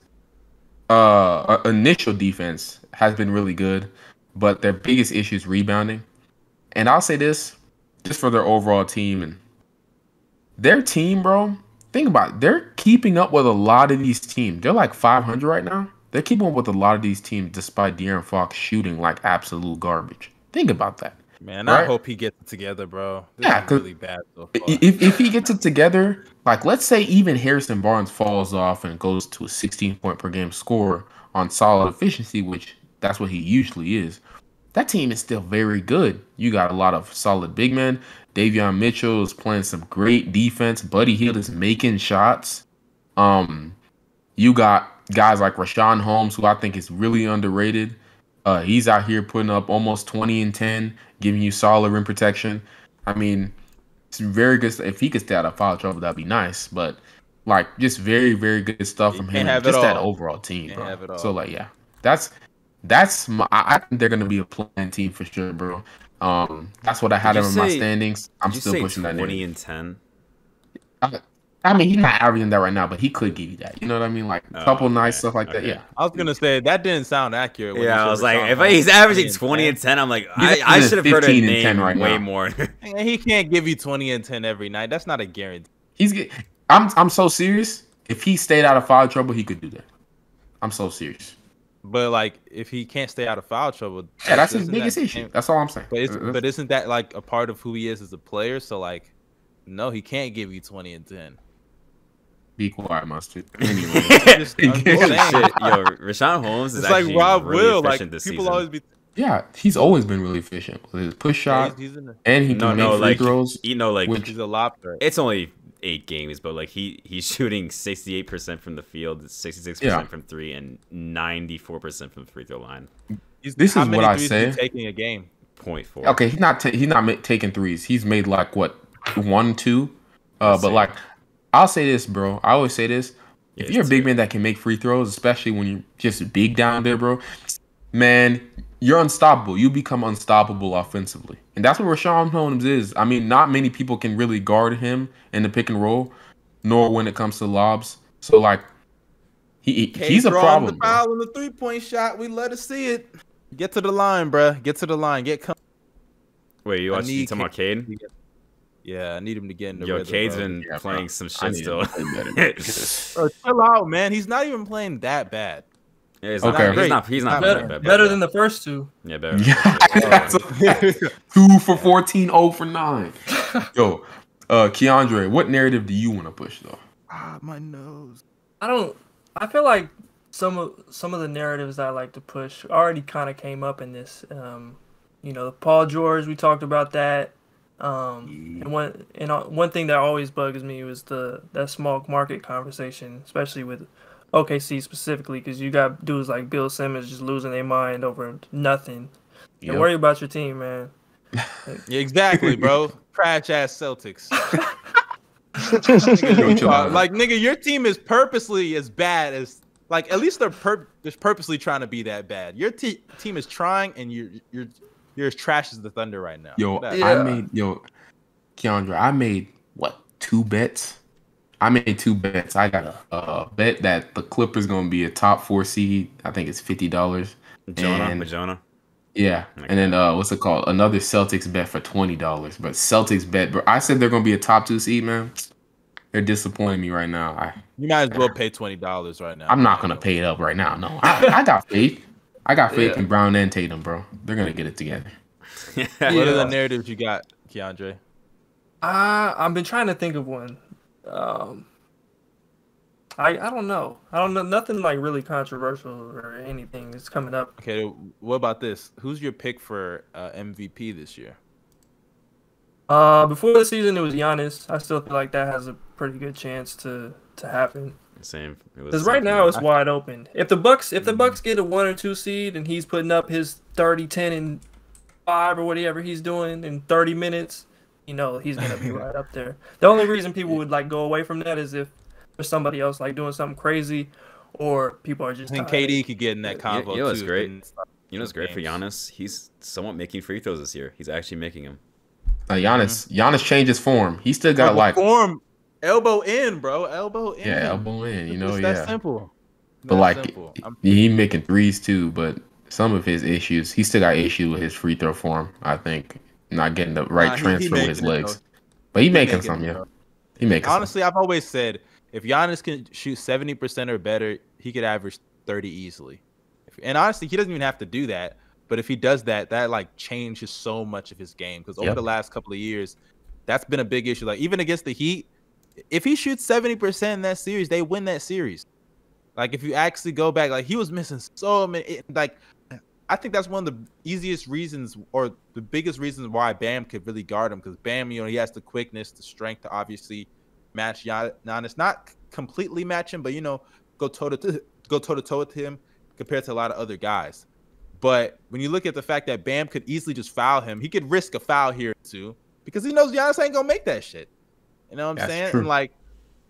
initial defense has been really good, but their biggest issue is rebounding. And I'll say this, just for their overall team and their team, bro. Think about it. They're keeping up with a lot of these teams. They're like 500 right now. They're keeping up with a lot of these teams despite De'Aaron Fox shooting like absolute garbage. Think about that. Man, right? I hope he gets it together, bro. This Yeah, is really bad so far. If he gets it together, like let's say even Harrison Barnes falls off and goes to a 16 point per game score on solid efficiency, which that's what he usually is. That team is still very good. You got a lot of solid big men. Davion Mitchell is playing some great defense. Buddy Hield is making shots. You got guys like Rashawn Holmes, who I think is really underrated. He's out here putting up almost 20 and 10, giving you solid rim protection. I mean, it's very good. If he could stay out of foul trouble, that'd be nice. But like, just very, very good stuff from him. Just that overall team, bro. So like, yeah, that's I think they're gonna be a playing team for sure, bro. That's what I had in my standings. I'm still pushing that. 20 and 10. I mean, he's not averaging that right now, but he could give you that. You know what I mean? Like a couple nice stuff like that. Yeah. I was gonna say that didn't sound accurate. Yeah, I was like, if he's averaging 20 and 10, I'm like, I should have heard a name right way more. He can't give you 20 and 10 every night. That's not a guarantee. I'm so serious. If he stayed out of foul trouble, he could do that. I'm so serious. But like, if he can't stay out of foul trouble, yeah, that's his biggest issue. That's all I'm saying. But isn't that like a part of who he is as a player? So like, no, he can't give you 20 and 10. Be quiet, Mustard. Anyway, Rashawn Holmes is like Rob really Will. Like this people season. Always be. Yeah, he's always been really efficient with his push shot, and he can make free throws. You know, like he's a lobster. It's only 8 games, but like he's shooting 68% from the field, 66% from 3, and 94% from the free throw line. This is what I say. Taking a game. 0.4. Okay, he's not taking threes. He's made like what 1, 2, but like. I'll say this, bro. I always say this. If you're a big man that can make free throws, especially when you're just big down there, bro, man, you're unstoppable. You become unstoppable offensively. And that's what Rashawn Holmes is. I mean, not many people can really guard him in the pick and roll, nor when it comes to lobs. So, like, he's a problem. The foul in the three-point shot. We let us see it. Get to the line, bro. Get to the line. Wait, you talking about Cade? Yeah, I need him to get in the rhythm. Cade's been playing some shit still. Chill out, man. He's not even playing that bad. Yeah, he's not better than the first two. Yeah, better. Yeah, 2 for 14, 0 for 9. Yo, Keandre, what narrative do you want to push though? My nose. I feel like some of the narratives that I like to push already kind of came up in this. Paul George, we talked about that. And one thing that always bugs me was that small market conversation, especially with OKC specifically, because you got dudes like Bill Simmons just losing their mind over nothing. Don't worry about your team, man. Yeah, exactly, bro. Trash ass Celtics. Nigga, your team is purposely as bad as at least they're purposely trying to be that bad. Your team is trying, and you're as trash as the Thunder right now. Keandre, I made what 2 bets? I made 2 bets. I got a bet that the Clippers gonna be a top 4 seed. I think it's $50. Jonah. Yeah, and then what's it called? Another Celtics bet for $20. But Celtics bet, bro. I said they're gonna be a top 2 seed, man. They're disappointing me right now. You might as well pay $20 right now. I'm not gonna pay it up right now. No, I got faith. I got faith in Brown and Tatum, bro. They're gonna get it together. What are the narratives you got, Keandre? I've been trying to think of one. I don't know. Nothing like really controversial or anything is coming up. Okay, what about this? Who's your pick for MVP this year? Before the season, it was Giannis. I still feel like that has a pretty good chance to happen. Same. Because right now it's wide open. If the Bucks get a 1 or 2 seed and he's putting up his 30, 10, and 5 or whatever he's doing in 30 minutes, he's gonna be right up there. The only reason people would go away from that is if there's somebody else doing something crazy, or people are just. I think KD could get in that combo too. It's great. It's great for Giannis. He's somewhat making free throws this year. He's actually making them. Giannis changed his form. He still got form. Elbow in, bro. Elbow in. Yeah, elbow in. It's that simple. But he making threes too. But some of his issues, he still got issues with his free throw form. I think not getting the right transfer with his legs. Though. But he making some, yeah. He making Honestly, I've always said if Giannis can shoot 70% or better, he could average 30 easily. And honestly, he doesn't even have to do that. But if he does that, that like changes so much of his game. Because over the last couple of years, that's been a big issue. Like even against the Heat, if he shoots 70% in that series, they win that series. Like if you actually go back, like he was missing so many. Like I think that's one of the easiest reasons or the biggest reasons why Bam could really guard him. Because Bam, you know, he has the quickness, the strength to obviously match Giannis. Not completely match him, but you know, go toe to toe with him compared to a lot of other guys. But when you look at the fact that Bam could easily just foul him, he could risk a foul here too because he knows Giannis ain't gonna make that shit. You know what I'm saying? True.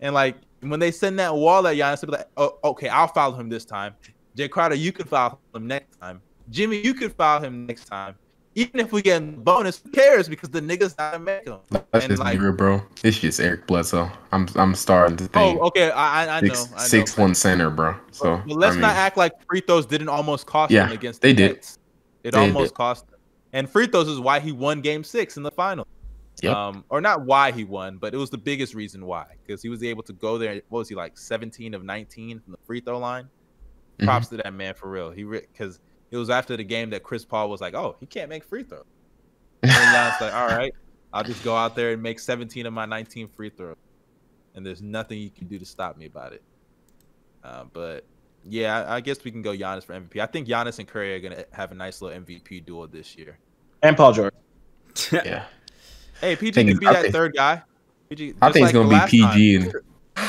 And like when they send that wall at Giannis, they'll be like, oh, okay, I'll foul him this time. Jay Crowder, you can foul him next time. Jimmy, you can foul him next time. Even if we get a bonus, who cares? Because the niggas not make them. Let's just be real, bro. It's just Eric Bledsoe. I'm starting to think. Oh, okay. I know. 6'1" center, bro. So but let's not act like free throws didn't almost cost him against the Nets. It almost cost him. And free throws is why he won Game 6 in the final. Yep. Or not why he won, but it was the biggest reason why. Because he was able to go there. What was he like? 17 of 19 from the free throw line. Props to that man for real. Because it was after the game that Chris Paul was like, "Oh, he can't make free throws." And Giannis like, "All right, I'll just go out there and make 17 of my 19 free throws, and there's nothing you can do to stop me about it." But yeah, I guess we can go Giannis for MVP. I think Giannis and Curry are gonna have a nice little MVP duel this year. And Paul George. Yeah. Hey, PG could be that third guy. PG, I think it's gonna be PG and.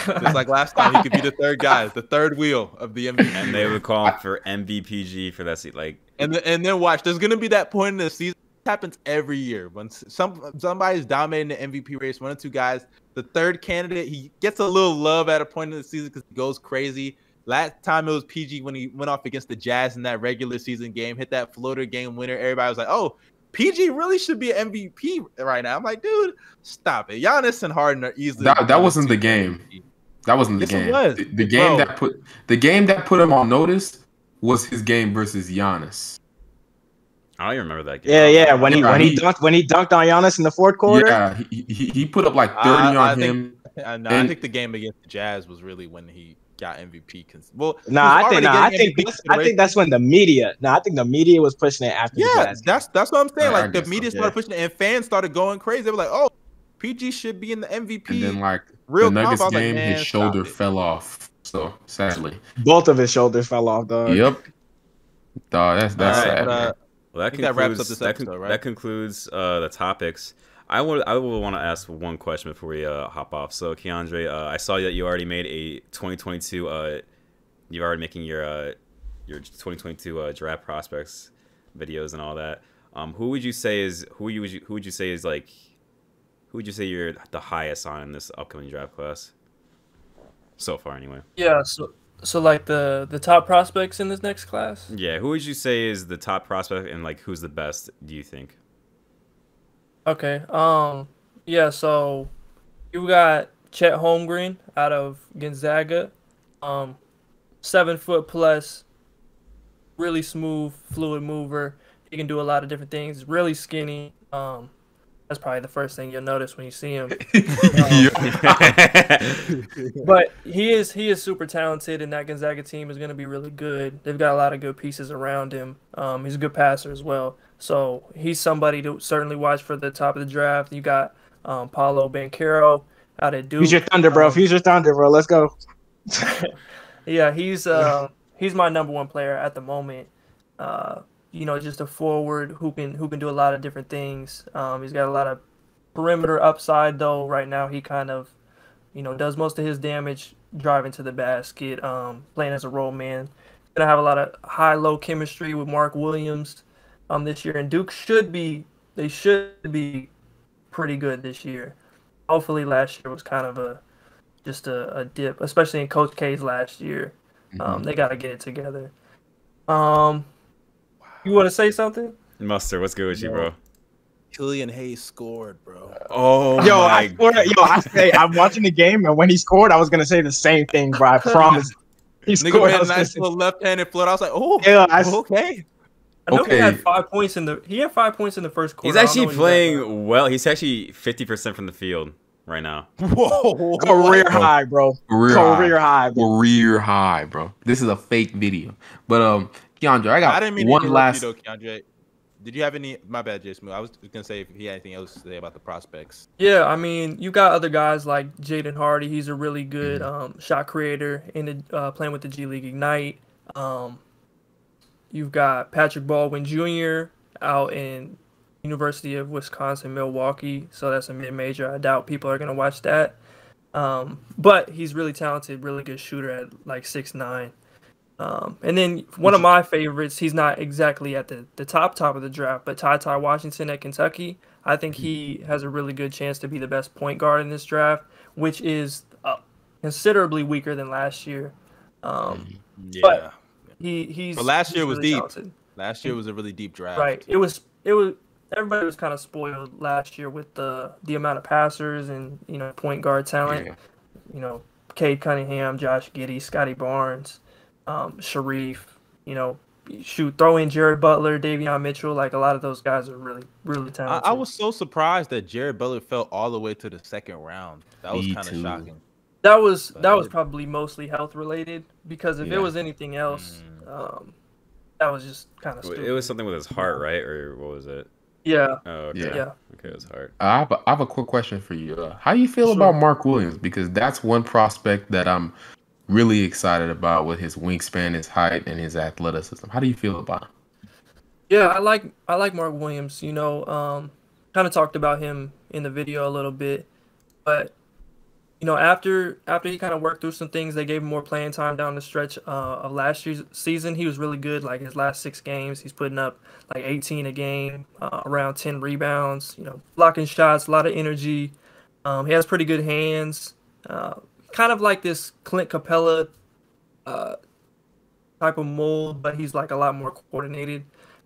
Just like last time, he could be the third guy, the third wheel of the MVP. And they would call him for MVPG for that seat. Like, and then watch. There's gonna be that point in the season. It happens every year when somebody's dominating the MVP race. One or two guys, the third candidate, he gets a little love at a point in the season because he goes crazy. Last time it was PG when he went off against the Jazz in that regular season game, hit that floater game winner. Everybody was like, "Oh, PG really should be an MVP right now." I'm like, dude, stop it. Giannis and Harden are easily. That wasn't the game. That wasn't the game. It was. The game that put him on notice was his game versus Giannis. I don't even remember that game. Yeah. When he dunked on Giannis in the fourth quarter. Yeah, he put up like 30 on him. I think the game against the Jazz was really when he got MVP. I think that's when the media. I think the media was pushing it after. Yeah, that's what I'm saying. Like the media started pushing it, and fans started going crazy. They were like, "Oh, PG should be in the MVP." And then like the Nuggets game, his shoulder fell off. So sadly, both of his shoulders fell off, dog. Yep. Dog, that's sad. Well, that wraps up this episode, right? That concludes the topics. I will want to ask one question before we hop off. So, Keandre, I saw that you already made a 2022. You're already making your 2022 draft prospects videos and all that. Who would you say you're the highest on in this upcoming draft class? So far, anyway. Yeah. So like the top prospects in this next class. Yeah. Who would you say is the top prospect and like who's the best? Do you think? Okay. Yeah. So you got Chet Holmgren out of Gonzaga. 7 foot plus, really smooth, fluid mover. He can do a lot of different things. Really skinny. That's probably the first thing you'll notice when you see him. But he is super talented, and that Gonzaga team is going to be really good. They've got a lot of good pieces around him. He's a good passer as well. So he's somebody to certainly watch for the top of the draft. You got Paolo Banchero out at Duke. He's your Thunder, bro. Let's go. Yeah, he's my number one player at the moment. Just a forward who can do a lot of different things. He's got a lot of perimeter upside, though. Right now, he kind of, does most of his damage driving to the basket, playing as a role man. Gonna have a lot of high-low chemistry with Mark Williams this year, and Duke should be pretty good this year. Hopefully, last year was kind of a dip, especially in Coach K's last year. They got to get it together. You want to say something? Mustard, what's good with you, bro? Killian Hayes scored, bro. Oh, I'm watching the game, and when he scored, I was going to say the same thing, bro. I promise. He scored. Nigga had a nice little left-handed float. I was like, oh, yeah, okay. I know he had 5 points in the first quarter. He's actually playing well. He's actually 50% from the field right now. Whoa. Career high, bro. Career high, bro. This is a fake video. But Keandre, I didn't mean one last. You though, Keandre. Did you have any? My bad, JSmooth. I was gonna say if he had anything else to say about the prospects. Yeah, I mean, you got other guys like Jaden Hardy. He's a really good shot creator in the playing with the G League Ignite. You've got Patrick Baldwin Jr. out in University of Wisconsin-Milwaukee, so that's a mid-major. I doubt people are gonna watch that, but he's really talented, really good shooter at like 6'9". And then one of my favorites, he's not exactly at the top of the draft, but Ty Washington at Kentucky. I think he has a really good chance to be the best point guard in this draft, which is considerably weaker than last year. But But last year was really deep. Talented. Last year was a really deep draft. Right. It was. Everybody was kind of spoiled last year with the amount of passers and point guard talent. Yeah. Cade Cunningham, Josh Giddey, Scotty Barnes. Sharif, throw in Jared Butler, Davion Mitchell. Like a lot of those guys are really, really talented. I was so surprised that Jared Butler fell all the way to the second round. That was kind of shocking. That was probably mostly health related because if it was anything else, that was just kind of stupid. It was something with his heart, right? Or what was it? Yeah. Oh, okay. Yeah. Okay, it was heart. I have a quick question for you. How do you feel about Mark Williams? Because that's one prospect that I'm really excited about with his wingspan, his height, and his athleticism. How do you feel about him? Yeah, I like Mark Williams. Kind of talked about him in the video a little bit, but after he kind of worked through some things, they gave him more playing time down the stretch of last year's season. He was really good. Like his last 6 games, he's putting up like 18 a game, around 10 rebounds. Blocking shots, a lot of energy. He has pretty good hands. Kind of like this Clint Capella type of mold, but he's like a lot more coordinated.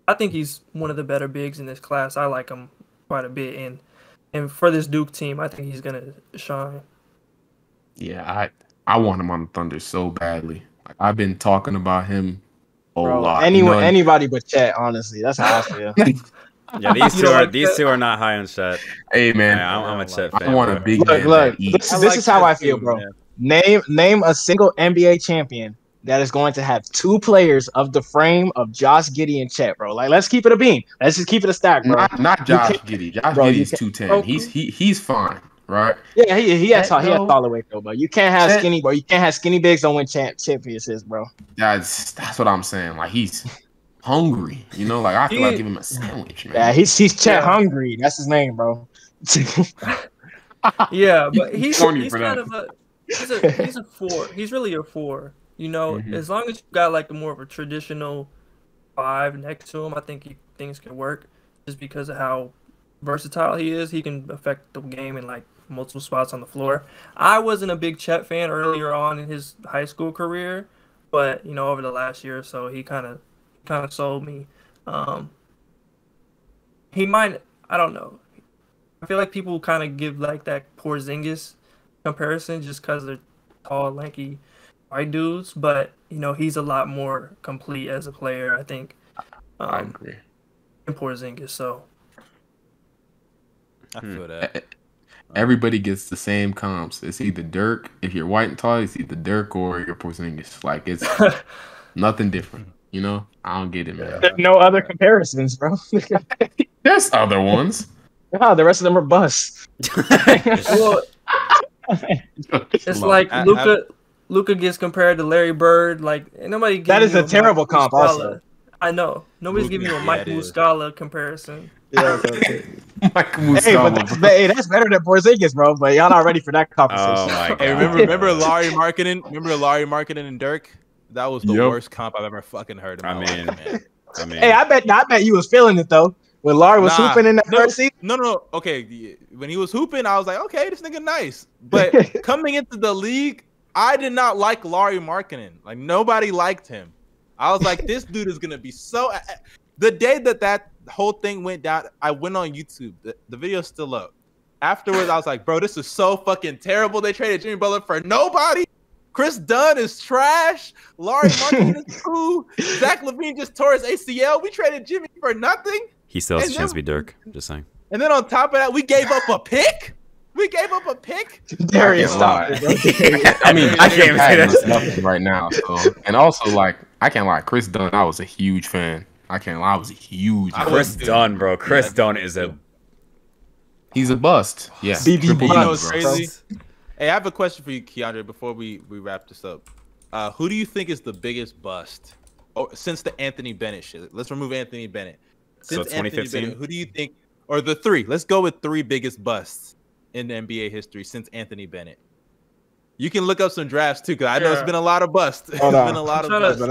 I think he's one of the better bigs in this class. I like him quite a bit, and for this Duke team, I think he's gonna shine. Yeah, I want him on the Thunder so badly. Like, I've been talking about him a lot. Anybody but Chet, honestly. That's how I feel. Yeah, these two are not high on Chet. Hey man, I'm a Chet fan. I want a big man. Look, this is how I feel, bro. Man. Name a single NBA champion that is going to have 2 players of the frame of Josh Giddey and Chet, bro. Like, let's keep it a beam. Let's just keep it a stack, bro. Not Josh Giddey. Josh Giddey's 210. He's fine, right? Yeah, he has solid weight though, but you can't have skinny, bro. You can't have skinny bigs don't win championships, bro. That's what I'm saying. Like, he's hungry, like I feel like give him a sandwich, man. Yeah, he's Chet hungry. That's his name, bro. Yeah, but he's kind of he's a 4. He's really a 4. As long as you got like more of a traditional 5 next to him, I think things can work. Just because of how versatile he is, he can affect the game in like multiple spots on the floor. I wasn't a big Chet fan earlier on in his high school career, but over the last year or so, he kind of sold me. He might, I don't know. I feel like people kind of give like that Porzingis comparison just because they're tall, lanky white dudes, but he's a lot more complete as a player, I think. I agree. And Porzingis, so I feel that. Everybody gets the same comps. It's either Dirk. If you're white and tall, it's either Dirk or you're Porzingis. Like, it's nothing different. I don't get it, man. There's no other comparisons, bro. There's other ones. No, the rest of them are busts. Well, it's like Luka gets compared to Larry Bird. Like, nobody. That is a terrible comp, also. I know. Nobody's giving you a Mike Muscala comparison. Yeah, Mike Muscala. Hey, that's better than Porzingis, bro. But y'all not ready for that conversation. Oh my god! Hey, remember Larry Markkinen? Remember Larry Markkinen and Dirk? That was the worst comp I've ever fucking heard. I mean, hey, I bet you was feeling it though when Larry was hooping in that first season. No. Okay, when he was hooping, I was like, okay, this nigga nice. But coming into the league, I did not like Larry Markkinen. Like, nobody liked him. I was like, this dude is gonna be so. The day that whole thing went down, I went on YouTube. The video's still up. Afterwards, I was like, bro, this is so fucking terrible. They traded Jimmy Butler for nobody. Chris Dunn is trash. Larry Martin is cool. Zach LaVine just tore his ACL. We traded Jimmy for nothing. He still has a chance to be Dirk. Just saying. And then on top of that, we gave up a pick. We gave up a pick. Darius, stop. I mean, I can't say that right now. So, and also, like, I can't lie. Chris Dunn, I was a huge fan. I can't lie. I was a huge fan. Chris Dunn, bro. Chris Dunn is a. He's a bust. Yeah. You know what's crazy? Hey, I have a question for you, Keandre, before we wrap this up. Who do you think is the biggest bust since the Anthony Bennett shit? Let's remove Anthony Bennett. Since so 2015? Bennett, who do you think, or the three? Let's go with three biggest busts in the NBA history since Anthony Bennett. You can look up some drafts too, because I know it's been a lot of busts. It's been a lot of busts.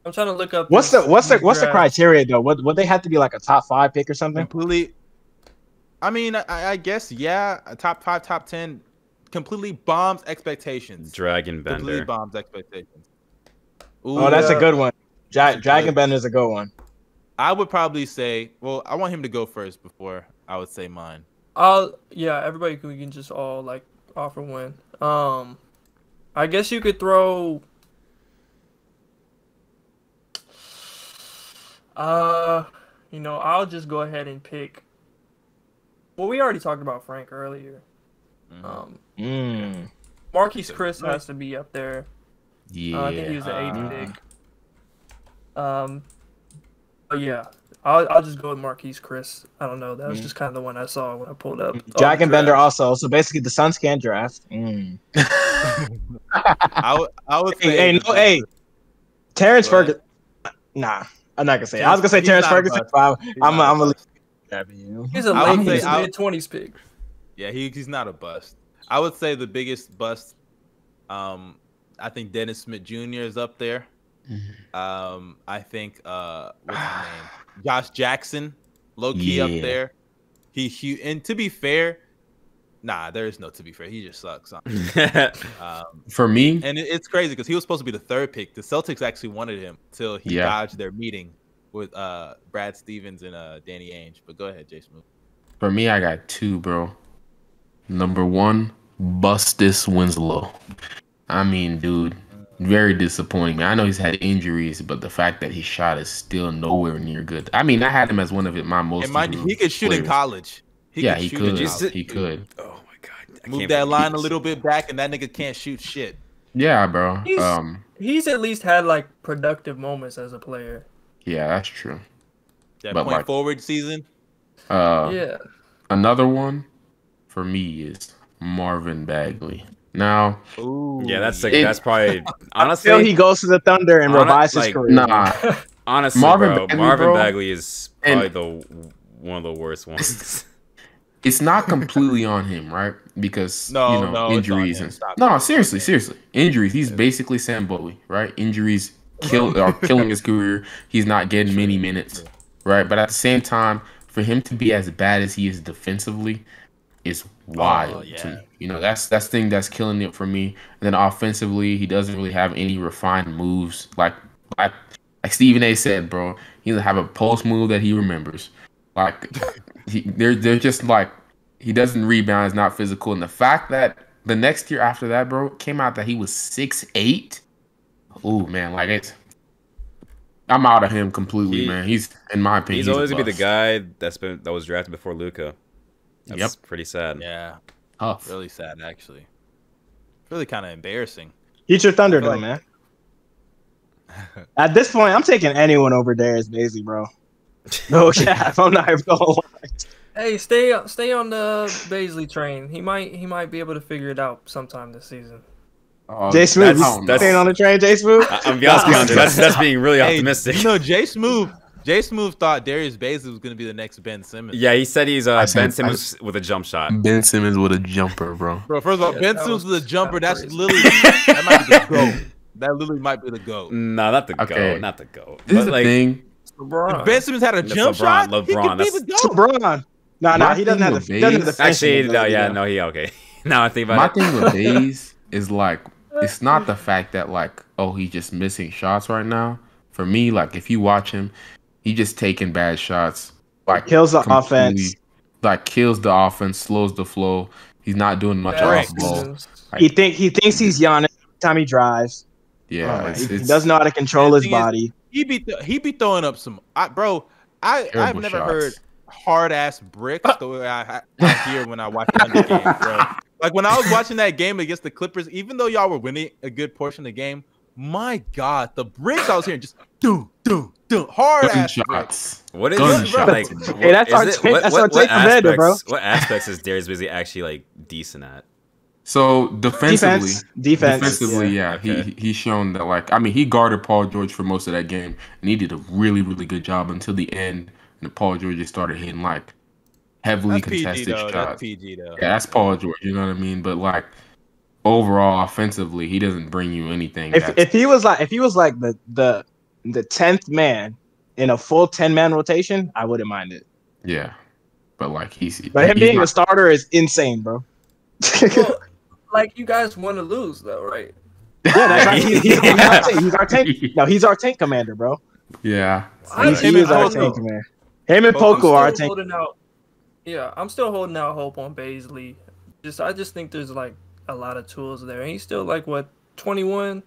I'm trying to look up. What's the criteria though? Would they have to be like a top 5 pick or something? Completely. I mean, I guess a top 5, top 10. Completely bombs expectations. Dragon Bender. Completely bombs expectations. Ooh, oh, that's a good one. Dragon Bender is a good one. I would probably say, well, I want him to go first before I would say mine. Everybody we can just all like offer one. I guess you could throw. I'll just go ahead and pick. Well, we already talked about Frank earlier. Marquise Chris has to be up there. Yeah, I think he was an 80 pick. But yeah, I'll just go with Marquise Chris. I don't know. That was just kind of the one I saw when I pulled up. Dragon Bender also. So basically, the Suns can't draft. I would say. Terrence Ferguson. Nah, I'm not gonna say. I was gonna say Terrence Ferguson. I'm gonna. He's a late mid-20s pick. Yeah, he's not a bust. I would say the biggest bust. I think Dennis Smith Jr. is up there. I think what's his name? Josh Jackson, low key up there. And to be fair, there is no to be fair. He just sucks. For me, and it's crazy because he was supposed to be the 3rd pick. The Celtics actually wanted him till he dodged their meeting with Brad Stevens and Danny Ainge. But go ahead, JSmooth. For me, I got 2, bro. Number 1, Bustis Winslow. I mean, dude, very disappointing. Man, I know he's had injuries, but the fact that his shot is still nowhere near good. I mean, I had him as one of my most. He could shoot in college. He could. He could. Oh my god! Move that line a little bit back, and that nigga can't shoot shit. Yeah, bro. He's at least had like productive moments as a player. Yeah, that's true. That point forward season. Yeah. Another one for me is Marvin Bagley. Now, that's probably honestly. Until he goes to the Thunder and revives his career. Nah, honestly, Marvin Bagley is probably one of the worst ones. It's not completely on him, right? Because injuries and seriously, injuries. He's basically Sam Bowie, right? Injuries are killing his career. He's not getting many minutes, right? But at the same time, for him to be as bad as he is defensively is wild to me. That's the thing that's killing it for me. And then offensively, he doesn't really have any refined moves. Like Stephen A said, bro, he doesn't have a post move that he remembers. Like they're just like, he doesn't rebound, is not physical. And the fact that the next year after that, bro, came out that he was 6'8". Oh man, I'm out of him completely, man. He's, in my opinion, he's always gonna be the guy that was drafted before Luka. That's pretty sad. Yeah. Tough. Really sad, actually. Really kind of embarrassing. He's your Thunder, though, man. At this point, I'm taking anyone over Darius Bazley, bro. No cap. I'm not even going to lie. Hey, stay on the Bazley train. He might be able to figure it out sometime this season. JSmooth, that's staying on the train, JSmooth? I'm be honest, that's being really optimistic. JSmooth thought Darius Bazley was going to be the next Ben Simmons. Yeah, he said he's Ben Simmons with a jump shot. Ben Simmons with a jumper, bro. Bro, first of all, Ben Simmons with a jumper, that's literally that might be the GOAT. That literally might be the GOAT. No, not the GOAT. Not the GOAT. This is the thing. If Ben Simmons had a jump shot, he could be the GOAT. LeBron. No, he doesn't have the actually, okay. Now I think about it. My thing with Baze is like, it's not the fact that he's just missing shots right now. For me, if you watch him, he just taking bad shots. Kills the offense. Kills the offense, slows the flow. He's not doing much off the ball. He thinks he's Giannis, time he drives. Yeah, he doesn't know how to control his body. He be throwing up some, I've never heard hard ass bricks the way I hear when I watch Thunder games, bro. Like when I was watching that game against the Clippers, even though y'all were winning a good portion of the game, my God, the bricks I was hearing just do hard ass bricks. What is it, bro? Like, hey, that's our take commander, bro. What aspects is Darius Bazley actually like decent at? So defensively, yeah. Okay. He's shown that, like, I mean, he guarded Paul George for most of that game, and he did a really, really good job until the end. And Paul George just started hitting like heavily contested shots. That's PG though. Yeah, that's Paul George. You know what I mean? But like overall, offensively, he doesn't bring you anything. If he was like the 10th man in a full 10-man rotation, I wouldn't mind it. Yeah, but like him being a starter is insane, bro. Well, like, you guys want to lose though, right? Yeah, that's right. He's our tank. No, he's our tank commander, bro. Yeah, he is our tank commander. Him and Poku are our tank. I'm still holding out hope on Bazley. I just think there's like a lot of tools there, and he's still like 21.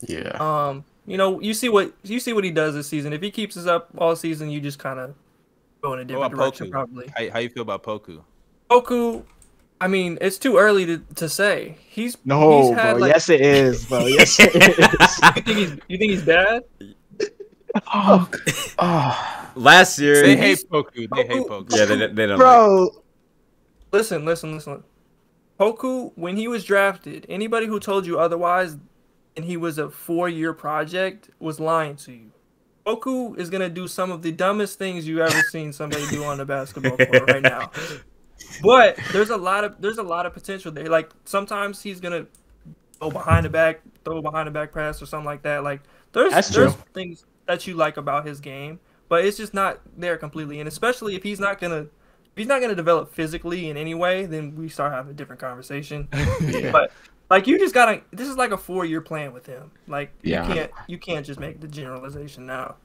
Yeah. You see what he does this season. If he keeps us up all season, you just kind of go in a different direction, Poku? probably. How you feel about Poku? Poku, I mean, it's too early to say. Bro. Yes, it is, bro. Yes, it is. You think he's bad? Last year, they hate Poku. They hate Poku. Yeah, they don't. Bro, listen. Poku, when he was drafted, anybody who told you otherwise and he was a 4-year project was lying to you. Poku is gonna do some of the dumbest things you ever seen somebody do on the basketball court right now. But there's a lot of potential there. Like, sometimes he's gonna throw behind the back pass or something like that. Like, there's things that you like about his game, but it's just not there completely. And especially if he's not gonna develop physically in any way, then we start having a different conversation. Yeah. But like, you just gotta. This is like a 4-year plan with him. Like, yeah. you can't just make the generalization now.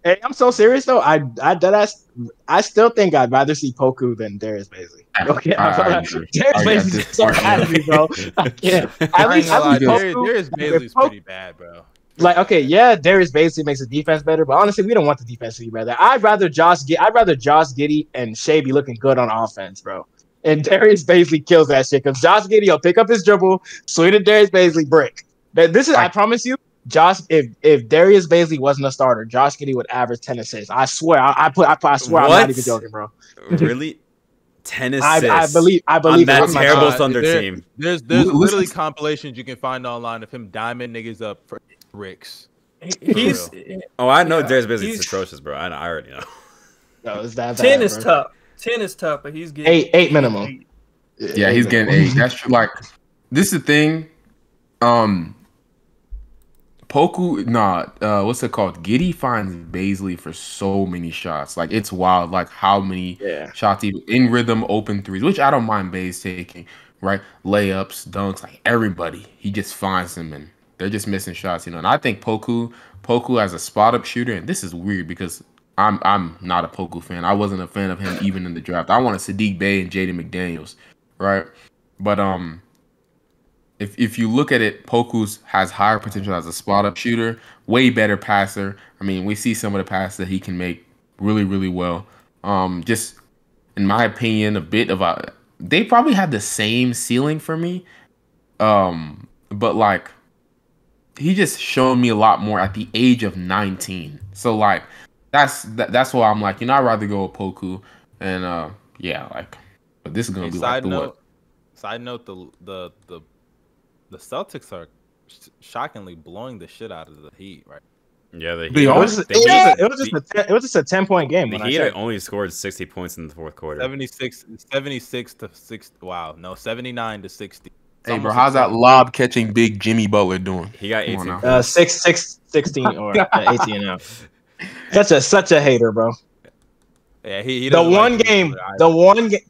Hey, I'm so serious though. I still think I'd rather see Poku than Darius Bazley. Okay, Darius Bazley's is so bad at me, bro. I can't. Darius Bazley's pretty bad, bro. Like, okay, yeah, Darius Bazley makes the defense better, but honestly, we don't want the defense to be better. I'd rather Josh Giddey and Shea be looking good on offense, bro. And Darius Bazley kills that shit, because Josh Giddey will pick up his dribble, swing at Darius Bazley, brick. I promise you, if Darius Bazley wasn't a starter, Josh Giddey would average 10 assists. I swear. I swear, I'm not even joking, bro. Really? 10 assists. I believe on that terrible Thunder team. There's literally compilations you can find online of him diamond niggas up for bricks. I know Darius Bazley is atrocious, bro. I already know. No, it's that 10 bad, is bro. tough. 10 is tough, but he's getting 8 minimum. Yeah, he's getting 8. That's true. Like, this is the thing. Poku, what's it called? Giddey finds Bazley for so many shots. Like, it's wild. Like, how many shots, even in rhythm, open threes, which I don't mind Baze taking, right? Layups, dunks, like everybody. He just finds them, and they're just missing shots, And I think Poku as a spot up shooter, and this is weird because I'm not a Poku fan. I wasn't a fan of him even in the draft. I wanted Sadiq Bey and Jaden McDaniels, right? But If you look at it, Poku has higher potential as a spot-up shooter, way better passer. I mean, we see some of the passes that he can make really, really well. Just, in my opinion, they probably have the same ceiling for me. But, like, he just shown me a lot more at the age of 19. So, like, that's why I'm like, I'd rather go with Poku. And, but this is going to be like Side note, the Celtics are shockingly blowing the shit out of the Heat, right? Yeah, it was just a 10-point game. The Heat only scored 60 points in the fourth quarter. 76 to 60. Wow, no, 79 to 60. Hey, bro, how's that lob catching big Jimmy Butler doing? He got 18. 16 or 18 now. Such a hater, bro. Yeah, he the one game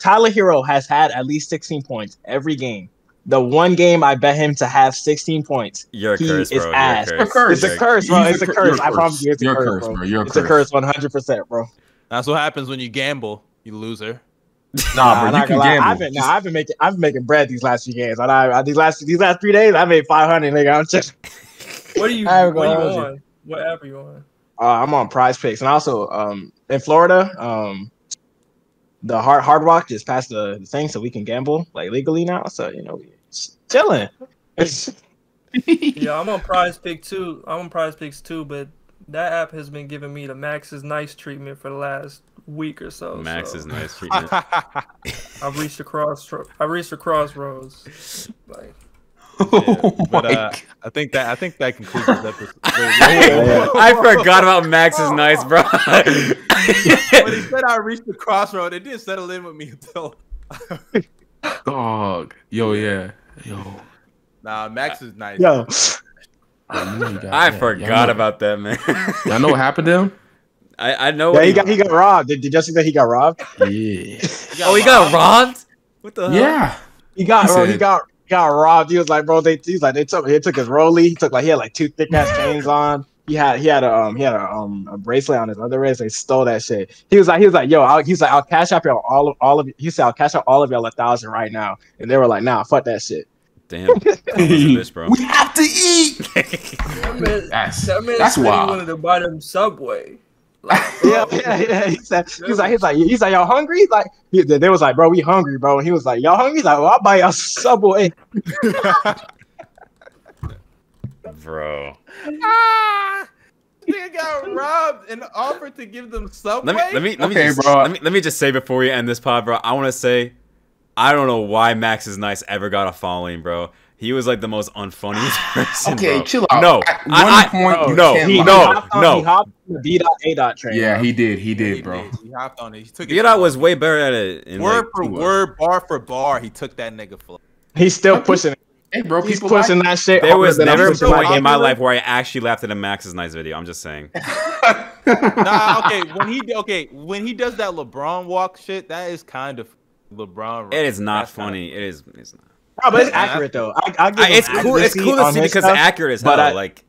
Tyler Hero has had at least 16 points every game. The one game I bet him to have 16 points. You're a curse, bro. It's a curse, bro. It's a curse. I promise you, it's a curse, bro. It's a curse, 100%, bro. That's what happens when you gamble, you loser. Nah, bro, you can gamble. I've been making bread these last few games. These last 3 days, I made 500. Nigga, I'm just. What are you on? What app are you on? I'm on Prize Picks, and also in Florida, the Hard Rock just passed the thing, so we can gamble like legally now. So we chilling. Yeah, I'm on Prize Pick too. I'm on Prize Picks too, but that app has been giving me the Max is Nice treatment for the last week or so. Max is Nice treatment. I've reached the crossroads. Like. Yeah, but I think that concludes this episode. I forgot about Max is Nice, bro. When he said I reached the crossroad, it didn't settle in with me until. Dog, yo. Nah, Max is Nice. Yo, I forgot about that, man. Y'all know what happened to him? I know. Yeah, he got robbed. Did you see that he got robbed? Yeah. He got robbed? What the hell? Yeah. He got robbed. He was like, bro, they took his rollie. He had like 2 thick ass chains on. He had a bracelet on his other wrist. They stole that shit. He was like, yo, I'll cash out all of you. He said, I'll cash out all of y'all 1,000 right now. And they were like, nah, fuck that shit. Damn, bitch, bro. We have to eat. That man That's said wild. he wanted to buy them Subway. Like, yeah. He's like, y'all hungry? Like, they was like, bro, we hungry, bro. And he was like, y'all hungry? He's like, well, I'll buy y'all Subway. Bro. They got robbed and offered to give them Subway. Let me just say before we end this pod, bro. I want to say, I don't know why Max is Nice ever got a following, bro. He was like the most unfunniest person. Okay, bro. chill out. No, He hopped on the B.A. train. Yeah, bro. he did, bro. He hopped on it. He took it. B.A. was way better at it. Word for word, bar for bar, he took that nigga flow. He's still pushing it. Hey, bro, He's people pushing that shit. There was never a point in my popular. life where I actually laughed at a Max is Nice video. I'm just saying. Nah, when he does that LeBron walk shit, that is kind of LeBron. It is not funny. It's not. No, but it's accurate though. It's cool. It's cool to see because it's accurate as hell. But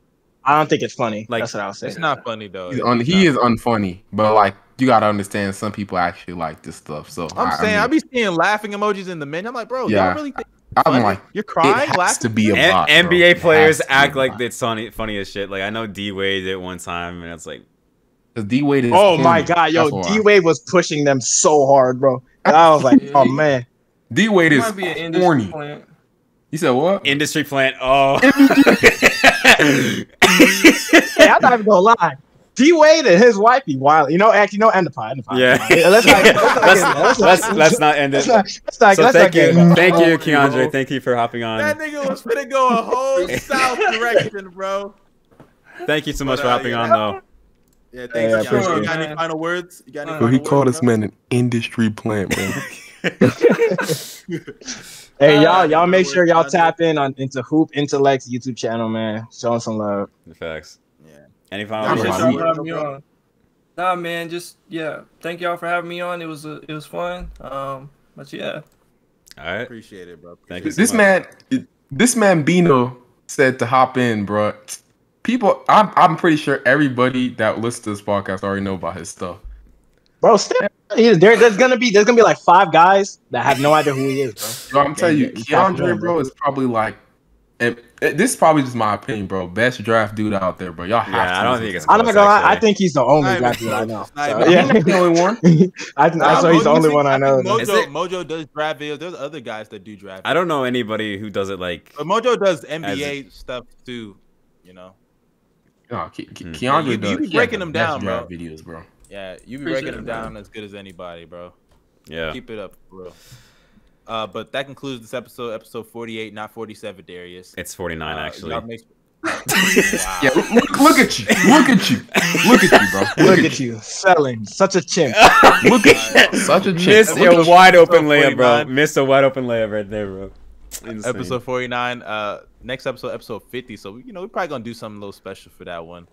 I don't think it's funny. Like, that's what I was saying. It's not funny though. He is unfunny, but like you gotta understand, some people actually like this stuff. So I be seeing laughing emojis in the men. I'm like, bro, y'all really think I'm like, you're crying? It has to be a bot, NBA bro. players act like it's funny as shit. Like I know D Wade did one time, and it's like, D Wade is. Oh my god, yo, D Wade was pushing them so hard, bro. And I was like, oh man, D Wade is corny. Plant. You said what? Industry plant. Oh. Hey, I'm not even gonna lie. D Wade and his wife be wild. End the pod. Yeah. Let's not end it. Thank you, Keandre. Thank you for hopping on. That nigga was finna go a whole south direction, bro. Thank you so much for hopping on, though. Yeah, thanks. You got any final words? He called this man an industry plant, man. Hey, y'all make sure y'all tap into Hoop Intellect's YouTube channel, man. Showing some love. The facts. Yeah. Any final words? Nah, man. Just thank y'all for having me on. It was fun. But yeah. All right. Appreciate it, bro. Thank you. This man Bino said to hop in, bro. People, I'm pretty sure everybody that listens to this podcast already know about his stuff. Bro, there's gonna be like 5 guys that have no idea who he is, bro. Yo, I'm telling you, Keandre, bro, is probably like, this is probably just my opinion, bro. Best draft dude out there, bro. Y'all have to. I don't think it's. I'm not gonna lie. I think he's the only draft dude I know. He's the only one. I saw he's the only one I know. Mojo does draft videos. There's other guys that do draft. I don't know anybody who does it like. But Mojo does NBA stuff too. No, Keandre does. You be breaking them down, bro. Videos, bro. Yeah, you be breaking them down as good as anybody, bro. Yeah. Keep it up, bro. But that concludes this episode 48, not 47, Darius. It's 49, actually. Wow. Yeah, look at you, bro. Look at you, selling such a chimp. Look at you, such a chimp. Missed a wide open layup, bro. Missed a wide open layup right there, bro. Insane. Episode 49. Next episode 50. So we're probably gonna do something a little special for that one.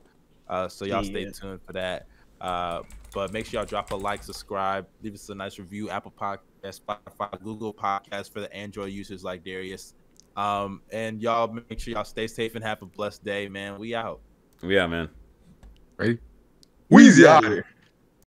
So y'all stay tuned for that. But make sure y'all drop a like, subscribe, leave us a nice review, Apple Podcasts, Spotify, Google Podcasts for the Android users like Darius. And y'all make sure y'all stay safe and have a blessed day, man. We out. We out, man. Ready? Weezy out here.